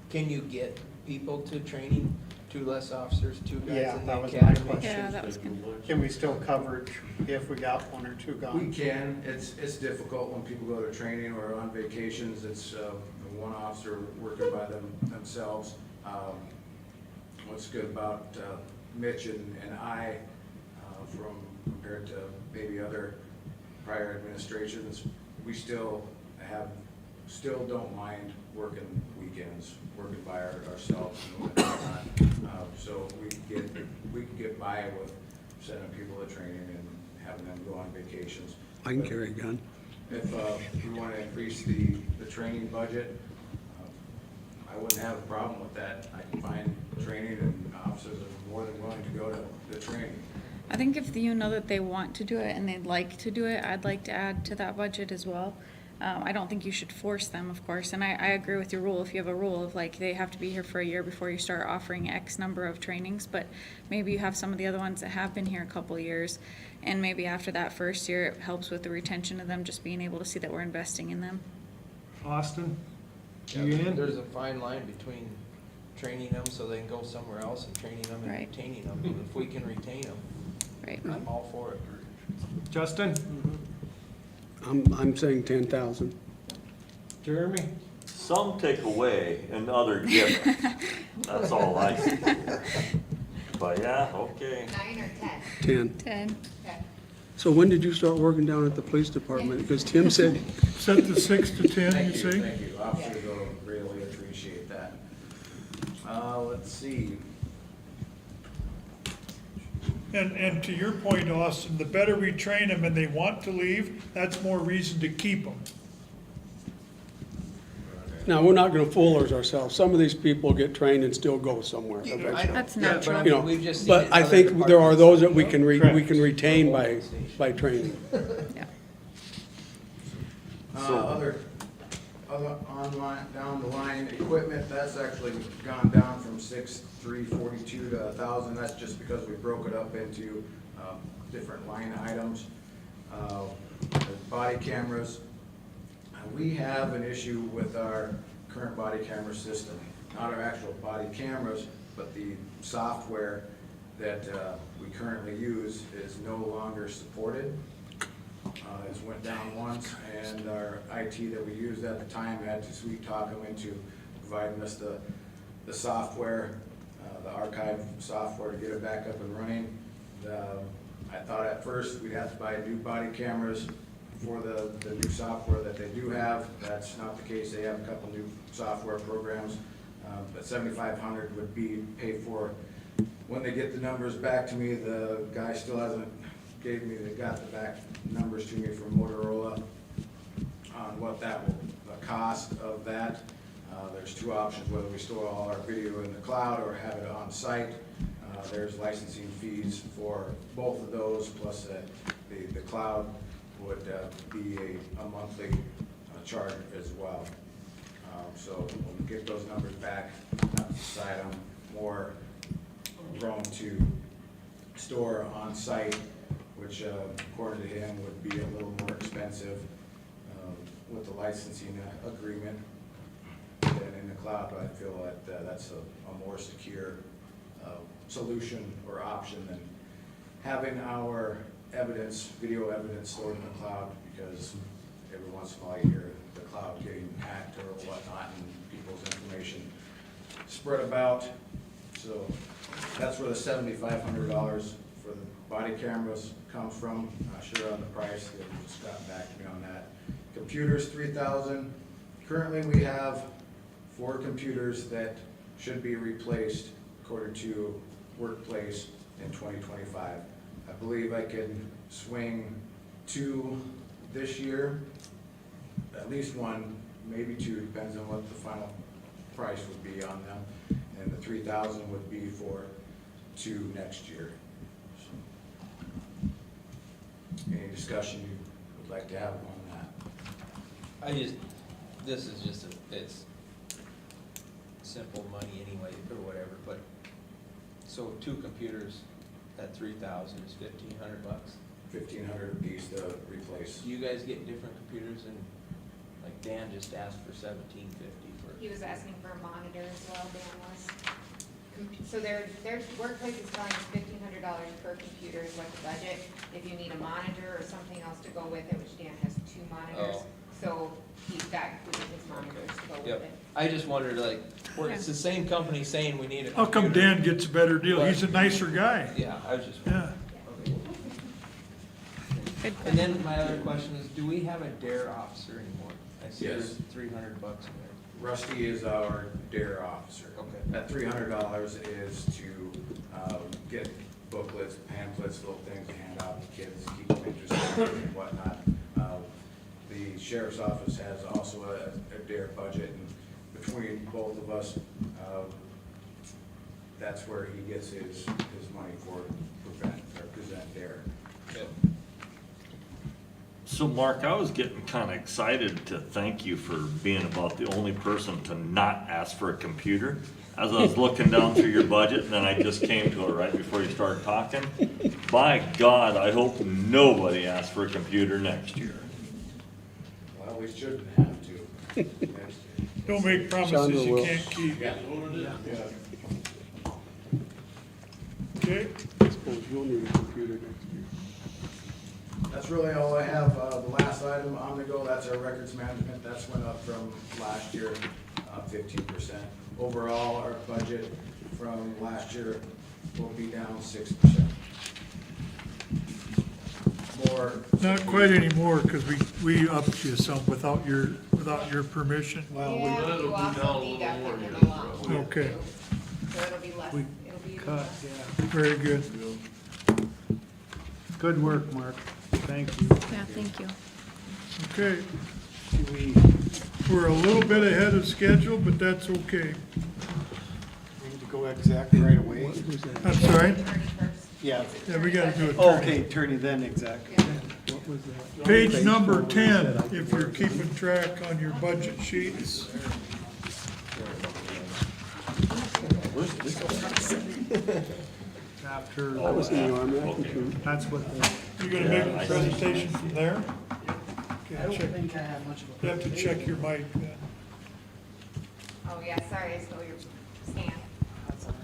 Can you get people to training, 2 less officers, 2 guys Yeah, in that the was my academy? question. Yeah, that was good. Can we still coverage if we got 1 or 2 We gone? can, it's difficult when people go to training or on vacations, it's one officer working by themselves. What's good about Mitch and I, from compared to maybe other prior administrations, we still don't mind working weekends, working by ourselves and whatnot. So we can get by with sending people to training and having them go on vacations. I can carry a gun. If we want to increase the training budget, I wouldn't have a problem with that. I can find training, and officers are more than willing to go to the training. I think if you know that they want to do it and they'd like to do it, I'd like to add to that budget as well. I don't think you should force them, of course, and I agree with your rule. If you have a rule of like, they have to be here for a year before you start offering X number of trainings, but maybe you have some of the other ones that have been here a couple of years, and maybe after that first year, it helps with the retention of them, just being able to see that we're investing in them. Austin, Yeah, you in? There's a fine line between training them so they can go somewhere else and training them and Right. retaining them. And if we can retain them, Right. I'm all for it. Justin, I'm saying 10,000. Jeremy? Some take away and other give. That's all I see here. But yeah, okay. 9 or 10? 10. 10. Okay. So when did you start working down at the police department? Because Tim said, Set the 6 to 10, you Thank say? Thank you. Officers will really appreciate that. Let's see. And to your point, Austin, the better we train them and they want to leave, that's more reason to keep them. now, we're not gonna fool ourselves. Some of these people get trained and still go somewhere I eventually. know. That's Yeah, natural. but I You mean, know, we've just seen but it in I other think there are departments. those that we can retain by training. Yeah. Other online, down the line equipment, that's actually gone down from 6,342 to 1,000. That's just because we broke it up into different line items. The body cameras, we have an issue with our current body camera system. Not our actual body cameras, but the software that we currently use is no longer supported. It's went down once, and our IT that we used at the time had to sweet talk them into providing us the software, the archive software to get it back up and running. I thought at first we'd have to buy new body cameras for the new software that they do have. That's not the case. They have a couple new software programs But 7,500 would be paid for. When they get the numbers back to me, the guy still hasn't got the back numbers to me from Motorola on what that will, the cost of that. There's two options, whether we store all our video in the cloud or have it on site. There's licensing fees for both of those, plus the cloud would be a monthly charge as well. So when we get those numbers back, I'll decide I'm more prone to store on site, which according to him would be a little more expensive with the licensing agreement than in the cloud, but I feel that that's a more secure solution or option than having our evidence, video evidence stored in the cloud, because every once in a while you hear the cloud getting hacked or whatnot and people's information spread about. So that's where the $7,500 for the body cameras comes from. Not sure on the price, they just got back to me on that. Computers, $3,000. Currently we have 4 computers that should be replaced according to Workplace in 2025. I believe I can swing 2 this year, at least 1, maybe 2, depends on what the final price would be on them. And the $3,000 would be for 2 next year. So, any discussion you would like to have on that? This is just it's simple money anyway, or whatever, but, so 2 computers at 3,000 is $1,500. $1,500 a piece to replace. Do you guys get different computers, and, like Dan just asked for $1,750 for? He was asking for a monitor as well, Dan was. So their Workplace is telling us $1,500 per computer is what the budget. If you need a monitor or something else to go with it, which Dan has 2 monitors. Oh. So he's got his monitors to go with Yep. it. I just wondered, like, it's the same company saying we need a computer. How come Dan gets a better deal? He's a nicer guy. Yeah, I was just. Yeah. Good And question. then my other question is, do we have a DARE officer anymore? I see Yes. there's $300 in there. Rusty is our DARE officer. Okay. That $300 is to get booklets, pamphlets, little things to hand out to kids, keep them interested and whatnot. The sheriff's office has also a DARE budget, and between both of us, that's where he gets his money for present DARE. Yep. So Mark, I was getting kind of excited to thank you for being about the only person to not ask for a computer. As I was looking down through your budget, and then I just came to it right before you started talking. By God, I hope nobody asks for a computer next year. Well, we shouldn't have to. Next year. Don't make promises you can't keep. Yeah. Okay? I suppose you'll need a computer next year. That's really all I have. The last item on the go, that's our records management. That's went up from last year, 15%. Overall, our budget from last year will be down 6%. More. Not quite anymore, because we upped you some without your permission. Well, Yeah, that'll you be also down a little deducted more, them yeah. along. Okay. So it'll be less, We it'll be. cut, less. yeah. Very good. Good work, Mark. Thank you. Yeah, thank you. Okay, Do we we're a little bit ahead of schedule, but that's okay. Need to go exact right away? I'm sorry? Attorney first. Yeah. Yeah, we gotta do it. Okay, attorney then, exactly. What was that? Page number 10, if you're keeping track on your budget sheets. after, I was in the Army, I can prove. that's what the, You gonna make a presentation from there? I don't Okay, check, think I have much of a. you have to check your mic then. Oh, yeah, sorry, I stole your stand. That's all right.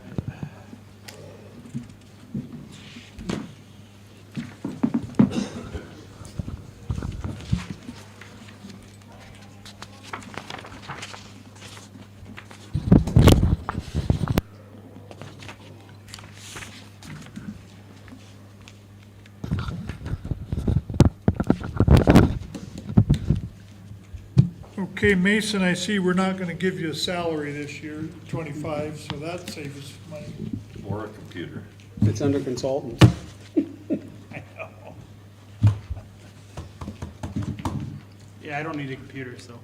Okay, Mason, I see we're not gonna give you a salary this year, 25, so that saves us money. Or a computer. It's under consultants. Yeah, I don't need a computer, so.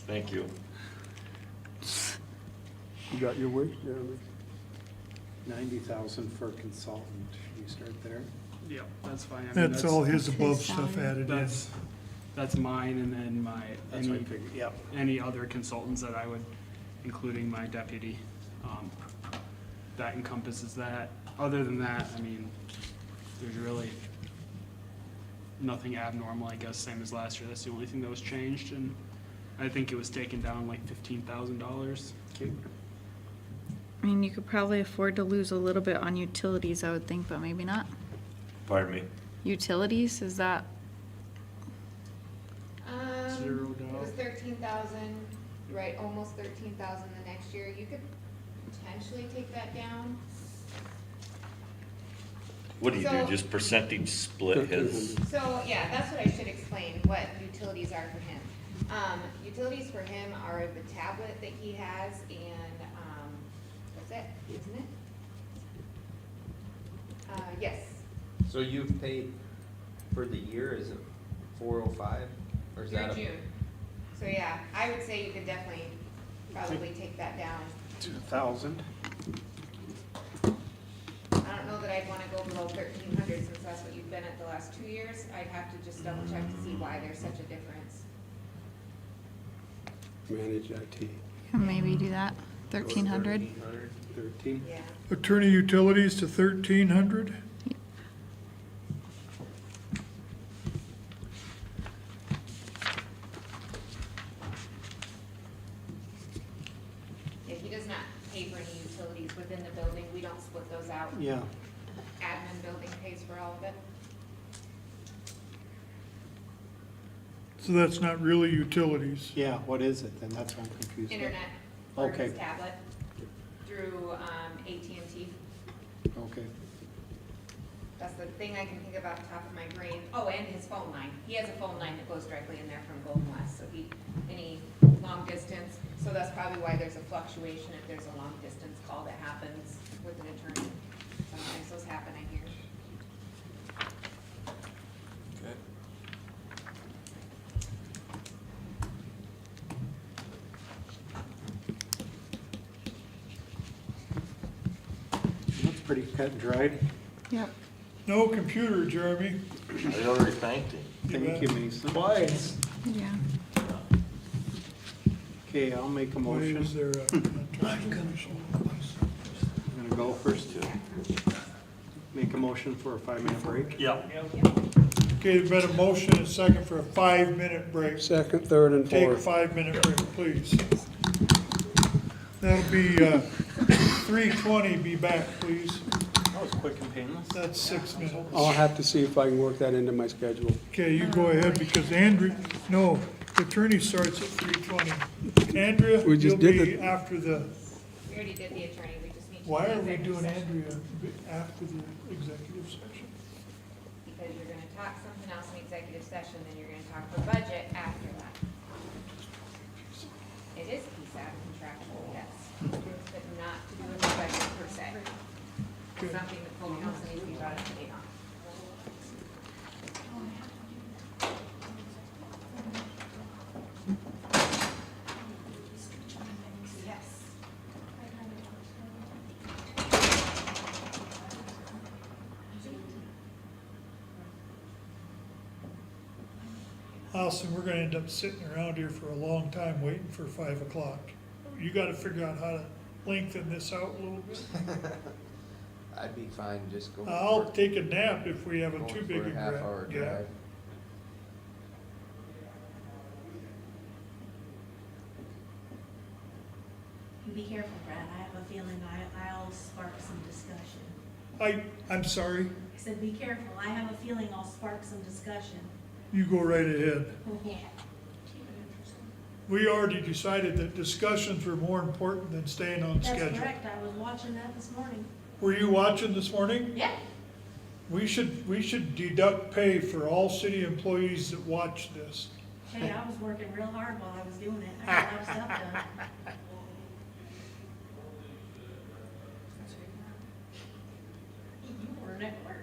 Thank you. You got your wish, Jeremy? 90,000 for a consultant, should we start there? Yeah, that's fine. I mean, That's all his That's above his stuff salary. added in. That's mine, and then my, That's what I figured, yep. any other consultants that I would, including my deputy. That encompasses that. Other than that, I mean, there's really nothing abnormal, I guess, same as last year. That's the only thing that was changed, and I think it was taken down like $15,000. I mean, you could probably afford to lose a little bit on utilities, I would think, but maybe not. Pardon me? Utilities, is that, Zeroed It was out. 13,000, right, almost 13,000 the next year. You could potentially take that down. What do you do, So- just percentage split his? So, yeah, that's what I should explain, what utilities are for him. Utilities for him are the tablet that he has and, that's it, isn't it? Yes, So you've paid for the year, is it 405? Or is through that a? June. So, yeah, I would say you could definitely probably take that down. 2,000. I don't know that I'd wanna go below 1,300 since that's what you've been at the last 2 years. I'd have to just double check to see why there's such a difference. Manage IT. maybe do that, 1,300? 13. Yeah. Attorney utilities to 1,300? Yeah, he does not pay for any utilities within the building. We don't split those out. Yeah. Admin building pays for all of it. So that's not really utilities. Yeah, what is it then? That's what I'm confused. with. Internet for his Okay. tablet through, AT&T. Okay. That's the thing I can think of off the top of my brain. Oh, and his phone line. He has a phone line that goes directly in there from Golden West, so any long distance. So that's probably why there's a fluctuation if there's a long distance call that happens with an attorney. Sometimes those happen, I hear. That's pretty cut and dried. Yep. No computer, Jeremy. I already thanked him. Thank you, Mason. Twice. Yeah. Okay, I'll make a Why motion. is there a? I'm gonna go first. Make a motion for a 5-minute break. Yeah. Okay, there's been a motion and a second for a 5-minute break. Second, third, and Take a fourth. 5-minute break, please. That'll be, 3:20, be back, please. That was quick and painless. That's 6 minutes. I'll have to see if I can work that into my schedule. Okay, you go ahead, because Andrew, no, the attorney starts at 3:20. Andrea, We just you'll did be the- after the, We already did the attorney, we just need to. why do are we executive doing session. Andrea after the executive session? Because you're gonna talk something else in executive session, then you're gonna talk for budget after that. It is PSAT contractual, yes, but not to do with the budget per se. It's something that full council needs to be brought up to date on. Yes. Allison, we're gonna end up sitting around here for a long time waiting for 5 o'clock. You gotta figure out how to lengthen this out a little bit. I'd be fine just going. I'll take a nap if we have a going too for big a half-hour gap. drive. Be careful, Brad. I have a feeling I'll spark some discussion. I'm sorry, I said, be careful. I have a feeling I'll spark some discussion. you go right ahead. Yeah. We already decided that discussions were more important than staying on That's schedule. correct. I was watching that this morning. Were you watching this morning? Yeah. We should deduct pay for all city employees that watch this. Shay, I was working real hard while I was doing it. I got a lot of stuff done. You weren't at work.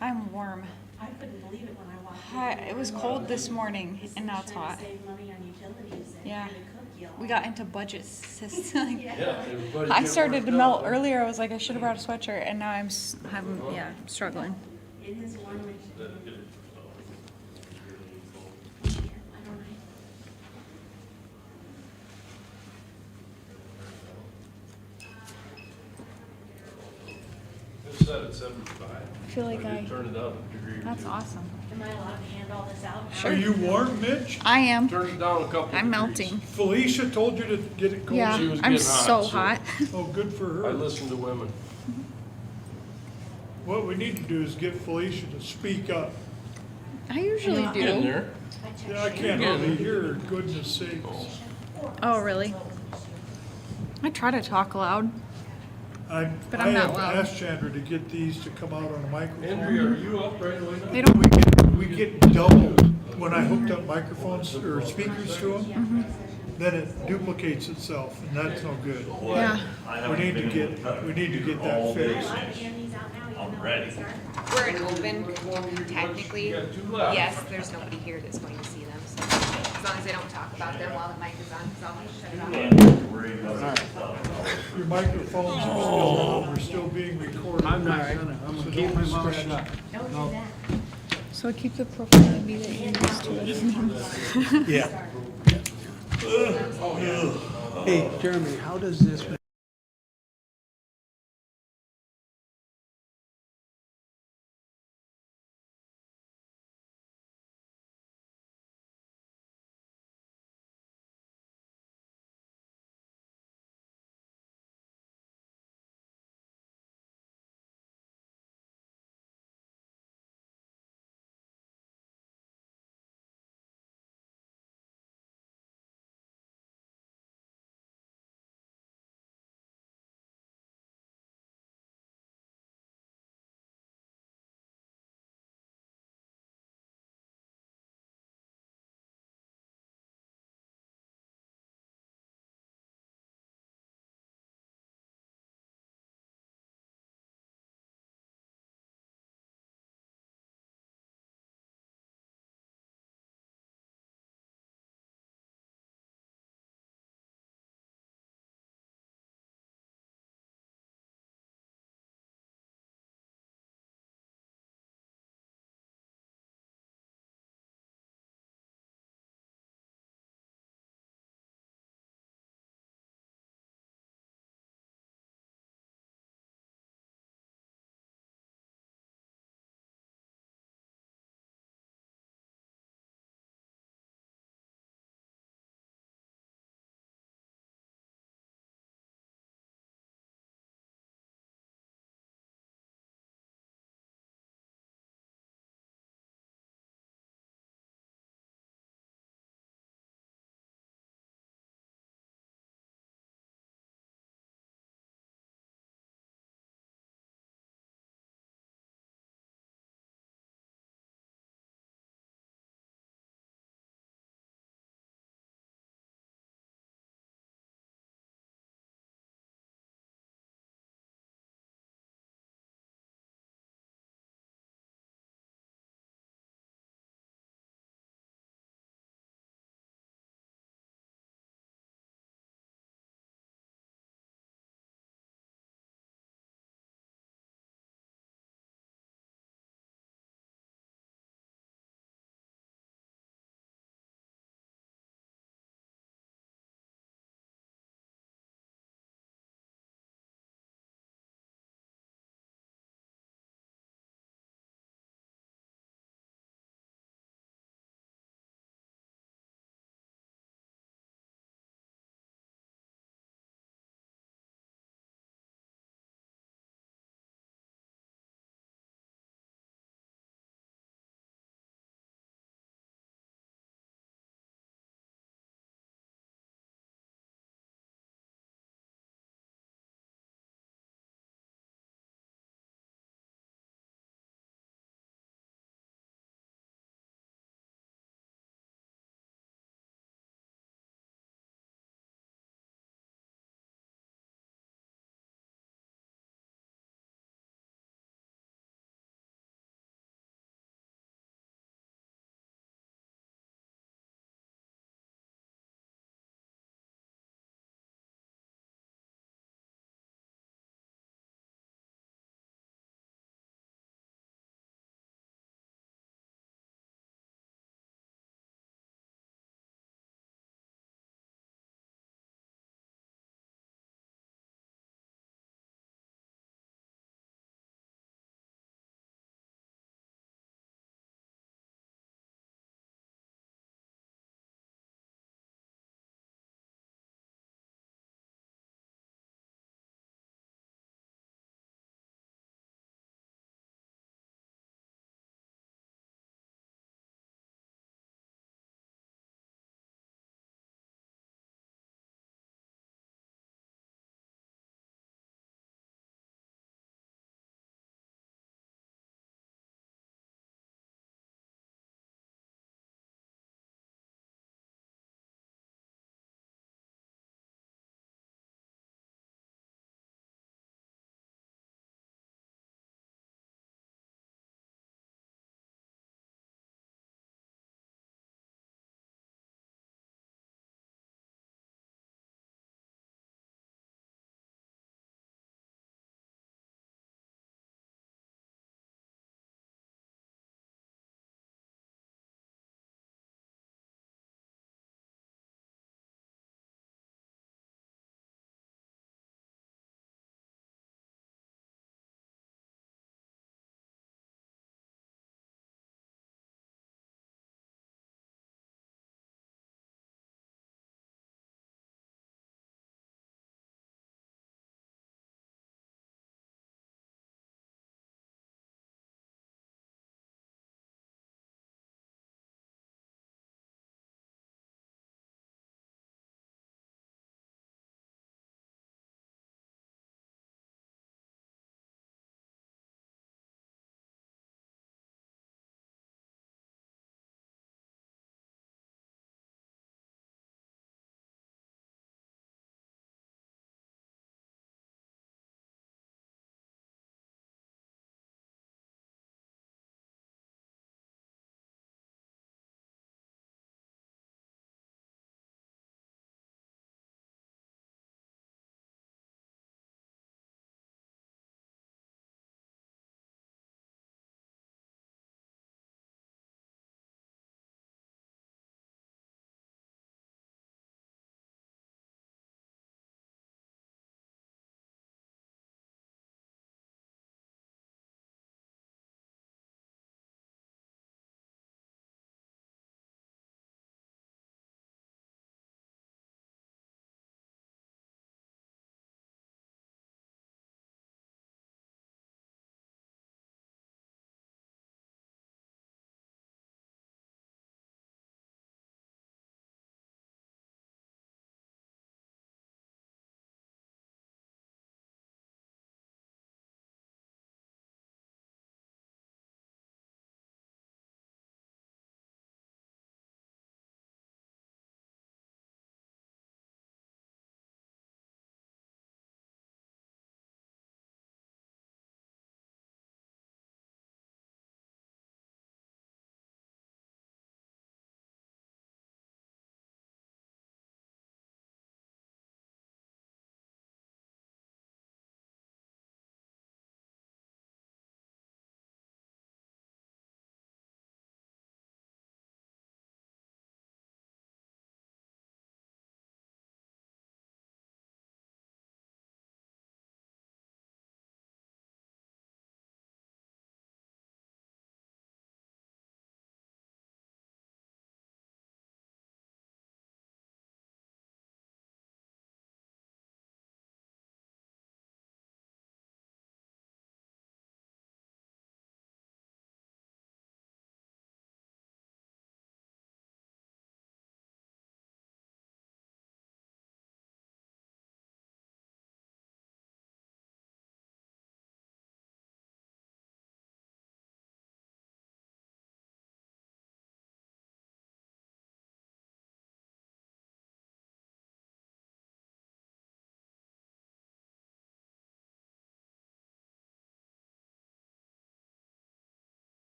I'm warm. I couldn't believe it when I walked in. Hi, it was cold this morning and now it's Trying hot. to save money on utilities and Yeah. trying to cook y'all. We got into budget system. Yeah. everybody I get started worked to melt up, huh? earlier. I was like, I should have brought a sweatshirt, and now I'm struggling. It is warm. I don't know. It's set at 75. I feel like I did turn it up a degree or That's two. awesome. Am I allowed to hand all this out? Are you warm, Mitch? I am. Turn it down a couple I'm degrees. melting. Felicia told you to get it cold? Yeah, She was I'm getting hot, so so- hot. Oh, good for I her. listen to women. What we need to do is get Felicia to speak up. I usually Getting do. there. Yeah, I can't hardly hear her, goodness sakes. Oh, really? I try to talk loud. I But I'm not have loud. asked Chandra to get these to come out on a microphone. Andrea, are you up right away now? They don't. We get double when I hooked up microphones or speakers to them. Then it duplicates itself, and that's no good. Yeah. We need to get that fixed. I'm ready. We're an open, technically, You got 2 left. yes, there's nobody here that's going to see them, so as long as they don't talk about them while the mic is on, because I'll shut it off. Your microphones are still on, we're still being recorded. I'm not gonna, I'm So gonna keep my don't mouth scratch. shut. Don't do that. So I keep the profanity that you're used to listening. Yeah. Hey, Jeremy, how does this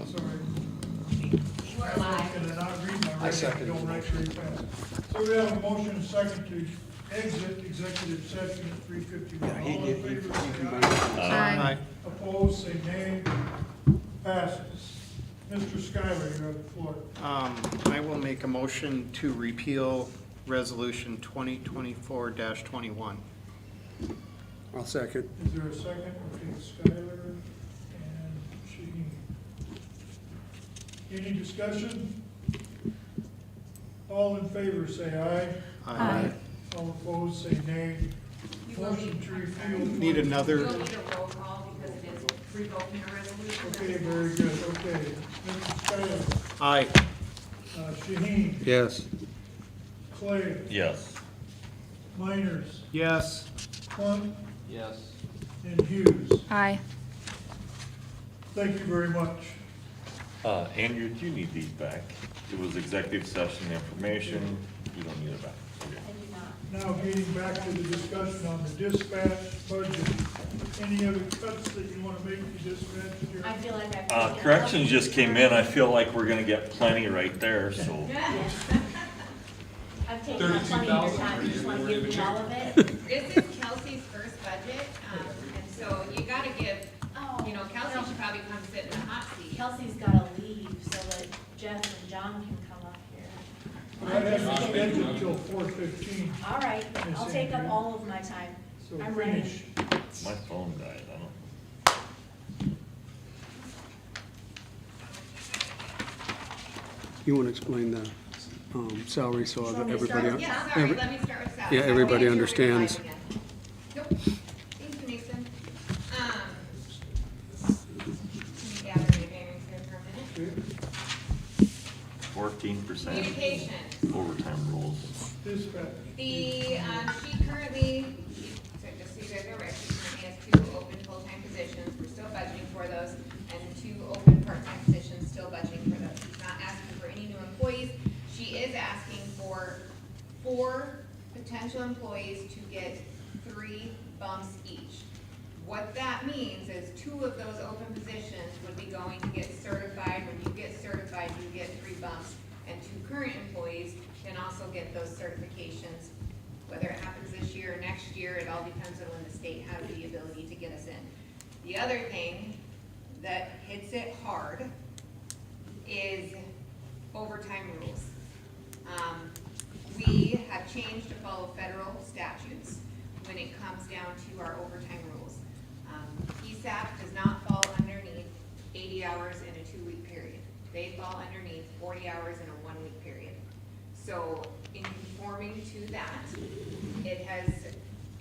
Sorry. We're live. Can I not read my I writing? second Don't the write very fast. So we have a motion and second to exit executive session at 3:51. All in favor, say aye. Aye. Opposed, say nay. Passes. Mr. Schuyler, you have the floor. I will make a motion to repeal resolution 2024-21. I'll second. Is there a second? Okay, Schuyler and Shaheen. Any discussion? All in favor, say aye. Aye. All opposed, say nay. You will Motion need- to repeal. Need another, You'll need a roll call because it is revoking a resolution. Okay, very good, okay. Mr. Schuyler, aye. Shaheen, Yes. Clay, Yes. Miners, Yes. Clunt, Yes. and Hughes. Aye. Thank you very much. Andrew, do you need these back? It was executive session information, you don't need it back. Okay. Now getting back to the discussion on the dispatch budget. Any other cuts that you want to make to dispatch here? I feel like I've. Corrections just came in, I feel like we're gonna get plenty right there, so. I've taken up plenty of your time, you just want to give me all of it? This is Kelsey's first budget, and so you gotta give, you know, Kelsey should probably come sit in the hot seat. Kelsey's gotta leave so that Jeff and John can come up here. I have to schedule until 4:15, All right, I'll Miss take up Andrea. all of my time. so I'm ready. finish. My phone died, I don't. You want to explain the salary so that everybody, Yeah, sorry, every- let me start with salary. yeah, everybody I'll get your understands. reply again. Nope, thank you, Nathan. Let me gather my bearings here for a minute. 14% Communications. overtime rules. Dispatch. She currently, so just so you guys are aware, she currently has 2 open full-time positions, we're still budgeting for those, and 2 open part-time positions, still budgeting for those. She's not asking for any new employees, she is asking for 4 potential employees to get 3 bumps each. What that means is 2 of those open positions would be going to get certified. When you get certified, you get 3 bumps. And 2 current employees can also get those certifications. Whether it happens this year or next year, it all depends on when the state has the ability to get us in. The other thing that hits it hard is overtime rules. We have changed to follow federal statutes when it comes down to our overtime rules. PSAP does not fall underneath 80 hours in a 2-week period. They fall underneath 40 hours in a 1-week period. So in conforming to that, it has,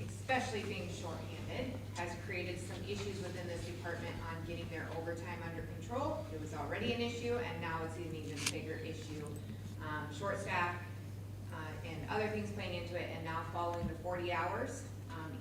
especially being shorthanded, has created some issues within this department on getting their overtime under control. It was already an issue, and now it's an even bigger issue. Short staff, and other things playing into it, and now following the 40 hours,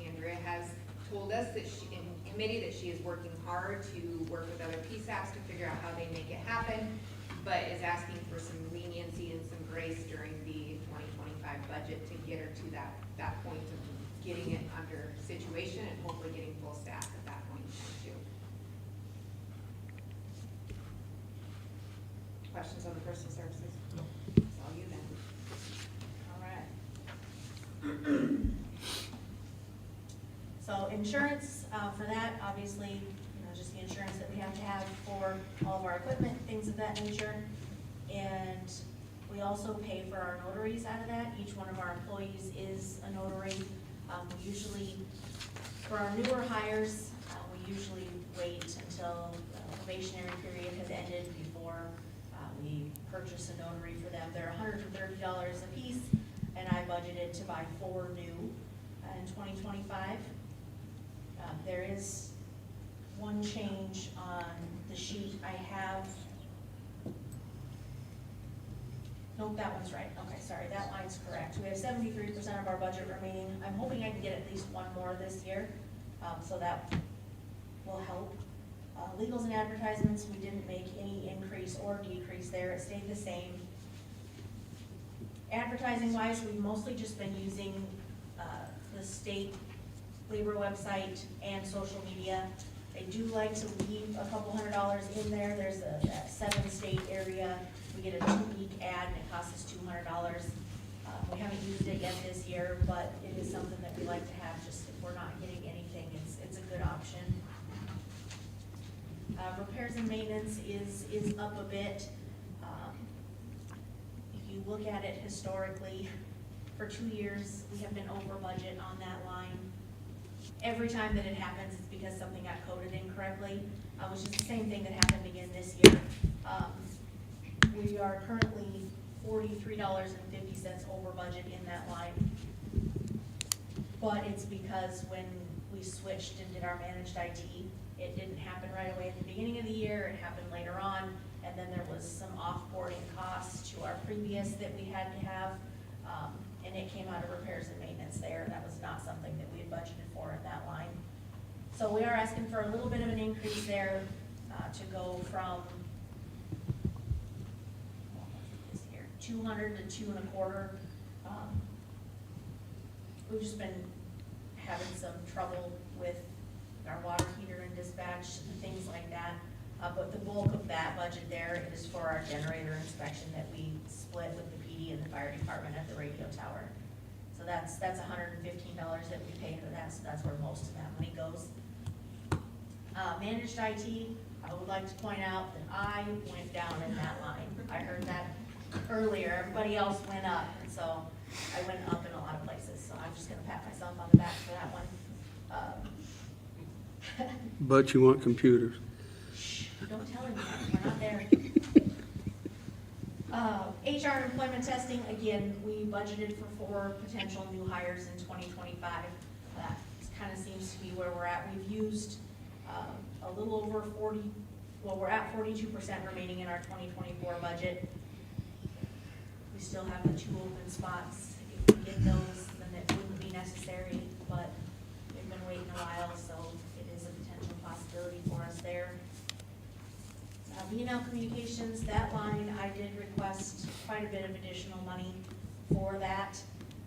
Andrea has told us that she, in committee, that she is working hard to work with other PSAPs to figure out how they make it happen, but is asking for some leniency and some grace during the 2025 budget to get her to that point of getting it under situation and hopefully getting full staff at that point in time too. Questions on the personal services? No. It's all you then. All right. So insurance, for that, obviously, you know, just the insurance that we have to have for all of our equipment, things of that nature. And we also pay for our notaries out of that. Each one of our employees is a notary. We usually, for our newer hires, we usually wait until the probationary period has ended before we purchase a notary for them. They're $130 a piece, and I budgeted to buy 4 new in 2025. There is one change on the sheet I have. Nope, that one's right. Okay, sorry, that line's correct. We have 73% of our budget remaining. I'm hoping I can get at least 1 more this year, so that will help. Legals and advertisements, we didn't make any increase or decrease there. It stayed the same. Advertising wise, we've mostly just been using the state labor website and social media. They do like to leave a couple $100 in there. There's that 7-state area. We get a 2-week ad and it costs us $200. We haven't used it yet this year, but it is something that we like to have, just if we're not getting anything, it's a good option. Repairs and maintenance is up a bit. If you look at it historically, for 2 years, we have been over budget on that line. Every time that it happens, it's because something got coded incorrectly, which is the same thing that happened again this year. We are currently $43.50 over budget in that line. But it's because when we switched and did our managed IT, it didn't happen right away at the beginning of the year, it happened later on, and then there was some offboarding costs to our previous that we had to have, and it came out of repairs and maintenance there. That was not something that we had budgeted for in that line. So we are asking for a little bit of an increase there, to go from 200 to 2.25. We've just been having some trouble with our water heater and dispatch and things like that. But the bulk of that budget there is for our generator inspection that we split with the PD and the fire department at the radio tower. So that's $115 that we pay for that, so that's where most of that money goes. Managed IT, I would like to point out that I went down in that line. I heard that earlier, everybody else went up, and so I went up in a lot of places, so I'm just gonna pat myself on the back for that one. But you want computers. Don't tell him that, we're not there. HR and employment testing, again, we budgeted for 4 potential new hires in 2025. That kind of seems to be where we're at. We've used a little over 40, well, we're at 42% remaining in our 2024 budget. We still have the 2 open spots. If we get those, then it wouldn't be necessary, but we've been waiting a while, so it is a potential possibility for us there. B&L Communications, that line, I did request quite a bit of additional money for that.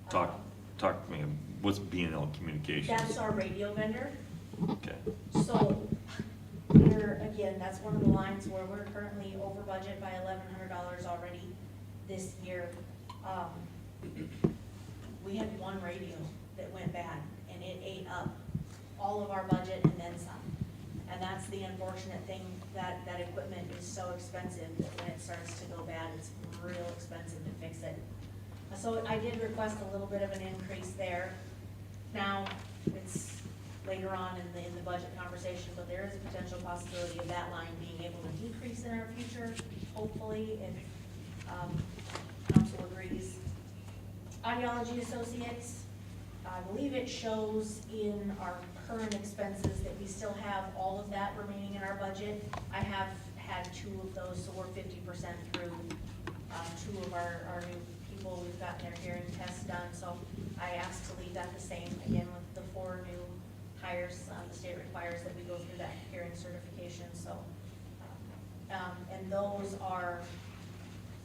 Talk to me, what's B&L Communications? That's our radio vendor. Okay. So, here, again, that's one of the lines where we're currently over budget by $1,100 already this year. We had one radio that went bad, and it ate up all of our budget and then some. And that's the unfortunate thing, that equipment is so expensive that when it starts to go bad, it's real expensive to fix it. So I did request a little bit of an increase there. Now, it's later on in the budget conversation, but there is a potential possibility of that line being able to decrease in our future, hopefully, if council agrees. Audiology Associates, I believe it shows in our current expenses that we still have all of that remaining in our budget. I have had 2 of those, so we're 50% through 2 of our new people. We've gotten their hearing tests done, so I asked to leave that the same. Again, with the 4 new hires, the state requires that we go through that hearing certification, so. And those are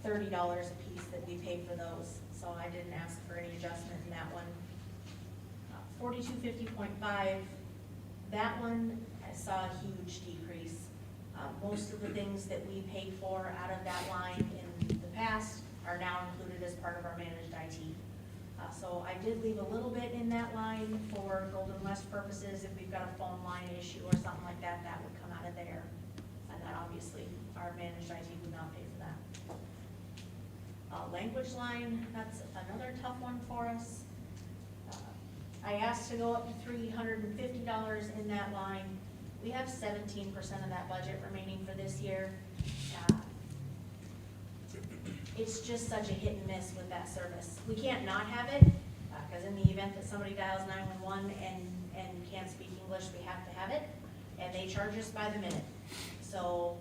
$30 a piece that we pay for those, so I didn't ask for any adjustment in that one. 4250.5, that one, I saw a huge decrease. Most of the things that we paid for out of that line in the past are now included as part of our managed IT. So I did leave a little bit in that line for Golden West purposes. If we've got a phone line issue or something like that, that would come out of there. And then obviously, our managed IT would not pay for that. Language line, that's another tough one for us. I asked to go up to $350 in that line. We have 17% of that budget remaining for this year. It's just such a hit and miss with that service. We can't not have it, because in the event that somebody dials 911 and can't speak English, we have to have it, and they charge us by the minute. So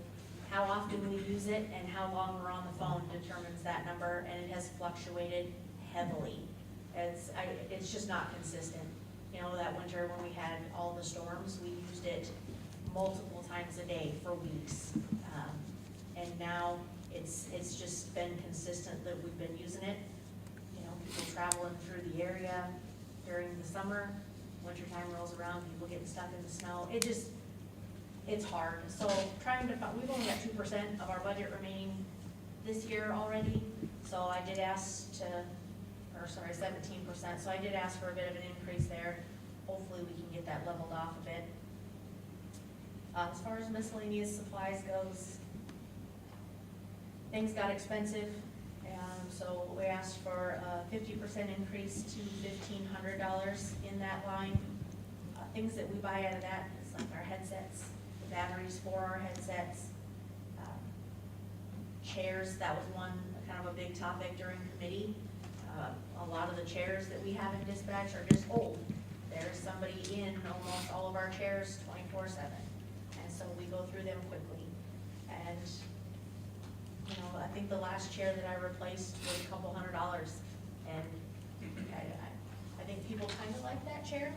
how often we use it and how long we're on the phone determines that number, and it has fluctuated heavily. It's just not consistent. You know, that winter when we had all the storms, we used it multiple times a day for weeks. And now it's just been consistent that we've been using it. You know, people traveling through the area during the summer, wintertime rolls around, people getting stuck in the snow. it's hard. So trying to, we've only got 2% of our budget remaining this year already. So I did ask to, or sorry, 17%. So I did ask for a bit of an increase there. Hopefully we can get that leveled off a bit. As far as miscellaneous supplies goes, things got expensive. So we asked for a 50% increase to $1,500 in that line. Things that we buy out of that is like our headsets, the batteries for our headsets, chairs. That was one kind of a big topic during committee. A lot of the chairs that we have in dispatch are just old. There's somebody in almost all of our chairs 24/7, and so we go through them quickly. And you know, I think the last chair that I replaced was a couple $100, and I think people kind of like that chair.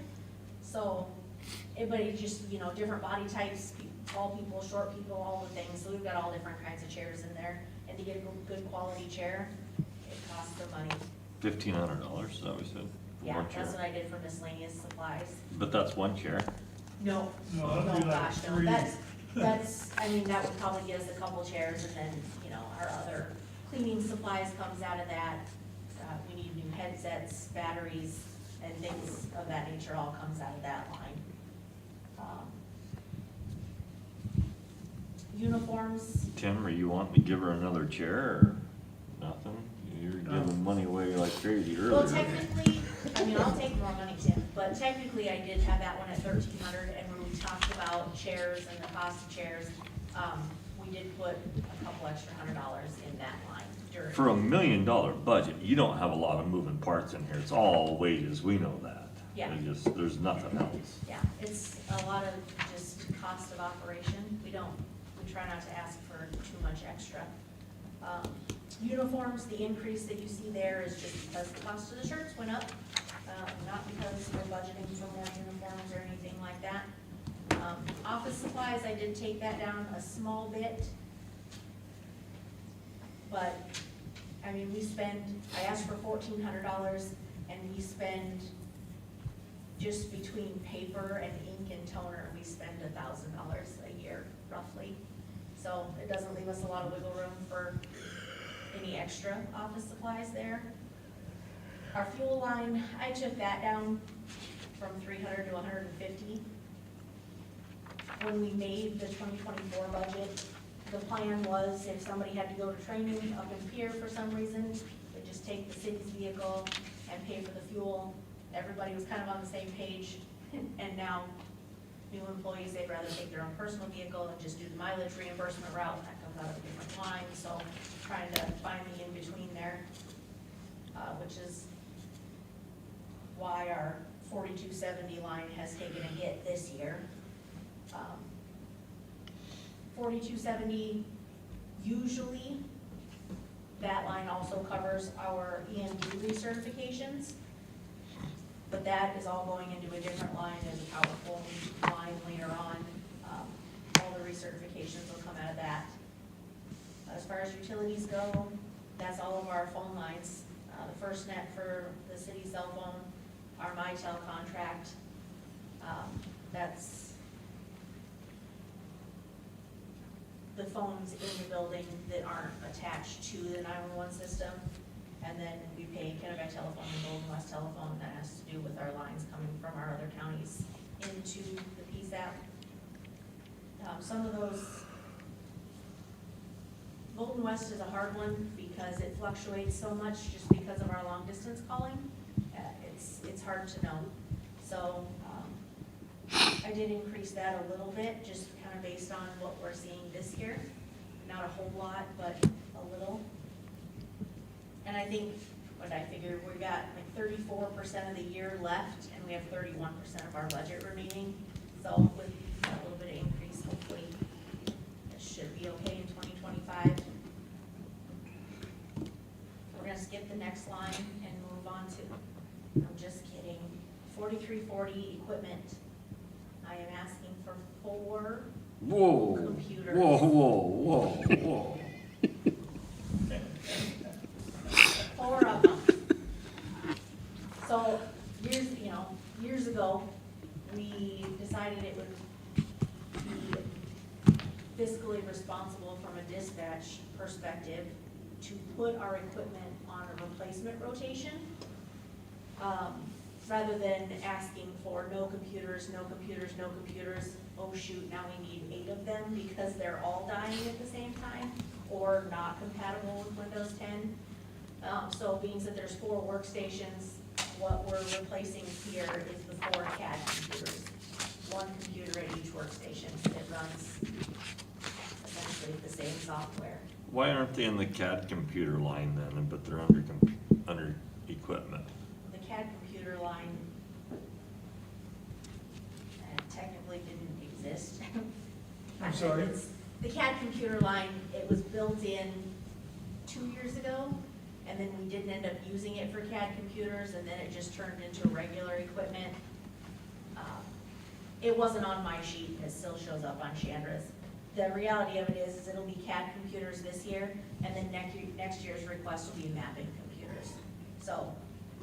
So, but it's just, you know, different body types, tall people, short people, all the things. So we've got all different kinds of chairs in there, and to get a good quality chair, it costs the money. $1,500, is that what we said? Yeah, One chair. that's what I did for miscellaneous supplies. But that's one chair. No, No, no, that'd be like gosh, no, 3. that's, I mean, that would probably get us a couple chairs, and then, you know, our other cleaning supplies comes out of that. We need new headsets, batteries, and things of that nature all comes out of that line. Uniforms, Tim, are you wanting to give her another chair or nothing? You're giving money away like crazy earlier. well, technically, I mean, I'll take more money, Tim, but technically I did have that one at 1,300, and when we talked about chairs and the cost of chairs, we did put a couple extra $100 in that line during. For $1 million budget, you don't have a lot of moving parts in here. It's all wages, we know that. Yeah. There's nothing else. Yeah, it's a lot of just cost of operation. We try not to ask for too much extra. Uniforms, the increase that you see there is just because the cost of the shirts went up, not because we're budgeting for more uniforms or anything like that. Office supplies, I did take that down a small bit. But, I mean, I asked for $1,400, and we spend, just between paper and ink and toner, we spend $1,000 a year, roughly. So it doesn't leave us a lot of wiggle room for any extra office supplies there. Our fuel line, I took that down from 300 to 150. When we made the 2024 budget, the plan was if somebody had to go to training up in Pierre for some reason, they'd just take the city's vehicle and pay for the fuel. Everybody was kind of on the same page, and now new employees, they'd rather take their own personal vehicle and just do the mileage reimbursement route, and that comes out of a different line. So trying to find the in-between there, which is why our 4270 line has taken a hit this year. 4270, usually that line also covers our EMD recertifications, but that is all going into a different line. There's a powerful line later on. All the recertifications will come out of that. As far as utilities go, that's all of our phone lines. The FirstNet for the city cell phone, our MyTel contract, that's the phones in the building that aren't attached to the 911 system. And then we pay Kennebec Telephone and Golden West Telephone. That has to do with our lines coming from our other counties into the PSAP. Some of those, Golden West is a hard one because it fluctuates so much just because of our long distance calling. It's hard to know. So I did increase that a little bit, just kind of based on what we're seeing this year. Not a whole lot, but a little. And I think, what I figured, we got like 34% of the year left, and we have 31% of our budget remaining. So with a little bit of increase, hopefully it should be okay in 2025. We're gonna skip the next line and move on to, I'm just kidding, 4340 equipment. I am asking for 4 Whoa. computers. Whoa, whoa, whoa, whoa. 4 of them. So years ago, we decided it would be responsible from a dispatch perspective to put our equipment on a replacement rotation. Rather than asking for no computers, no computers, no computers, oh shoot, now we need 8 of them because they're all dying at the same time or not compatible with Windows 10. So it means that there's 4 workstations. What we're replacing here is the 4 CAD computers. 1 computer at each workstation. It runs essentially the same software. Why aren't they in the CAD computer line then, but they're under equipment? The CAD computer line technically didn't exist. I'm sorry? The CAD computer line, it was built in 2 years ago, and then we didn't end up using it for CAD computers, and then it just turned into regular equipment. It wasn't on my sheet, it still shows up on Chandra's. The reality of it is it'll be CAD computers this year, and then next year's request will be mapping computers. So,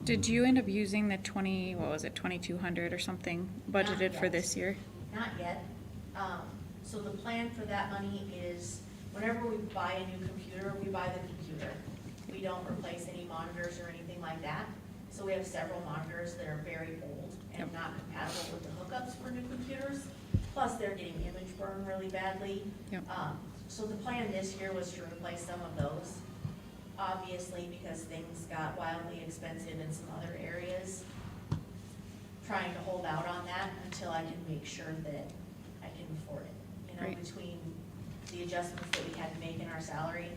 Did you end up using the 2200 or something budgeted for yet. this year? not yet. So the plan for that money is whenever we buy a new computer, we buy the computer. We don't replace any monitors or anything like that. So we have several monitors that are very old and not compatible with the hookups for new computers. Plus, they're getting image burn really badly. Yep. So the plan this year was to replace some of those. Obviously, because things got wildly expensive in some other areas, trying to hold out on that until I can make sure that I can afford it. You know, Right. between the adjustments that we had to make in our salary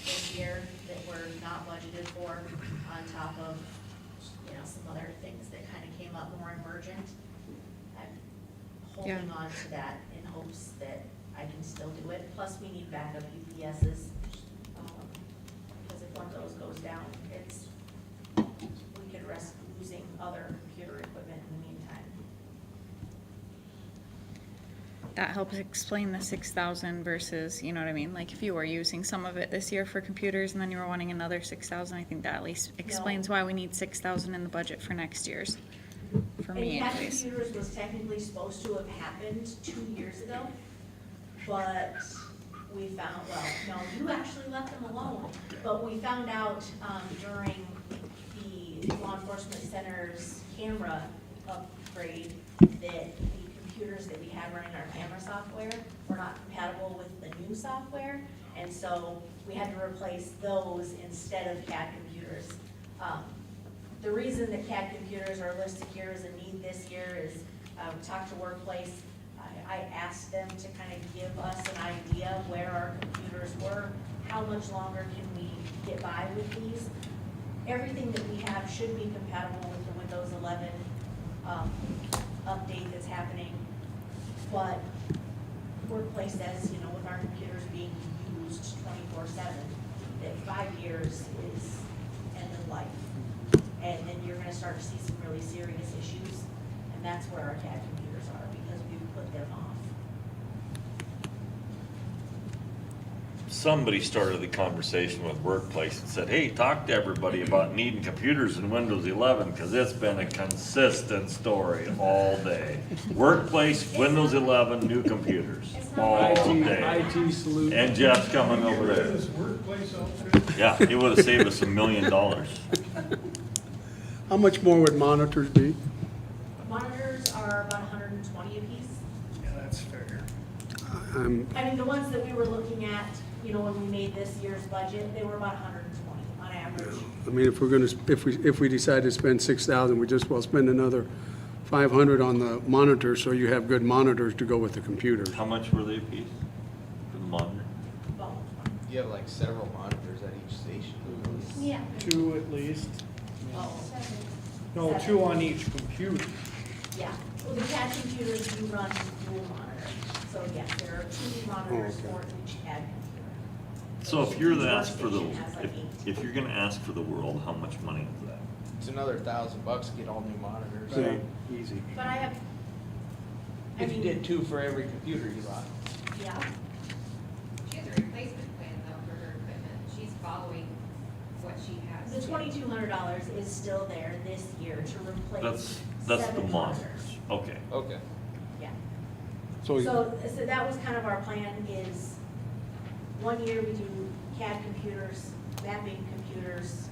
this year that were not budgeted for, on top of, you know, some other things that kind of came up more emergent. I'm holding on to that in hopes that I can still do it. Plus, we need backup UPSs. Because if one of those goes down, we could risk losing other computer equipment in the meantime. That helps explain the 6,000 versus, you know what I mean? Like if you were using some of it this year for computers and then you were wanting another 6,000, I think that at least explains why we need 6,000 in the budget for next year's. For me And CAD anyways. computers was technically supposed to have happened 2 years ago, but we found, well, no, you actually left them alone. But we found out during the law enforcement center's camera upgrade that the computers that we had running our camera software were not compatible with the new software. And so we had to replace those instead of CAD computers. The reason that CAD computers are listed here as a need this year is, we talked to Workplace. I asked them to kind of give us an idea of where our computers were, how much longer can we get by with these. Everything that we have should be compatible with the Windows 11 update that's happening. But Workplace says, you know, with our computers being used 24/7, that 5 years is end of life. And then you're gonna start to see some really serious issues, and that's where our CAD computers are, because we've put them off. Somebody started the conversation with Workplace and said, hey, talk to everybody about needing computers in Windows 11, because it's been a consistent story all day. Workplace, Windows 11, new computers, all day. IT solution. And Jeff's coming over there. This workplace outfit. Yeah, it would have saved us $1 million. How much more would monitors be? Monitors are about 120 apiece. Yeah, that's fair. I mean, the ones that we were looking at, you know, when we made this year's budget, they were about 120 on average. I mean, if we're gonna, if we decide to spend 6,000, we just well spend another 500 on the monitors, so you have good monitors to go with the computers. How much were they a piece for the monitor? About You have like several monitors at each station. 20. Yeah. 2 at least. Oh. No, 7. 2 on each computer. Yeah, well, the CAD computers do run dual monitor, so yes, there are 2 monitors Okay. for each CAD computer. So if you're to Each ask for the, workstation has like 8. if you're gonna ask for the world, how much money is that? It's another $1,000 to get all new monitors. Yeah, easy. But I have, I If you mean, did 2 for every computer you bought. yeah, She has a replacement plan though for her equipment. She's following what she has. the $2,200 is still there this year to replace That's the 7 monitors, monitors. okay. Yeah. So, So that was kind of our plan is, 1 year we do CAD computers, mapping computers,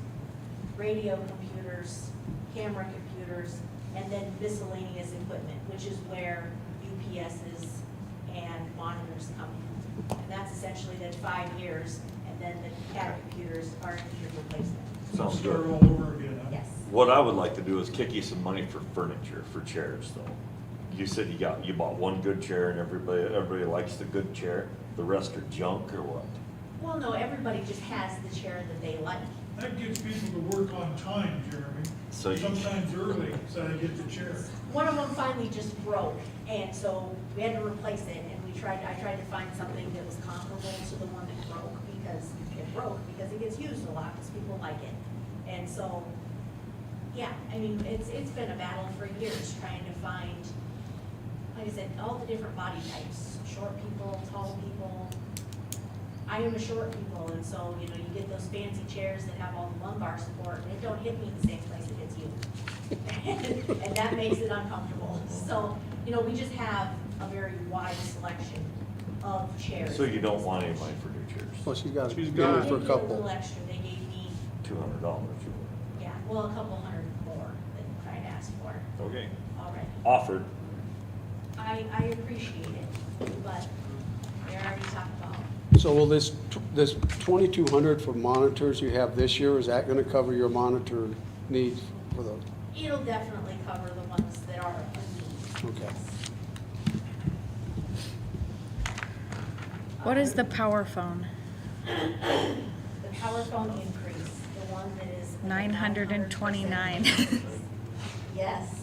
radio computers, camera computers, and then miscellaneous equipment, which is where UPSs and monitors come in. And that's essentially then 5 years, and then the CAD computers are in need of replacement. Sounds Start good. all over again, huh? Yes. What I would like to do is kick you some money for furniture, for chairs though. You said you bought one good chair and everybody likes the good chair, the rest are junk or what? Well, no, everybody just has the chair that they like. That gets people to work on time, Jeremy. So you- Sometimes early, so they get the chair. One of them finally just broke, and so we had to replace it, and I tried to find something that was comparable to the one that broke, because it gets used a lot, because people like it. And so, yeah, I mean, it's been a battle for years trying to find, like I said, all the different body types, short people, tall people. I am a short people, and so, you get those fancy chairs that have all the lumbar support, and it don't hit me in the same place it hits you. And that makes it uncomfortable. So, we just have a very wide selection of chairs. So you don't want any money for new chairs? Well, she's got She's to got go for a They gave me a couple. little extra, they gave me, $200. yeah, well, a couple hundred more than I'd asked for Okay. already. Offered. I appreciate it, but we already talked about, So will this 2,200 for monitors you have this year, is that gonna cover your monitor needs for those? it'll definitely cover the ones that are a need. Okay. What is the power phone? The power phone increase, the one that is. 929. Yes.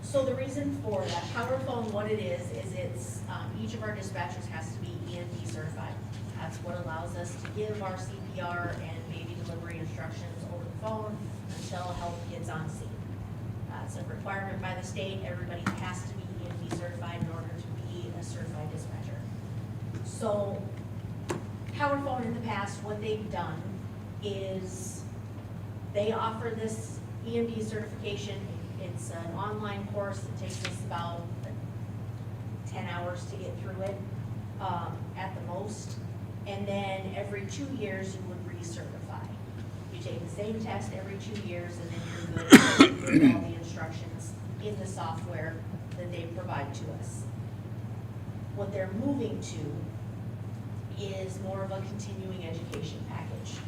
So the reason for that power phone, what it is it's, each of our dispatchers has to be EMD certified. That's what allows us to give our CPR and baby delivery instructions over the phone until help gets on scene. It's a requirement by the state, everybody has to be EMD certified in order to be a certified dispatcher. So, power phone in the past, what they've done is they offer this EMD certification. It's an online course. It takes us about 10 hours to get through it, at the most. And then every 2 years, you would recertify. You take the same test every 2 years, and then you're good with all the instructions in the software that they provide to us. What they're moving to is more of a continuing education package.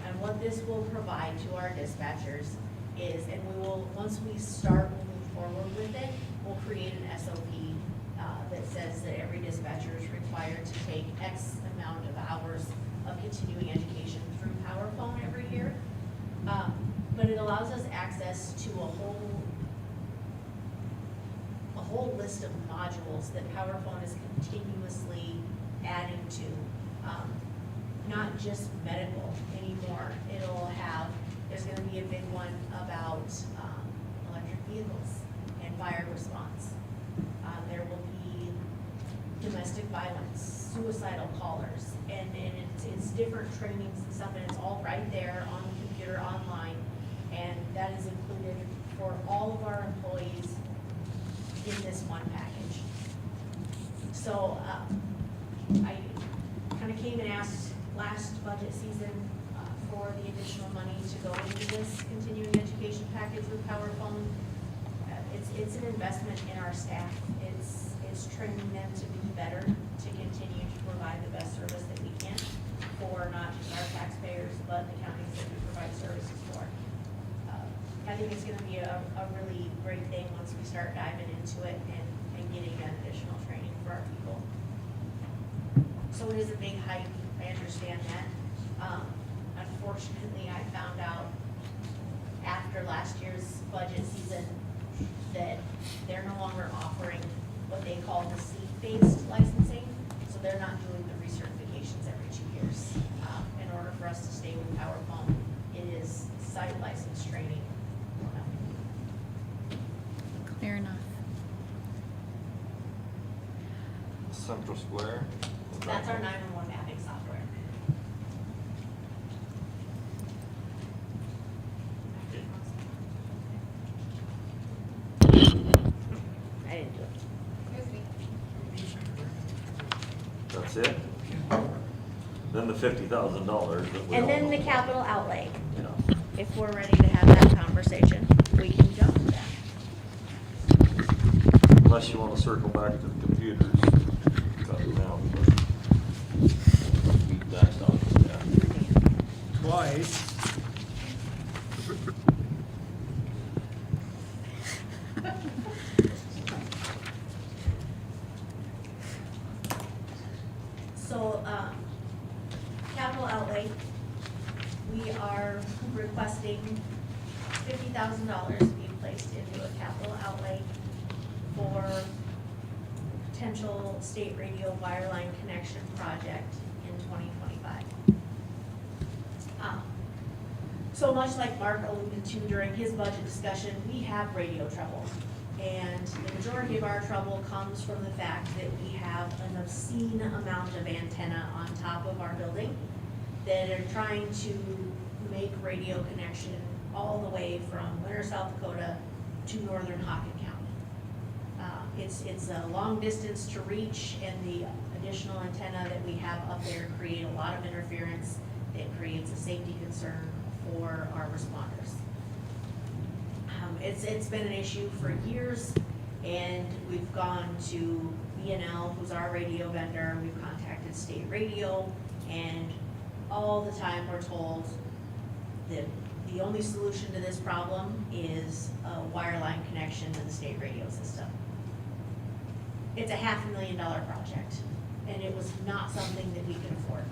And what this will provide to our dispatchers is, and we will, once we start moving forward with it, we'll create an SOP that says that every dispatcher is required to take X amount of hours of continuing education through PowerPhone every year. But it allows us access to a whole list of modules that PowerPhone is continuously adding to. Not just medical anymore. There's gonna be a big one about electric vehicles and fire response. There will be domestic violence, suicidal callers, and it's different trainings and stuff, and it's all right there on the computer online. And that is included for all of our employees in this one package. So, I kind of came and asked last budget season for the additional money to go into this continuing education package with PowerPhone. It's an investment in our staff. It's training them to be better, to continue to provide the best service that we can for not just our taxpayers, but the counties that we provide services for. I think it's gonna be a really great thing once we start diving into it and getting that additional training for our people. So it is a big hike, I understand that. Unfortunately, I found out after last year's budget season that they're no longer offering what they call the seat-based licensing, so they're not doing the recertifications every 2 years. In order for us to stay with PowerPhone, it is site license training. Clear enough. Central Square. That's our 911 mapping software. I didn't do it. Excuse me. That's That's it? Then the $50,000 that we all And then the know. capital outlay, Yeah. if we're ready to have that conversation, we can jump to that. Unless you wanna circle back to the computers. Cut them out, but beat that down to death. Twice. So, capital outlay, we are requesting $50,000 be placed into a capital outlay for potential state radio wireline connection project in 2025. So much like Mark alluded to during his budget discussion, we have radio trouble. And the majority of our trouble comes from the fact that we have an obscene amount of antenna on top of our building that are trying to make radio connection all the way from Winter, South Dakota to northern Hockin County. It's a long distance to reach, and the additional antenna that we have up there create a lot of interference. It creates a safety concern for our responders. It's been an issue for years, and we've gone to B&L, who's our radio vendor. We've contacted state radio, and all the time we're told that the only solution to this problem is a wireline connection to the state radio system. It's a $500,000 project, and it was not something that we could afford.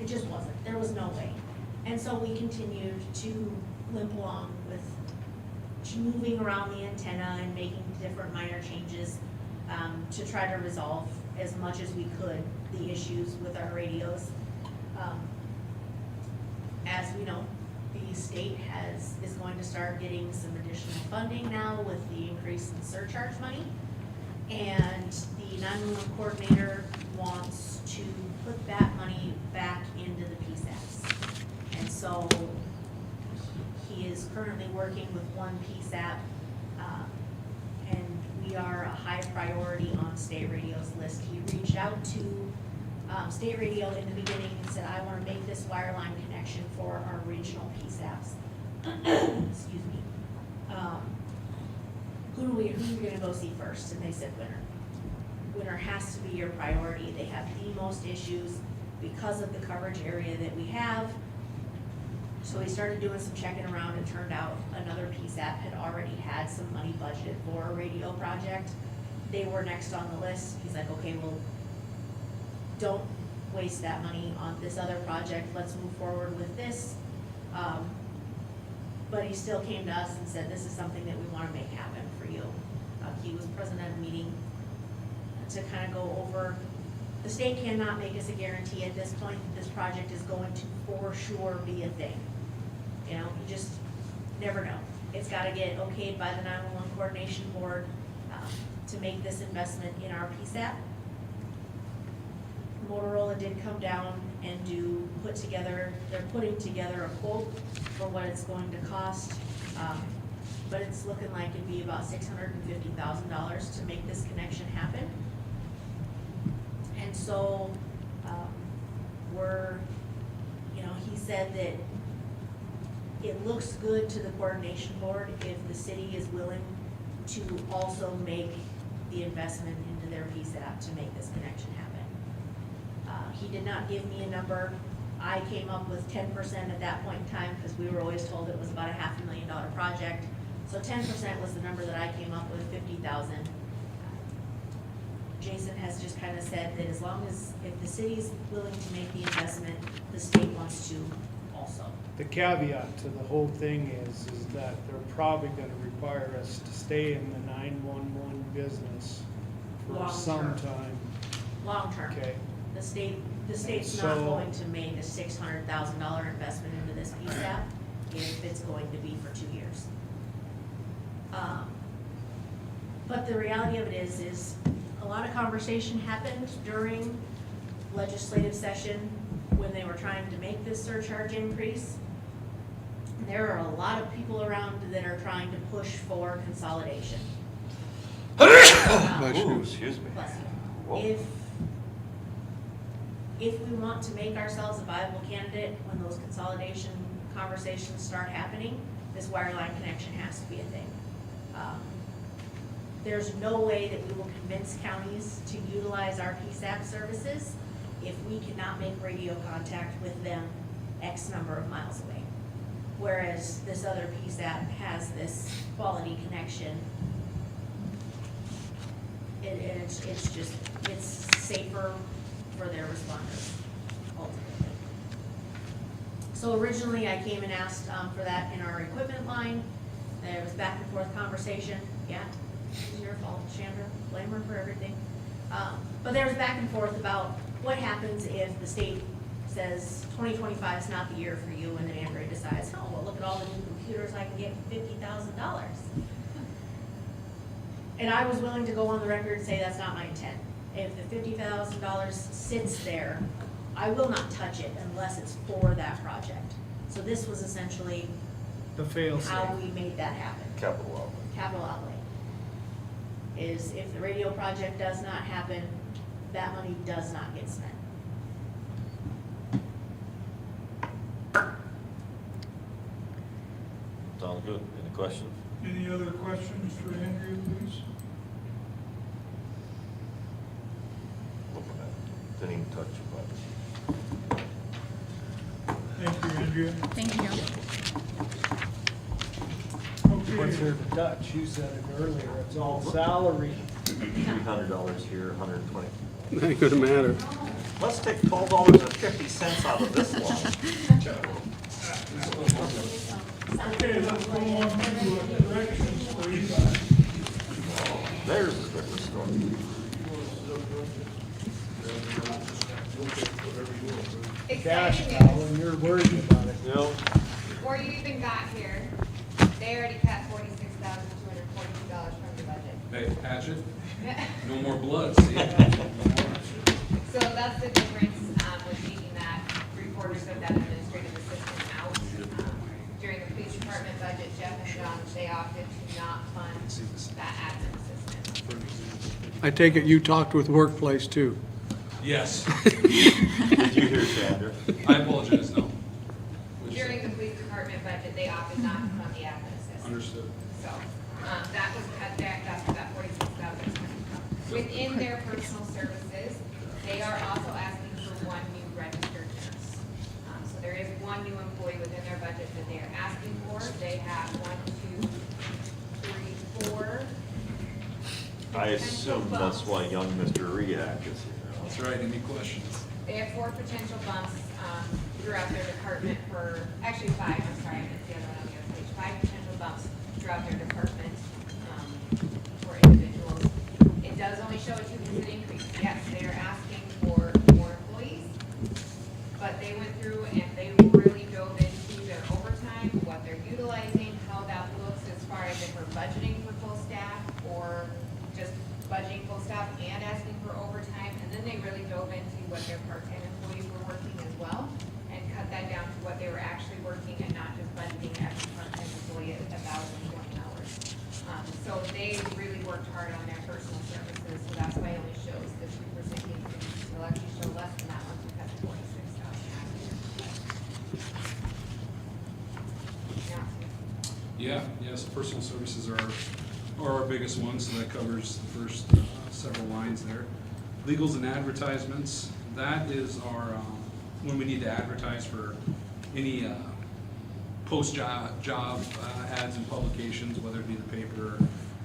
It just wasn't. There was no way. And so we continued to limp along with moving around the antenna and making different minor changes to try to resolve as much as we could the issues with our radios. As we know, the state is going to start getting some additional funding now with the increase in surcharge money. And the 911 coordinator wants to put that money back into the PSAPs. And so he is currently working with one PSAP, and we are a high priority on state radio's list. He reached out to state radio in the beginning and said, I want to make this wireline connection for our regional PSAPs. Excuse me. Who are we gonna go see first? And they said Winter. Winter has to be your priority. They have the most issues because of the coverage area that we have. So we started doing some checking around, and turned out another PSAP had already had some money budgeted for a radio project. They were next on the list. He's like, okay, well, don't waste that money on this other project. Let's move forward with this. But he still came to us and said, this is something that we want to make happen for you. He was present at a meeting to kind of go over. The state cannot make us a guarantee at this point that this project is going to for sure be a thing. You know, you just never know. It's got to get okayed by the 911 coordination board to make this investment in our PSAP. Motorola did come down and they're putting together a quote for what it's going to cost. But it's looking like it'd be about $650,000 to make this connection happen. And so, he said that it looks good to the coordination board if the city is willing to also make the investment into their PSAP to make this connection happen. He did not give me a number. I came up with 10% at that point in time, because we were always told it was about a $500,000 project. So 10% was the number that I came up with, 50,000. Jason has just kind of said that as long as, if the city's willing to make the investment, the state wants to also. The caveat to the whole thing is that they're probably gonna require us to stay in the 911 business for Long some term. time. Long term. Okay. The state's not So- going to make a $600,000 investment into this PSAP if it's going to be for 2 years. But the reality of it is a lot of conversation happened during legislative session when they were trying to make this surcharge increase. There are a lot of people around that are trying to push for consolidation. Ooh, excuse me. Bless you. Whoa. if we want to make ourselves a viable candidate when those consolidation conversations start happening, this wireline connection has to be a thing. There's no way that we will convince counties to utilize our PSAP services if we cannot make radio contact with them X number of miles away. Whereas this other PSAP has this quality connection. And it's just, it's safer for their responders, ultimately. So originally, I came and asked for that in our equipment line. There was back and forth conversation. Yeah, it's your fault, Chandra. Blame her for everything. But there was back and forth about what happens if the state says 2025 is not the year for you, and then Andrea decides, oh, well, look at all the new computers I can get for $50,000. And I was willing to go on the record and say that's not my intent. If the $50,000 sits there, I will not touch it unless it's for that project. So this was essentially The fail-safe. how we made that happen. Capital outlay. Capital outlay. Is if the radio project does not happen, that money does not get spent. Sounds good. Any questions? Any other questions for Andrea, please? Open that. Didn't even touch your button. Thank you, Andrea. Thank you. What's Okay, there to touch? You said it earlier, it's all salary. $300 here, $120. Ain't gonna matter. Let's take $12.50 out of this line. okay, let's go on to corrections, please. There's a different story. Cash Exciting cow, news. and you're worried about it. You know, Before you even got here, they already cut $46,242 from the budget. Hey, Hatchet, no more blood, see? So that's the difference, with taking that three-quarters of that administrative assistant out. During the police department budget, Jeff and John, they opted to not fund that admin assistant. I take it you talked with Workplace too. Yes, did you hear Sandra? I apologize, no. During the police department budget, they opted not to fund the admin assistant. Understood. So, that was cut back, that's where that 46,000 is coming from. Within their personal services, they are also asking for one new registered nurse. So there is one new employee within their budget that they are asking for. They have 1, 2, 3, 4. I assume that's why young Mr. Riak is here. That's right, any questions? They have 4 potential bumps, throughout their department for, actually 5, I'm sorry, I missed the other one on the other page. 5 potential bumps throughout their department, for individuals. It does only show a 2% increase. Yes, they are asking for more employees, but they went through and they really dove into their overtime, what they're utilizing, how that looks as far as if we're budgeting for full staff or just budgeting full staff and asking for overtime. And then they really dove into what their part-time employees were working as well and cut that down to what they were actually working and not just budgeting every part-time employee at 1,020 hours. So they really worked hard on their personal services, so that's why it only shows the 2% increase. It'll actually show less than that once we cut to 46,000 out of here. Yeah, yes, personal services are our biggest one, so that covers the first several lines there. Legals and advertisements, that is our, when we need to advertise for any post-job ads and publications, whether it be the paper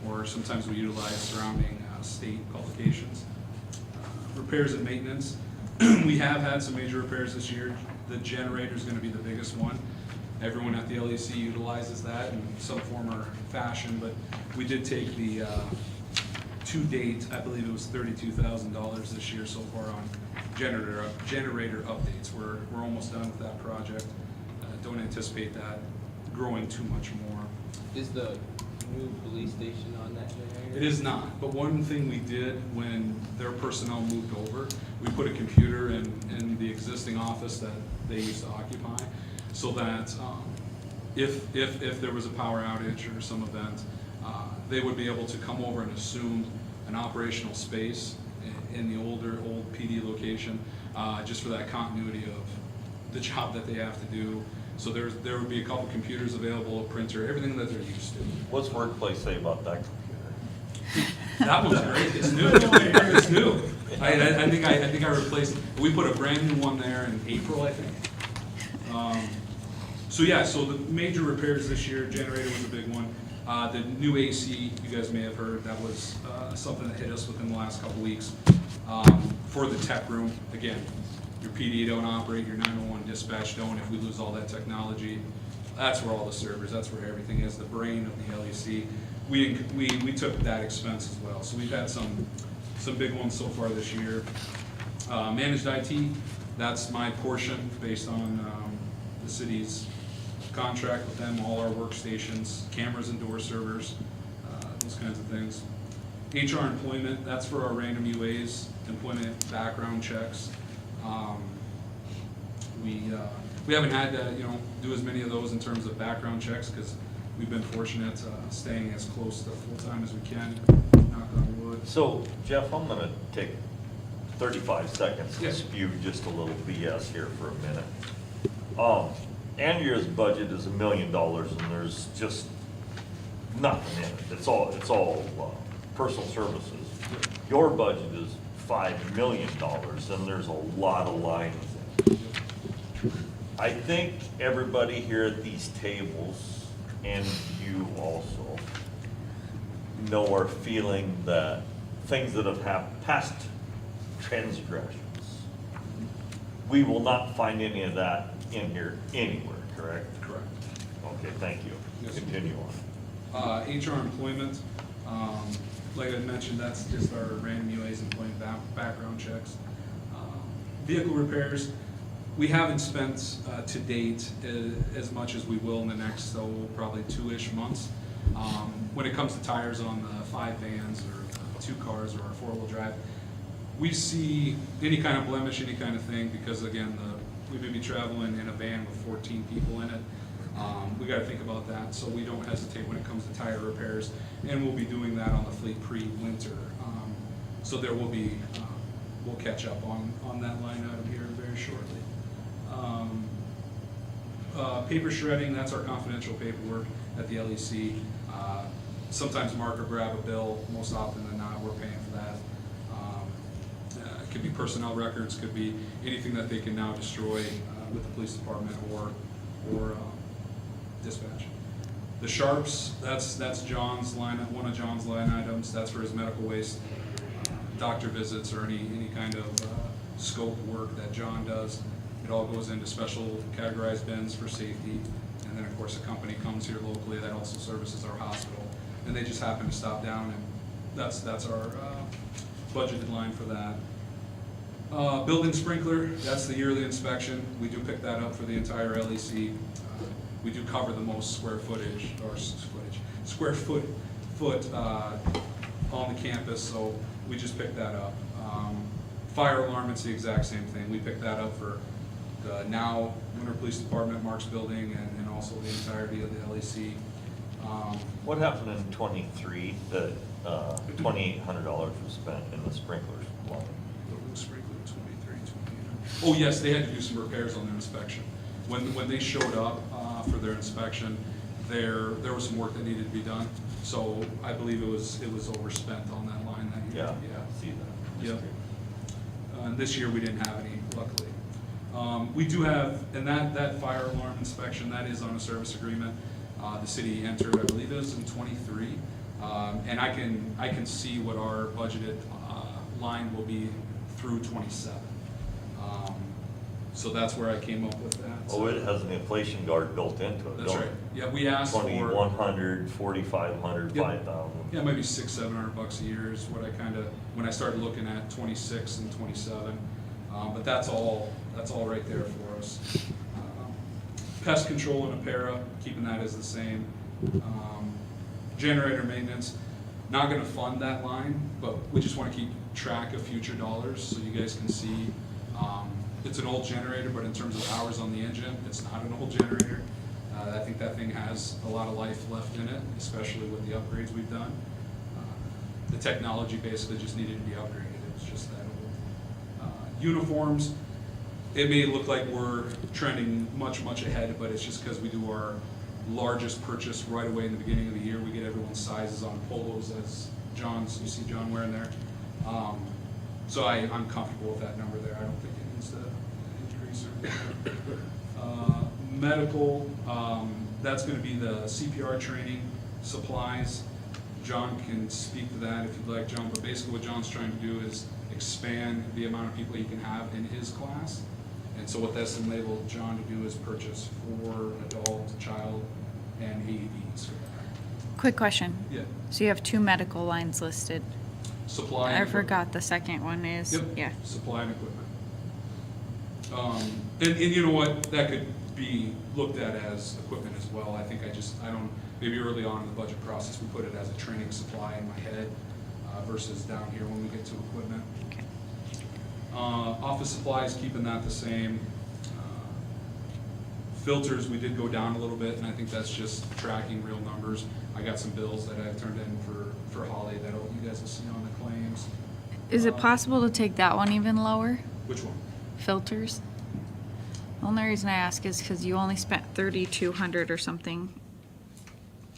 or sometimes we utilize surrounding state publications. Repairs and maintenance, we have had some major repairs this year. The generator is going to be the biggest one. Everyone at the LEC utilizes that in some form or fashion, but we did take the, to date, I believe it was $32,000 this year so far on generator updates. We're almost done with that project. Don't anticipate that growing too much more. Is the new police station on that generator? It is not, but one thing we did when their personnel moved over, we put a computer in the existing office that they used to occupy, so that if there was a power outage or some event, they would be able to come over and assume an operational space in the old PD location, just for that continuity of the job that they have to do. So there would be a couple computers available, a printer, everything that they're used to. What's Workplace say about that computer? That one's great, it's new, it's new. I think I replaced, we put a brand new one there in April, I think. So yeah, so the major repairs this year, generator was a big one. The new AC, you guys may have heard, that was something that hit us within the last couple weeks. For the tech room, again, your PD don't operate, your 911 dispatch don't, if we lose all that technology, that's where all the servers, that's where everything is, the brain of the LEC. We took that expense as well, so we've had some big ones so far this year. Managed IT, that's my portion based on the city's contract with them, all our workstations, cameras and door servers, those kinds of things. HR employment, that's for our random UAs, employment background checks. We haven't had to, do as many of those in terms of background checks because we've been fortunate staying as close to full-time as we can, knock on wood. So, Jeff, I'm gonna take 35 seconds to Yes. spew just a little BS here for a minute. Andrea's budget is $1 million and there's just nothing in it. It's all personal services. Your budget is $5 million and there's a lot of lines in it. I think everybody here at these tables, and you also, know our feeling that things that have happened, past transgressions, we will not find any of that in here anywhere, correct? Correct. Okay, thank you. Yes. Continue on. HR employment, like I mentioned, that's just our random UAs employment background checks. Vehicle repairs, we haven't spent to date as much as we will in the next, probably 2-ish months. When it comes to tires on the 5 vans or 2 cars or our 4-wheel drive, we see any kind of blemish, any kind of thing, because again, we may be traveling in a van with 14 people in it. We gotta think about that, so we don't hesitate when it comes to tire repairs, and we'll be doing that on the fleet pre-winter. So there will be, we'll catch up on that line item here very shortly. Paper shredding, that's our confidential paperwork at the LEC. Sometimes Mark will grab a bill, most often than not, we're paying for that. It could be personnel records, could be anything that they can now destroy with the police department or dispatch. The sharps, that's John's line, one of John's line items. That's for his medical waste, doctor visits, or any kind of scope work that John does. It all goes into special categorized bins for safety. And then, of course, a company comes here locally that also services our hospital. And they just happen to stop down, and that's our budgeted line for that. Building sprinkler, that's the yearly inspection. We do pick that up for the entire LEC. We do cover the most square foot on the campus, so we just pick that up. Fire alarm, it's the exact same thing. We pick that up for the now Winter Police Department, Mark's building, and also the entirety of the LEC. What happened in '23 that $2,800 was spent in the sprinklers line? The sprinkler, 23, 28. Oh, yes, they had to do some repairs on their inspection. When they showed up for their inspection, there was some work that needed to be done. So I believe it was overspent on that line that year. Yeah, see that. Yep. And this year we didn't have any, luckily. We do have, and that fire alarm inspection, that is on a service agreement. The city entered, I believe it was in '23. And I can see what our budgeted line will be through '27. So that's where I came up with that. Oh, it has an inflation guard built into it, That's don't right. it? Yeah, we asked for. 2,100, 4,500, Yep. 5,000. Yeah, maybe $600-700 a year is what I when I started looking at 26 and 27. But that's all right there for us. Pest control and Apera, keeping that as the same. Generator maintenance, not gonna fund that line, but we just wanna keep track of future dollars so you guys can see. It's an old generator, but in terms of hours on the engine, it's not an old generator. I think that thing has a lot of life left in it, especially with the upgrades we've done. The technology basically just needed to be upgraded. It was just that old. Uniforms, it may look like we're trending much, much ahead, but it's just because we do our largest purchase right away in the beginning of the year. We get everyone's sizes on polos, as John's, you see John wearing there. So I'm comfortable with that number there. I don't think it needs to increase or medical, that's gonna be the CPR training supplies. John can speak to that if you'd like, John, but basically what John's trying to do is expand the amount of people he can have in his class. And so what that's enabled John to do is purchase 4 adult, child, and AEDs. Quick question. Yeah. So you have 2 medical lines listed. Supply. and I equipment. forgot the second one is, Yep. yeah. Supply and equipment. And you know what, that could be looked at as equipment as well. I think maybe early on in the budget process, we put it as a training supply in my head versus down here when we get to equipment. Okay. Office supplies, keeping that the same. Filters, we did go down a little bit, and I think that's just tracking real numbers. I got some bills that I've turned in for Holly that you guys will see on the claims. Is it possible to take that one even lower? Which one? Filters? The only reason I ask is because you only spent 3,200 or something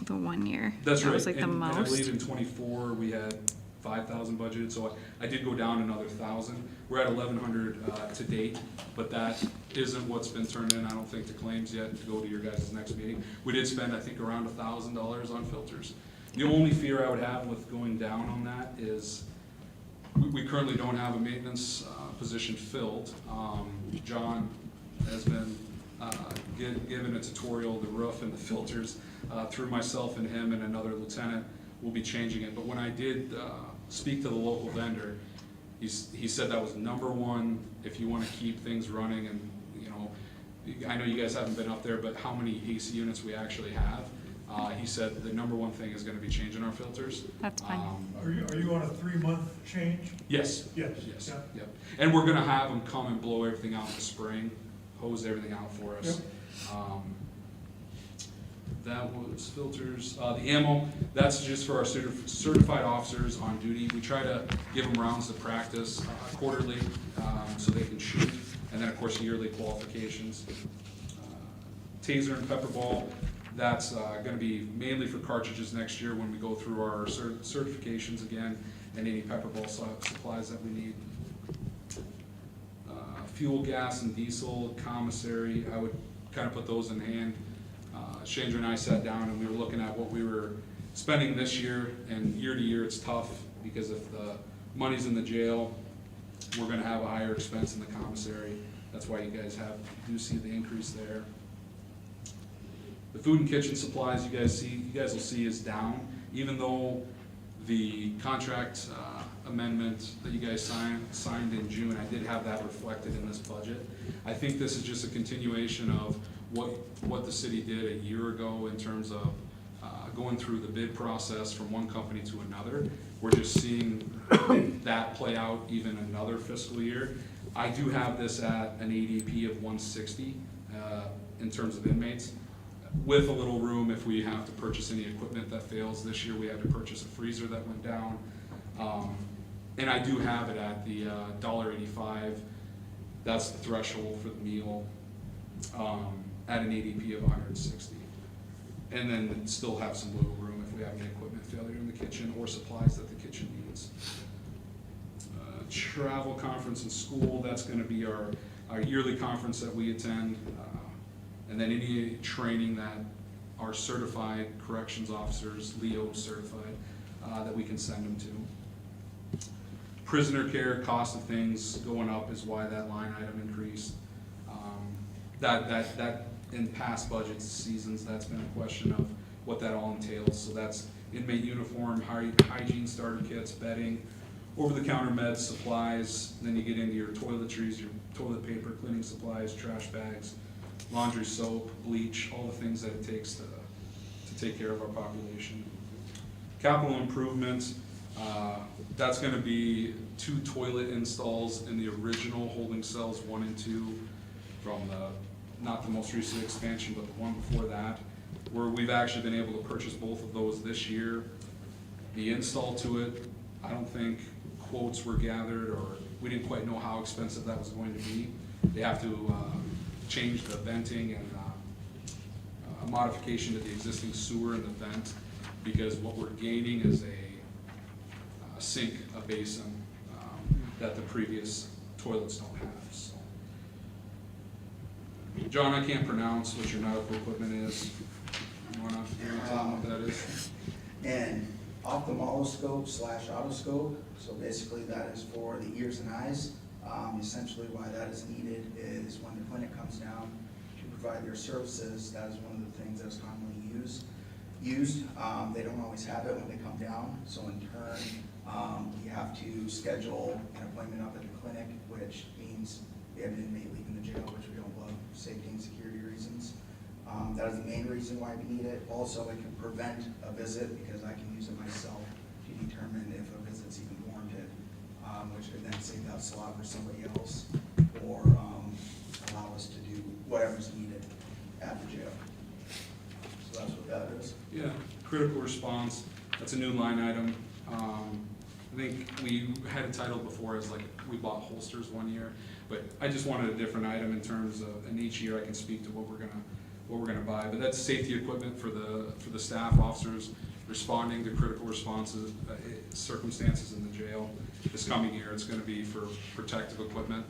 the 1 year. That's right. That was like the And I most. believe in '24, we had 5,000 budgeted, so I did go down another 1,000. We're at 1,100 to date, but that isn't what's been turned in, I don't think, to claims yet to go to your guys' next meeting. We did spend, I think, around $1,000 on filters. The only fear I would have with going down on that is we currently don't have a maintenance position filled. John has been given a tutorial, the roof and the filters, through myself and him and another lieutenant. We'll be changing it, but when I did speak to the local vendor, he said that was #1 if you want to keep things running. And I know you guys haven't been up there, but how many AC units we actually have? He said the #1 thing is going to be changing our filters. That's fine. Are you on a 3-month change? Yes. Yes. Yes. Yeah. Yep. And we're gonna have them come and blow everything out in the spring, hose everything out for us. That was filters. The ammo, that's just for our certified officers on duty. We try to give them rounds to practice quarterly, so they can shoot. And then, of course, yearly qualifications. Taser and pepper ball, that's gonna be mainly for cartridges next year when we go through our certifications again, and any pepper ball supplies that we need. Fuel, gas, and diesel, commissary, I would kind of put those in hand. Shanger and I sat down and we were looking at what we were spending this year, and year to year it's tough, because if the money's in the jail, we're gonna have a higher expense in the commissary. That's why you guys do see the increase there. The food and kitchen supplies you guys will see is down, even though the contract amendment that you guys signed in June, I did have that reflected in this budget. I think this is just a continuation of what the city did a year ago in terms of going through the bid process from one company to another. We're just seeing that play out even another fiscal year. I do have this at an ADP of 160 in terms of inmates, with a little room if we have to purchase any equipment that fails. This year we had to purchase a freezer that went down. And I do have it at the $1.85. That's the threshold for the meal, at an ADP of 160. And then still have some wiggle room if we have any equipment failure in the kitchen or supplies that the kitchen needs. Travel, conference, and school, that's gonna be our yearly conference that we attend. And then any training that our certified corrections officers, LEO certified, that we can send them to. Prisoner care, cost of things going up is why that line item increased. That in past budget seasons, that's been a question of what that all entails. So that's inmate uniform, hygiene starter kits, bedding, over-the-counter meds, supplies. Then you get into your toiletries, your toilet paper, cleaning supplies, trash bags, laundry soap, bleach, all the things that it takes to take care of our population. Capital improvements, that's gonna be 2 toilet installs in the original holding cells 1 and 2 from not the most recent expansion, but the one before that, where we've actually been able to purchase both of those this year. The install to it, I don't think quotes were gathered, or we didn't quite know how expensive that was going to be. They have to change the venting and a modification to the existing sewer in the vent, because what we're gaining is a sink, a basin, that the previous toilets don't have, so. John, I can't pronounce what your medical equipment is. You wanna tell them what that is? And ophthalmoscope slash otoscope, so basically that is for the ears and eyes. Essentially why that is needed is when the clinic comes down to provide their services, that is one of the things that is commonly used. They don't always have it when they come down, so in turn, we have to schedule an appointment up at the clinic, which means we have an inmate leaving the jail, which we don't love, safety and security reasons. That is the main reason why we need it. Also, it can prevent a visit because I can use it myself to determine if a visit's even warranted, which could then save that slot for somebody else or allow us to do whatever's needed at the jail. So that's what that is. Yeah, critical response, that's a new line item. I think we had it titled before as like, we bought holsters one year, but I just wanted a different item in terms of, and each year I can speak to what we're gonna buy, but that's safety equipment for the staff officers responding to critical responses, circumstances in the jail. This coming year, it's gonna be for protective equipment,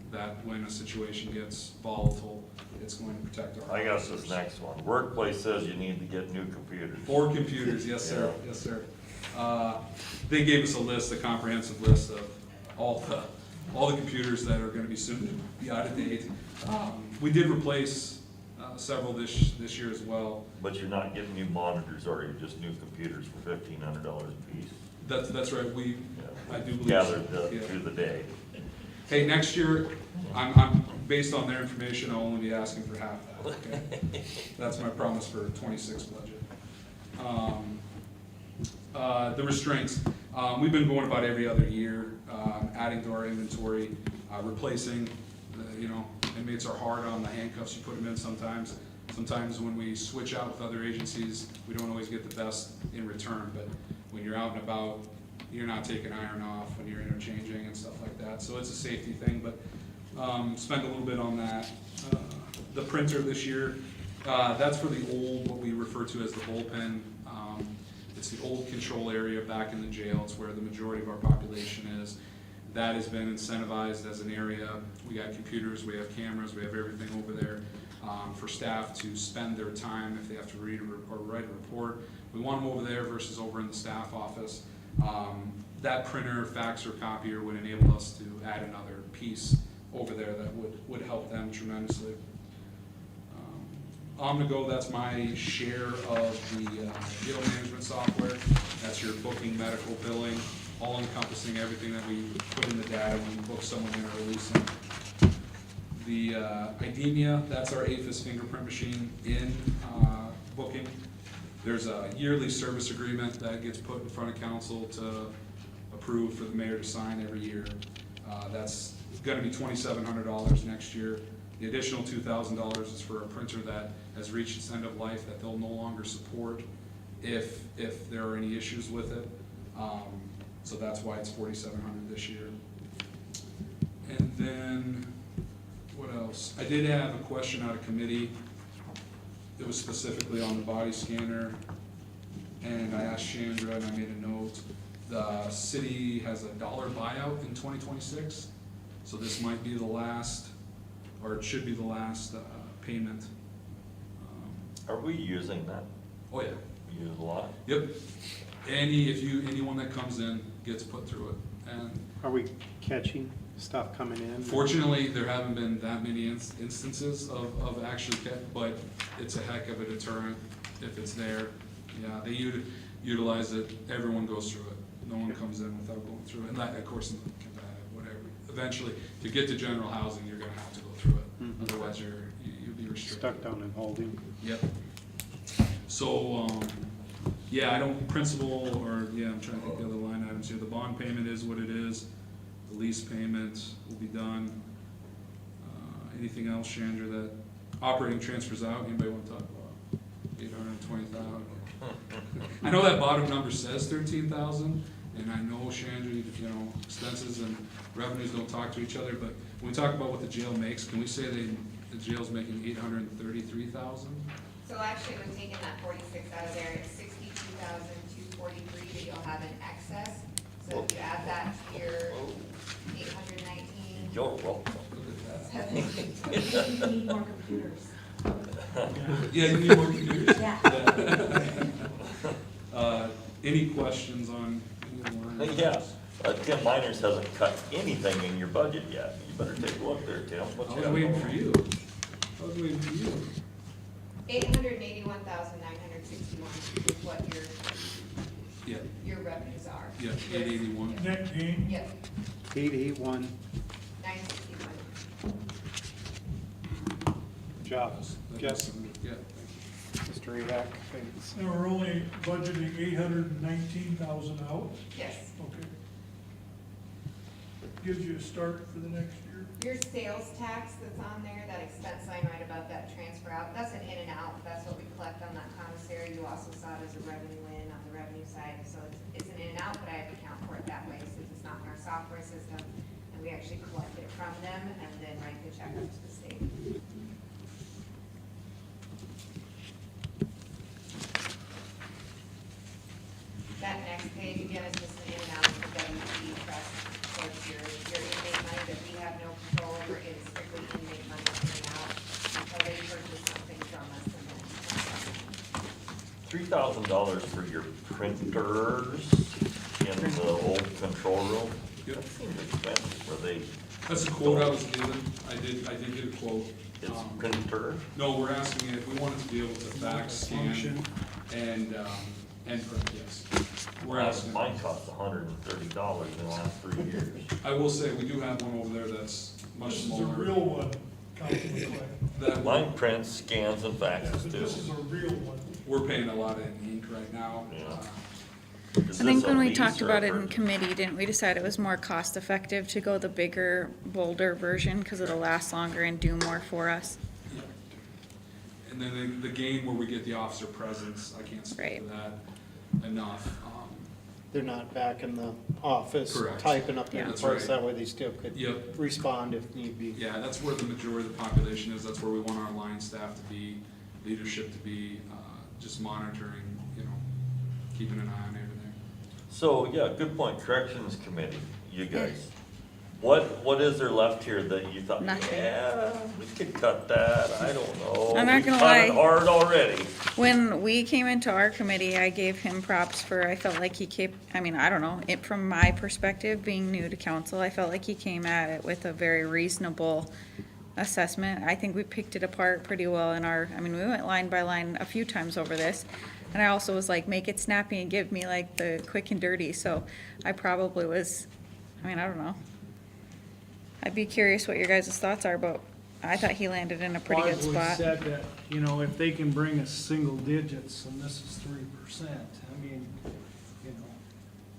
that when a situation gets volatile, it's going to protect our I got officers. this next one. Workplace says you need to get new computers. 4 computers, yes, sir, yes, sir. They gave us a list, a comprehensive list of all the computers that are gonna be soon to be out of date. We did replace several this year as well. But you're not getting new monitors, or you're just new computers for $1,500 a piece. That's right, I do believe. Gathered Yeah. through the day. Hey, next year, I'm, based on their information, I'll only be asking for half that, okay? That's my promise for 26 budget. The restraints, we've been going about every other year, adding to our inventory, replacing, inmates are hard on the handcuffs you put them in sometimes. Sometimes when we switch out with other agencies, we don't always get the best in return, but when you're out and about, you're not taking iron off when you're interchanging and stuff like that. So it's a safety thing, but spend a little bit on that. The printer this year, that's for the old, what we refer to as the bullpen. It's the old control area back in the jail. It's where the majority of our population is. That has been incentivized as an area. We got computers, we have cameras, we have everything over there for staff to spend their time if they have to read or write a report. We want them over there versus over in the staff office. That printer, fax, or copier would enable us to add another piece over there that would help them tremendously. Omnigo, that's my share of the jail management software. That's your booking, medical, billing, all encompassing everything that we put in the data when we book someone in or release them. The IDEMIA, that's our APHIS fingerprint machine in booking. There's a yearly service agreement that gets put in front of council to approve for the mayor to sign every year. That's gonna be $2,700 next year. The additional $2,000 is for a printer that has reached its end of life that they'll no longer support if there are any issues with it. So that's why it's $4,700 this year. And then, what else? I did have a question out of committee. It was specifically on the body scanner, and I asked Chandra, and I made a note. The city has a $1 buyout in 2026, so this might be the last, or it should be the last payment. Are we using that? Oh, yeah. We use a lot? Yep. Anyone that comes in gets put through it. And Are we catching stuff coming in? fortunately, there haven't been that many instances of actually kept, but it's a heck of a deterrent if it's there. Yeah, they utilize it, everyone goes through it. No one comes in without going through it. And that, of course, whatever. Eventually, to get to general housing, you're gonna have to go through it. Mhm. Otherwise, you'll be restricted. Stuck down in holding. Yep. So, yeah, I don't, principal, or, yeah, I'm trying to think of the other line items here. The bond payment is what it is. The lease payment will be done. Anything else, Chandra, that operating transfers out, anybody want to talk about? 820,000. I know that bottom number says 13,000, and I know, Chandra, expenses and revenues don't talk to each other, but When we talk about what the jail makes, can we say the jail's making 833,000? So actually, we're taking that 46 out of there, it's 62,243 that you'll have in excess. So if you add that to your 819. You're welcome. You need more computers. Yeah, you need more computers? Yeah. Any questions on any of the line Yeah, items? Tim Miners hasn't cut anything in your budget yet. You better take a look there, Tim. What I you was got waiting going for on? you. I was waiting for you. 881,961 is what Yeah, your revenues are. yeah, 881. Net gain, Yep, 881. 961. Job. Yes, Yeah, Mr. Rehack, thanks. now we're only budgeting 819,000 out, Yes. okay. Gives you a start for the next year. Your sales tax that's on there, that expense line right above that transfer out, that's an in and out, that's what we collect on that commissary. You also saw it as a revenue in on the revenue side, so it's an in and out, but I have to account for it that way, since it's not in our software system. And we actually collect it from them and then write the check up to the state. That next page, again, is just an in and out of the WP trust, so it's your inmate money that we have no control over, it is strictly inmate money coming out until they purchase something from us and then. $3,000 for your printers in the old control room? Yep. That seems expensive. Were they, that's the quote I was given. I did get a quote. it's printer? No, we're asking if we wanted to be able to fax, scan, and print, yes. We're asking. Mine cost $130 in the last 3 years. I will say, we do have one over there that's much This is a smaller. real one, Councilman Clay. That Mine prints, scans, and Yeah, faxes but too. this is a real one. We're paying a lot in ink right now. Yeah. Is I think this a when we lease talked or a about it in purchase? committee, didn't we decide it was more cost effective to go the bigger, bolder version, cause it'll last longer and do more for us? Yeah. And then the game where we get the officer presence, I can't speak Right. to that enough. They're not back in the office Correct. typing up their That's reports, right. that way they still could Yep. respond if need be. Yeah, that's where the majority of the population is. That's where we want our line staff to be, leadership to be, just monitoring, keeping an eye on everything. So, yeah, good point. Corrections committee, you guys. What is there left here that you thought, Nothing. yeah, we could cut that, I don't know. I'm not We gonna cut it lie. hard already. When we came into our committee, I gave him props for, I felt like he came, I mean, I don't know, from my perspective, being new to council, I felt like he came at it with a very reasonable assessment. I think we picked it apart pretty well in our, I mean, we went line by line a few times over this. And I also was like, make it snappy and give me like the quick and dirty, so I probably was, I mean, I don't know. I'd be curious what your guys' thoughts are, but I thought he landed in a pretty good I've always spot. said that, if they can bring us single digits, and this is 3%, I mean,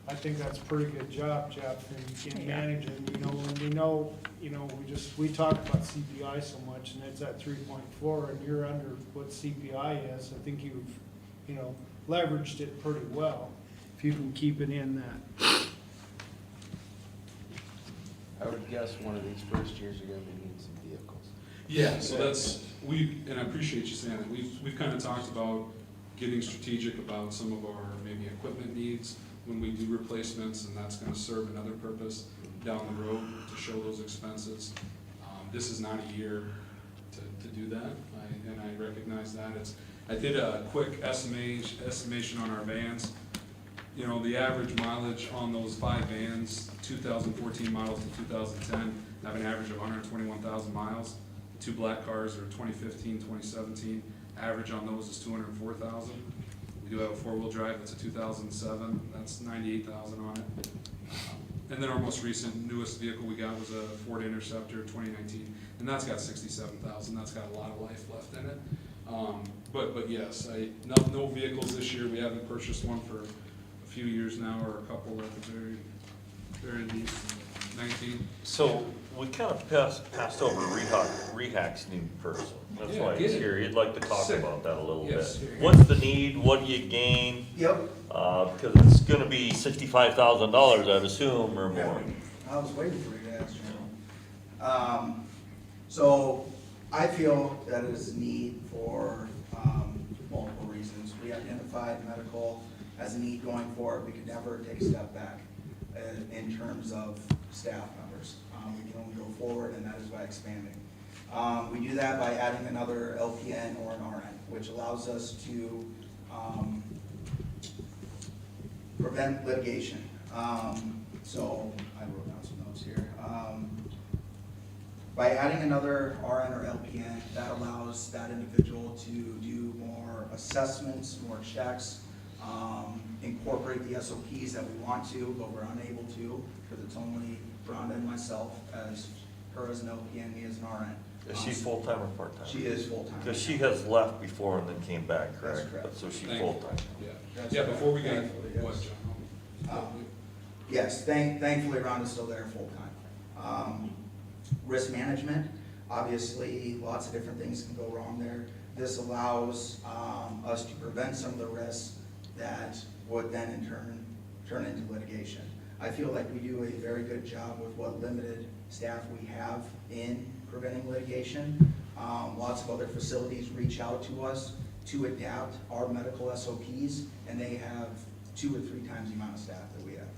I think that's a pretty good job, Jeff, and you can Yeah. manage it, and we talk about CPI so much, and it's at 3.4, and you're under what CPI is, I think you've, leveraged it pretty well, if you can keep it in that. I would guess one of these first years you're gonna be needing some vehicles. Yeah, so and I appreciate you saying that, we've kind of talked about getting strategic about some of our maybe equipment needs when we do replacements, and that's gonna serve another purpose down the road to show those expenses. This is not a year to do that, and I recognize that. I did a quick estimation on our vans. The average mileage on those 5 vans, 2014 models to 2010, have an average of 121,000 miles. The 2 black cars are 2015, 2017, average on those is 204,000. We do have a 4-wheel drive that's a 2007, that's 98,000 on it. And then our most recent, newest vehicle we got was a Ford Interceptor 2019, and that's got 67,000, that's got a lot of life left in it. But yes, no vehicles this year, we haven't purchased one for a few years now, or a couple at the very least, 19. So, we kind of passed over Rehack's new person. That's Yeah, why get he's it. here. You'd like to talk Sick. about that a little Yes. bit. What's the need? What do you gain? Yep. Because it's gonna be $65,000, I'd assume, or more. I was waiting for you to ask, So I feel that it is a need for multiple reasons. We identified medical as a need going forward. We could never take a step back in terms of staff members. We can only go forward, and that is by expanding. We do that by adding another LPN or an RN, which allows us to prevent litigation. So I wrote down some notes here. By adding another RN or LPN, that allows that individual to do more assessments, more checks, incorporate the SOPs that we want to, but we're unable to, because it's only Rhonda and myself, as her as an LPN, me as an RN. Is she full-time or part-time? She is full-time. Because she has left before and then came back, That's correct? correct. But so she Thank you. full-time. That's Yeah, correct. before we get, Thankfully, yes. what, John? Yes, thankfully Rhonda's still there full-time. Risk management, obviously, lots of different things can go wrong there. This allows us to prevent some of the risks that would then in turn into litigation. I feel like we do a very good job with what limited staff we have in preventing litigation. Lots of other facilities reach out to us to adapt our medical SOPs, and they have 2 or 3 times the amount of staff that we have.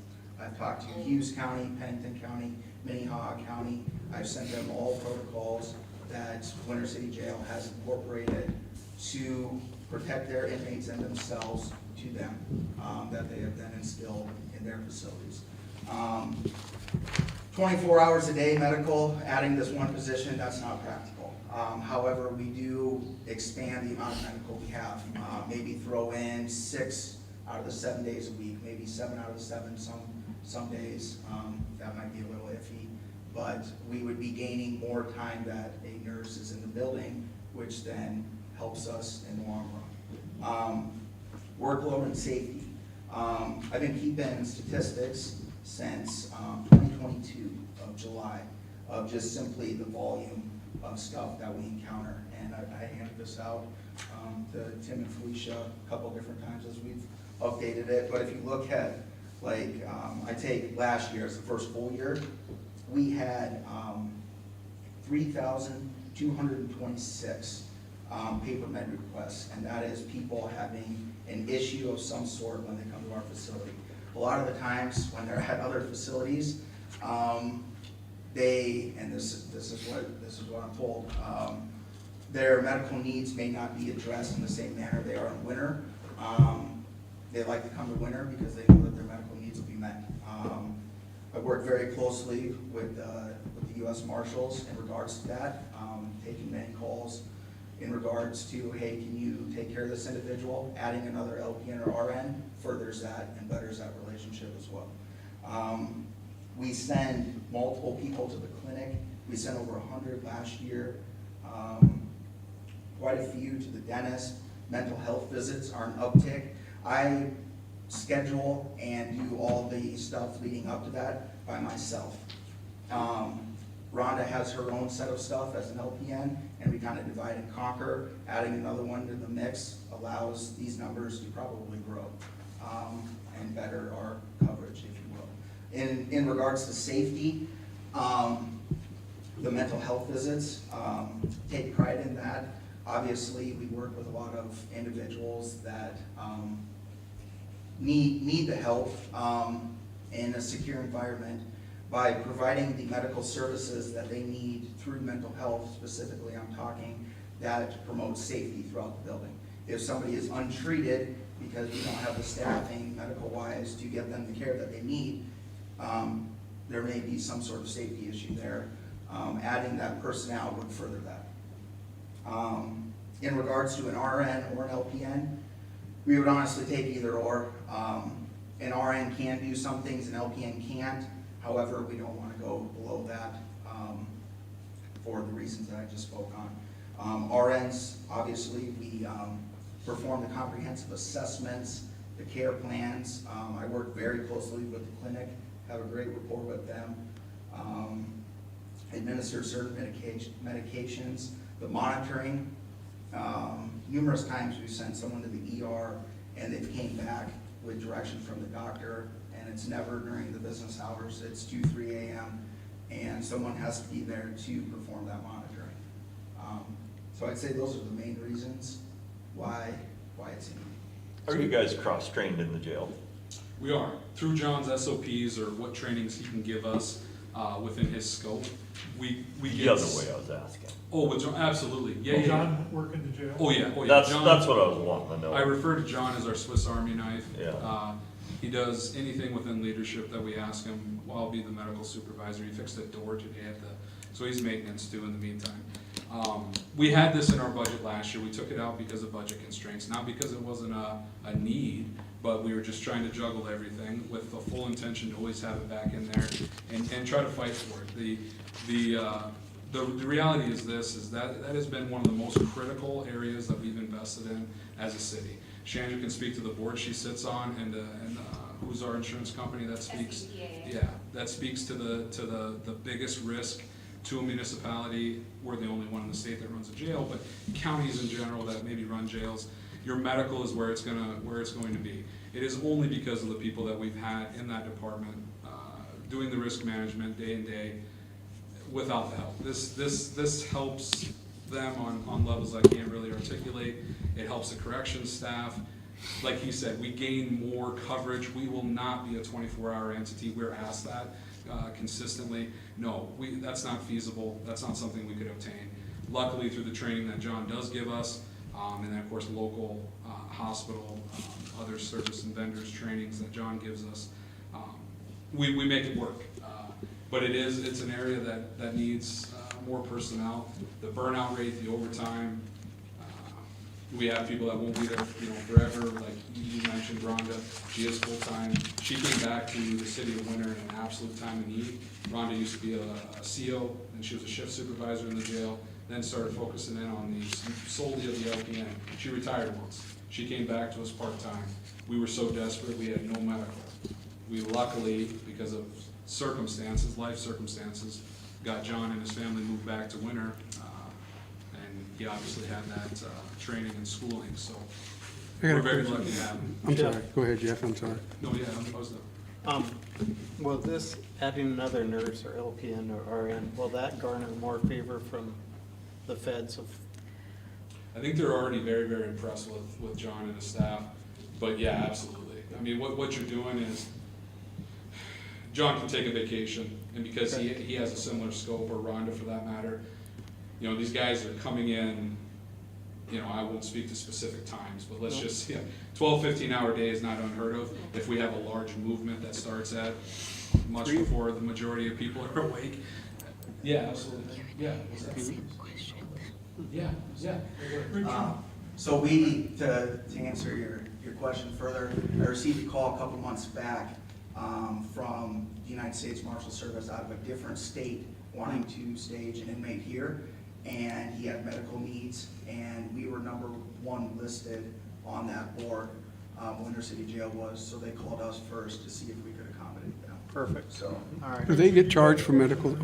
I've talked to Hughes County, Pennington County, Minnehaha County. I've sent them all protocols that Winter City Jail has incorporated to protect their inmates and themselves to them, that they have then instilled in their facilities. 24 hours a day medical, adding this one position, that's not practical. However, we do expand the amount of medical we have. Maybe throw in 6 out of the 7 days a week, maybe 7 out of the 7 some days. That might be a little iffy, but we would be gaining more time that a nurse is in the building, which then helps us in the long run. Workload and safety. I've been keeping statistics since 2022 of July of just simply the volume of stuff that we encounter. And I handed this out to Tim and Felicia a couple different times as we've updated it. But if you look at, like, I take last year as the first full year, we had 3,226 paper med requests, and that is people having an issue of some sort when they come to our facility. A lot of the times when they're at other facilities, they, and this is what I'm told, their medical needs may not be addressed in the same manner they are in winter. They like to come to winter because they know that their medical needs will be met. I work very closely with the U.S. Marshals in regards to that, taking many calls in regards to, hey, can you take care of this individual? Adding another LPN or RN furthers that and betters that relationship as well. We send multiple people to the clinic. We sent over 100 last year. Quite a few to the dentist. Mental health visits are an uptick. I schedule and do all the stuff leading up to that by myself. Rhonda has her own set of stuff as an LPN, and we kind of divide and conquer. Adding another one to the mix allows these numbers to probably grow and better our coverage, if you will. In regards to safety, the mental health visits, take pride in that. Obviously, we work with a lot of individuals that need the help in a secure environment by providing the medical services that they need through mental health. Specifically, I'm talking that promotes safety throughout the building. If somebody is untreated because we don't have the staffing medical-wise to get them the care that they need, there may be some sort of safety issue there. Adding that personnel would further that. In regards to an RN or an LPN, we would honestly take either or. An RN can do some things, an LPN can't. However, we don't want to go below that for the reasons that I just spoke on. RNs, obviously, we perform the comprehensive assessments, the care plans. I work very closely with the clinic, have a great rapport with them. Administer certain medications, the monitoring. Numerous times we've sent someone to the ER and they came back with direction from the doctor, and it's never during the business hours. It's 2, 3 a.m. and someone has to be there to perform that monitoring. So I'd say those are the main reasons why it's needed. Are you guys cross-trained in the jail? We are, through John's SOPs or what trainings he can give us within his scope, we get. The other way I was asking. Oh, with John, absolutely, yeah. John work in the jail? Oh, yeah, oh, yeah. That's John- what I was wanting to know. I refer to John as our Swiss Army knife. Yeah. He does anything within leadership that we ask him. Well, I'll be the medical supervisor. He fixed a door today so he's maintenance too in the meantime. We had this in our budget last year. We took it out because of budget constraints, not because it wasn't a need, but we were just trying to juggle everything with the full intention to always have it back in there and try to fight for it. The reality is this, is that has been one of the most critical areas that we've invested in as a city. Chandra can speak to the board she sits on, and who's our insurance company that speaks? SCBA. Yeah, that speaks to the biggest risk to a municipality. We're the only one in the state that runs a jail, but counties in general that maybe run jails, your medical is where it's going to be. It is only because of the people that we've had in that department doing the risk management day and day. Without the help, this helps them on levels I can't really articulate. It helps the corrections staff. Like he said, we gain more coverage. We will not be a 24-hour entity. We're asked that consistently. No, that's not feasible. That's not something we could obtain. Luckily, through the training that John does give us, and then of course local hospital, other service and vendors trainings that John gives us, we make it work. But it's an area that needs more personnel. The burnout rate, the overtime, we have people that won't be there, forever. Like you mentioned, Rhonda, she is full-time. She came back to the city of Winter in an absolute time of need. Rhonda used to be a CO, and she was a shift supervisor in the jail, then started focusing in on the solely of the LPN. She retired once. She came back to us part-time. We were so desperate, we had no medical. We luckily, because of circumstances, life circumstances, got John and his family moved back to Winter, and he obviously had that training and schooling, so we're very lucky to have him. I'm sorry, go ahead, Jeff, I'm sorry. No, yeah, I was done. Will this, adding another nurse or LPN or RN, will that garner more favor from the feds of? I think they're already very, very impressed with John and his staff, but yeah, absolutely. I mean, what you're doing is, John can take a vacation, and because he has a similar scope, or Rhonda for that matter, these guys are coming in, I won't speak to specific times, but let's just, 12, 15-hour day is not unheard of. If we have a large movement that starts at much before the majority of people are awake. Yeah, absolutely. Yeah. Yeah. So to answer your question further, I received a call a couple months back from the United States Marshal Service out of a different state wanting to stage an inmate here, and he had medical needs, and we were number 1 listed on that board. Winter City Jail was, so they called us first to see if we could accommodate them. Perfect. So, all right. Do they get charged for medical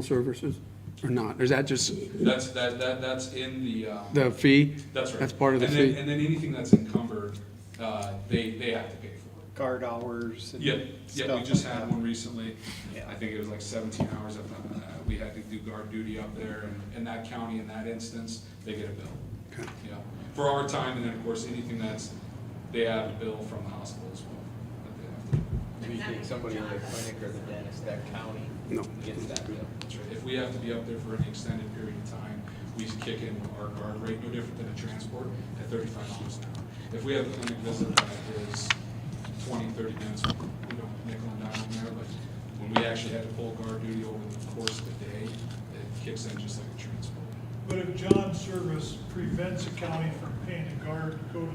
services or not? Or is that just That's in the fee? That's right. That's part of the And fee? then anything that's encumbered, they have to pay for. Guard hours and Yep, we stuff just like had that. one recently. I think it was like 17 hours. We had to do guard duty up there, and in that county, in that instance, they get a bill. Okay. Yeah, for our time, and then of course, anything they have a bill from the hospital as well. that they have to- We take somebody in the clinic or the dentist, that county No. gets that bill. That's right. If we have to be up there for an extended period of time, we kick in our guard rate, no different than a transport, at $35 an hour. If we have a clinic visit that is 20, 30 minutes, we don't nickel and dime on there, but when we actually had to pull guard duty over the course of the day, it kicks in just like a transport. But if John's service prevents a county from paying a guard to go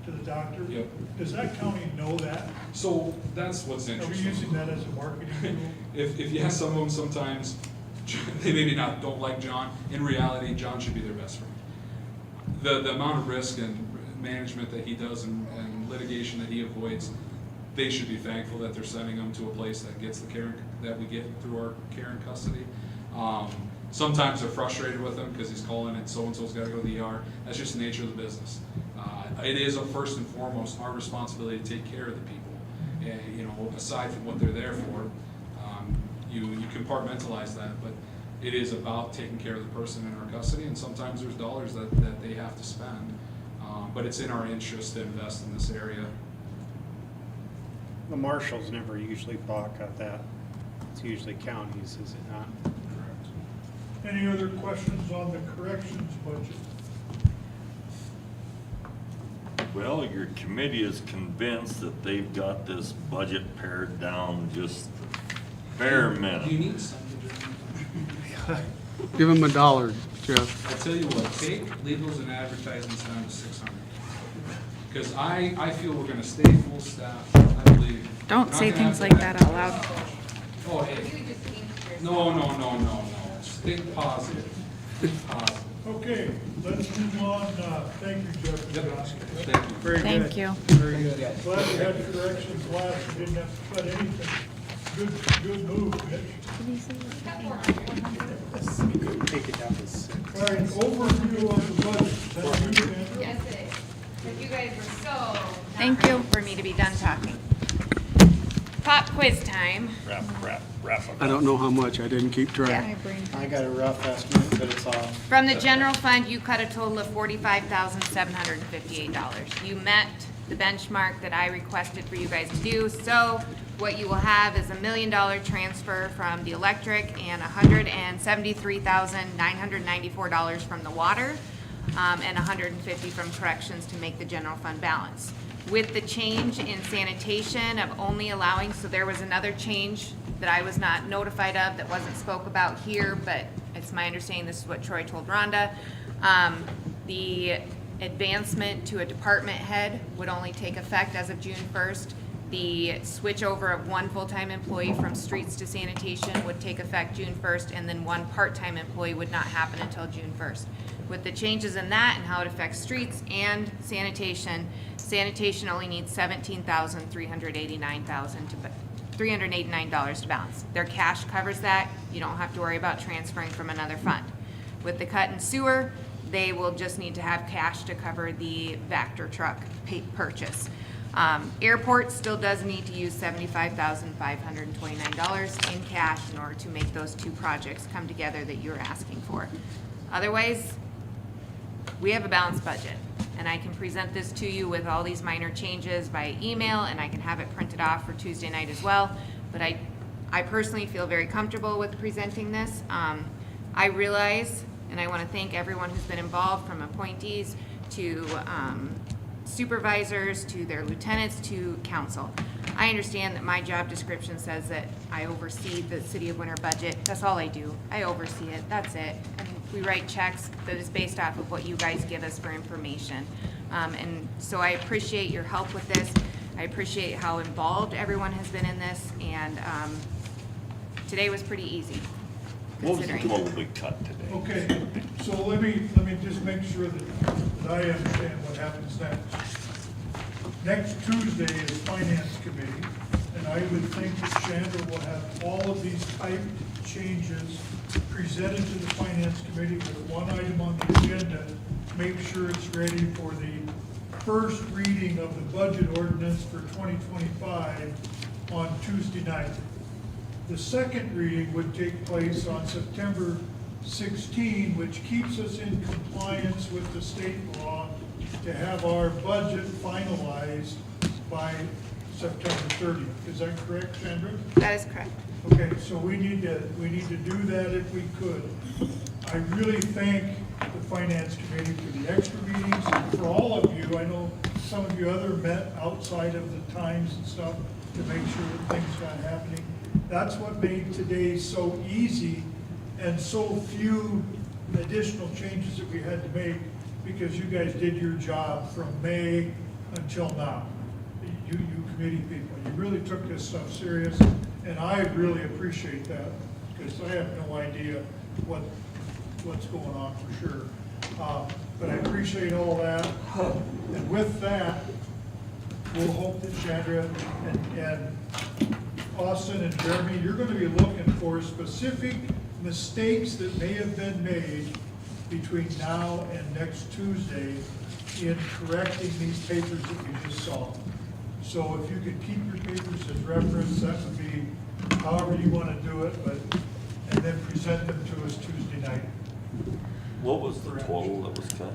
to the doctor, Yep. does that county know that? So that's what's Are we interesting. using that as a marketing tool? If you ask some of them, sometimes they maybe don't like John. In reality, John should be their best friend. The amount of risk and management that he does and litigation that he avoids, they should be thankful that they're sending them to a place that gets the care that we get through our care and custody. Sometimes they're frustrated with him because he's calling it so-and-so's got to go to the ER. That's just the nature of the business. It is first and foremost our responsibility to take care of the people. And, aside from what they're there for, you compartmentalize that, but it is about taking care of the person in our custody, and sometimes there's dollars that they have to spend. But it's in our interest to invest in this area. The marshals never usually balk at that. It's usually counties, is it not? Any other questions on the corrections budget? Well, your committee is convinced that they've got this budget pared down just bare Do you minimum. need some? Give them $1, Jeff. I tell you what, take legals and advertisements down to 600. Because I feel we're gonna stay full staff, I believe. Don't Not say gonna things have like to that out loud. Oh, hey, no, think positive, think positive. Okay, let's move on. Thank you, Jeff. Yep. Thank you. Very good. Thank you. Very good. Glad you had corrections last, you didn't have to cut anything. Good move, Mitch. Take it down to 6. All right, overview of the budget. Is that you, Andrew? Yes, it is. But you guys were so not Thank ready you. for me to be done talking. Pop quiz time. Wrap up. I don't know how much, I didn't keep track. I got a rough estimate, but it's all. From the general fund, you cut a total of $45,758. You met the benchmark that I requested for you guys to do. So what you will have is $1 million transfer from the electric and $173,994 from the water, and $150 from corrections to make the general fund balance. With the change in sanitation of only allowing, so there was another change that I was not notified of that wasn't spoke about here, but it's my understanding this is what Troy told Rhonda. The advancement to a department head would only take effect as of June 1st. The switch over of one full-time employee from streets to sanitation would take effect June 1st, and then one part-time employee would not happen until June 1st. With the changes in that and how it affects streets and sanitation, sanitation only needs $389 to balance. Their cash covers that. You don't have to worry about transferring from another fund. With the cut in sewer, they will just need to have cash to cover the Vector truck purchase. Airport still does need to use $75,529 in cash in order to make those two projects come together that you're asking for. Otherwise, we have a balanced budget, and I can present this to you with all these minor changes by email, and I can have it printed off for Tuesday night as well. But I personally feel very comfortable with presenting this. I realize, and I want to thank everyone who's been involved, from appointees to supervisors to their lieutenants to council. I understand that my job description says that I oversee the City of Winter budget. That's all I do. I oversee it. That's it. And we write checks that is based off of what you guys give us for information. And so I appreciate your help with this. I appreciate how involved everyone has been in this, and today was pretty easy, What was the considering. total we cut today? Okay, so let me just make sure that I understand what happens next. Next Tuesday is Finance Committee, and I would think that Chandra will have all of these typed changes presented to the Finance Committee with one item on the agenda. Make sure it's ready for the first reading of the budget ordinance for 2025 on Tuesday night. The second reading would take place on September 16, which keeps us in compliance with the state law to have our budget finalized by September 30th. Is that correct, Sandra? That is correct. Okay, so we need to do that if we could. I really thank the Finance Committee for the extra meetings, and for all of you. I know some of you other met outside of the times and stuff to make sure that things got happening. That's what made today so easy and so few additional changes that we had to make, because you guys did your job from May until now. You committee people, you really took this stuff serious, and I really appreciate that, because I have no idea what's going on for sure. But I appreciate all that, and with that, we'll hope that Chandra and Austin and Jeremy, you're going to be looking for specific mistakes that may have been made between now and next Tuesday in correcting these papers that we just saw. So if you could keep your papers as reference, that would be however you want to do it, but, and then present them to us Tuesday night. What was the total that was cut?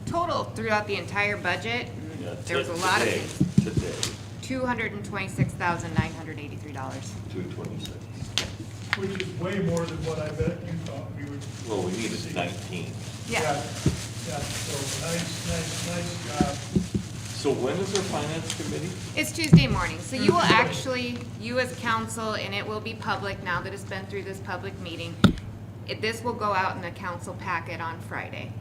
Total throughout the entire budget, Yeah, there was a lot of today, things. Today, $226,983. 226. Which is way more than what I bet you thought we would. Well, we needed 19. Yeah. Yeah, so nice job. So when is our finance committee? It's Tuesday morning, so you will actually, you as council, and it will be public now that it's been through this public meeting, this will go out in the council packet on Friday.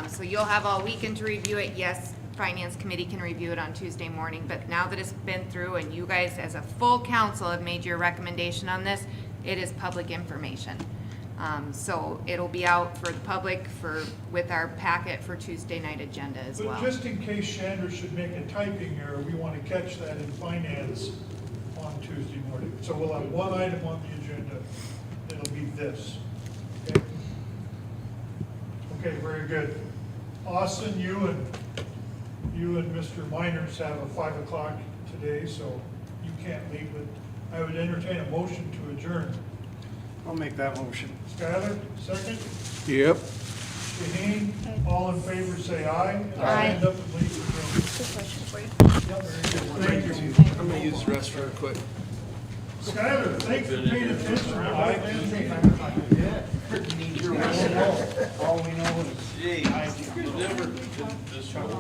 So you'll have all weekend to review it. Yes, finance committee can review it on Tuesday morning, but now that it's been through and you guys as a full council have made your recommendation on this, it is public information. So it'll be out for the public with our packet for Tuesday night agenda as well. But just in case Chandra should make a typing error, we want to catch that in finance on Tuesday morning. So we'll have one item on the agenda, it'll be this. Okay, okay, very good. Austin, you and Mr. Miners have a 5 o'clock today, so you can't leave, but I would entertain a motion to adjourn. I'll make that motion. Skylar, second? Yep. Shaheen, all in favor, say aye. Aye. Stand up and leave the room. Good question for you. Yep, very good. Thank you. I'm gonna use the restroom quick. Skylar, thanks for paying attention. All we know is. Never did this one.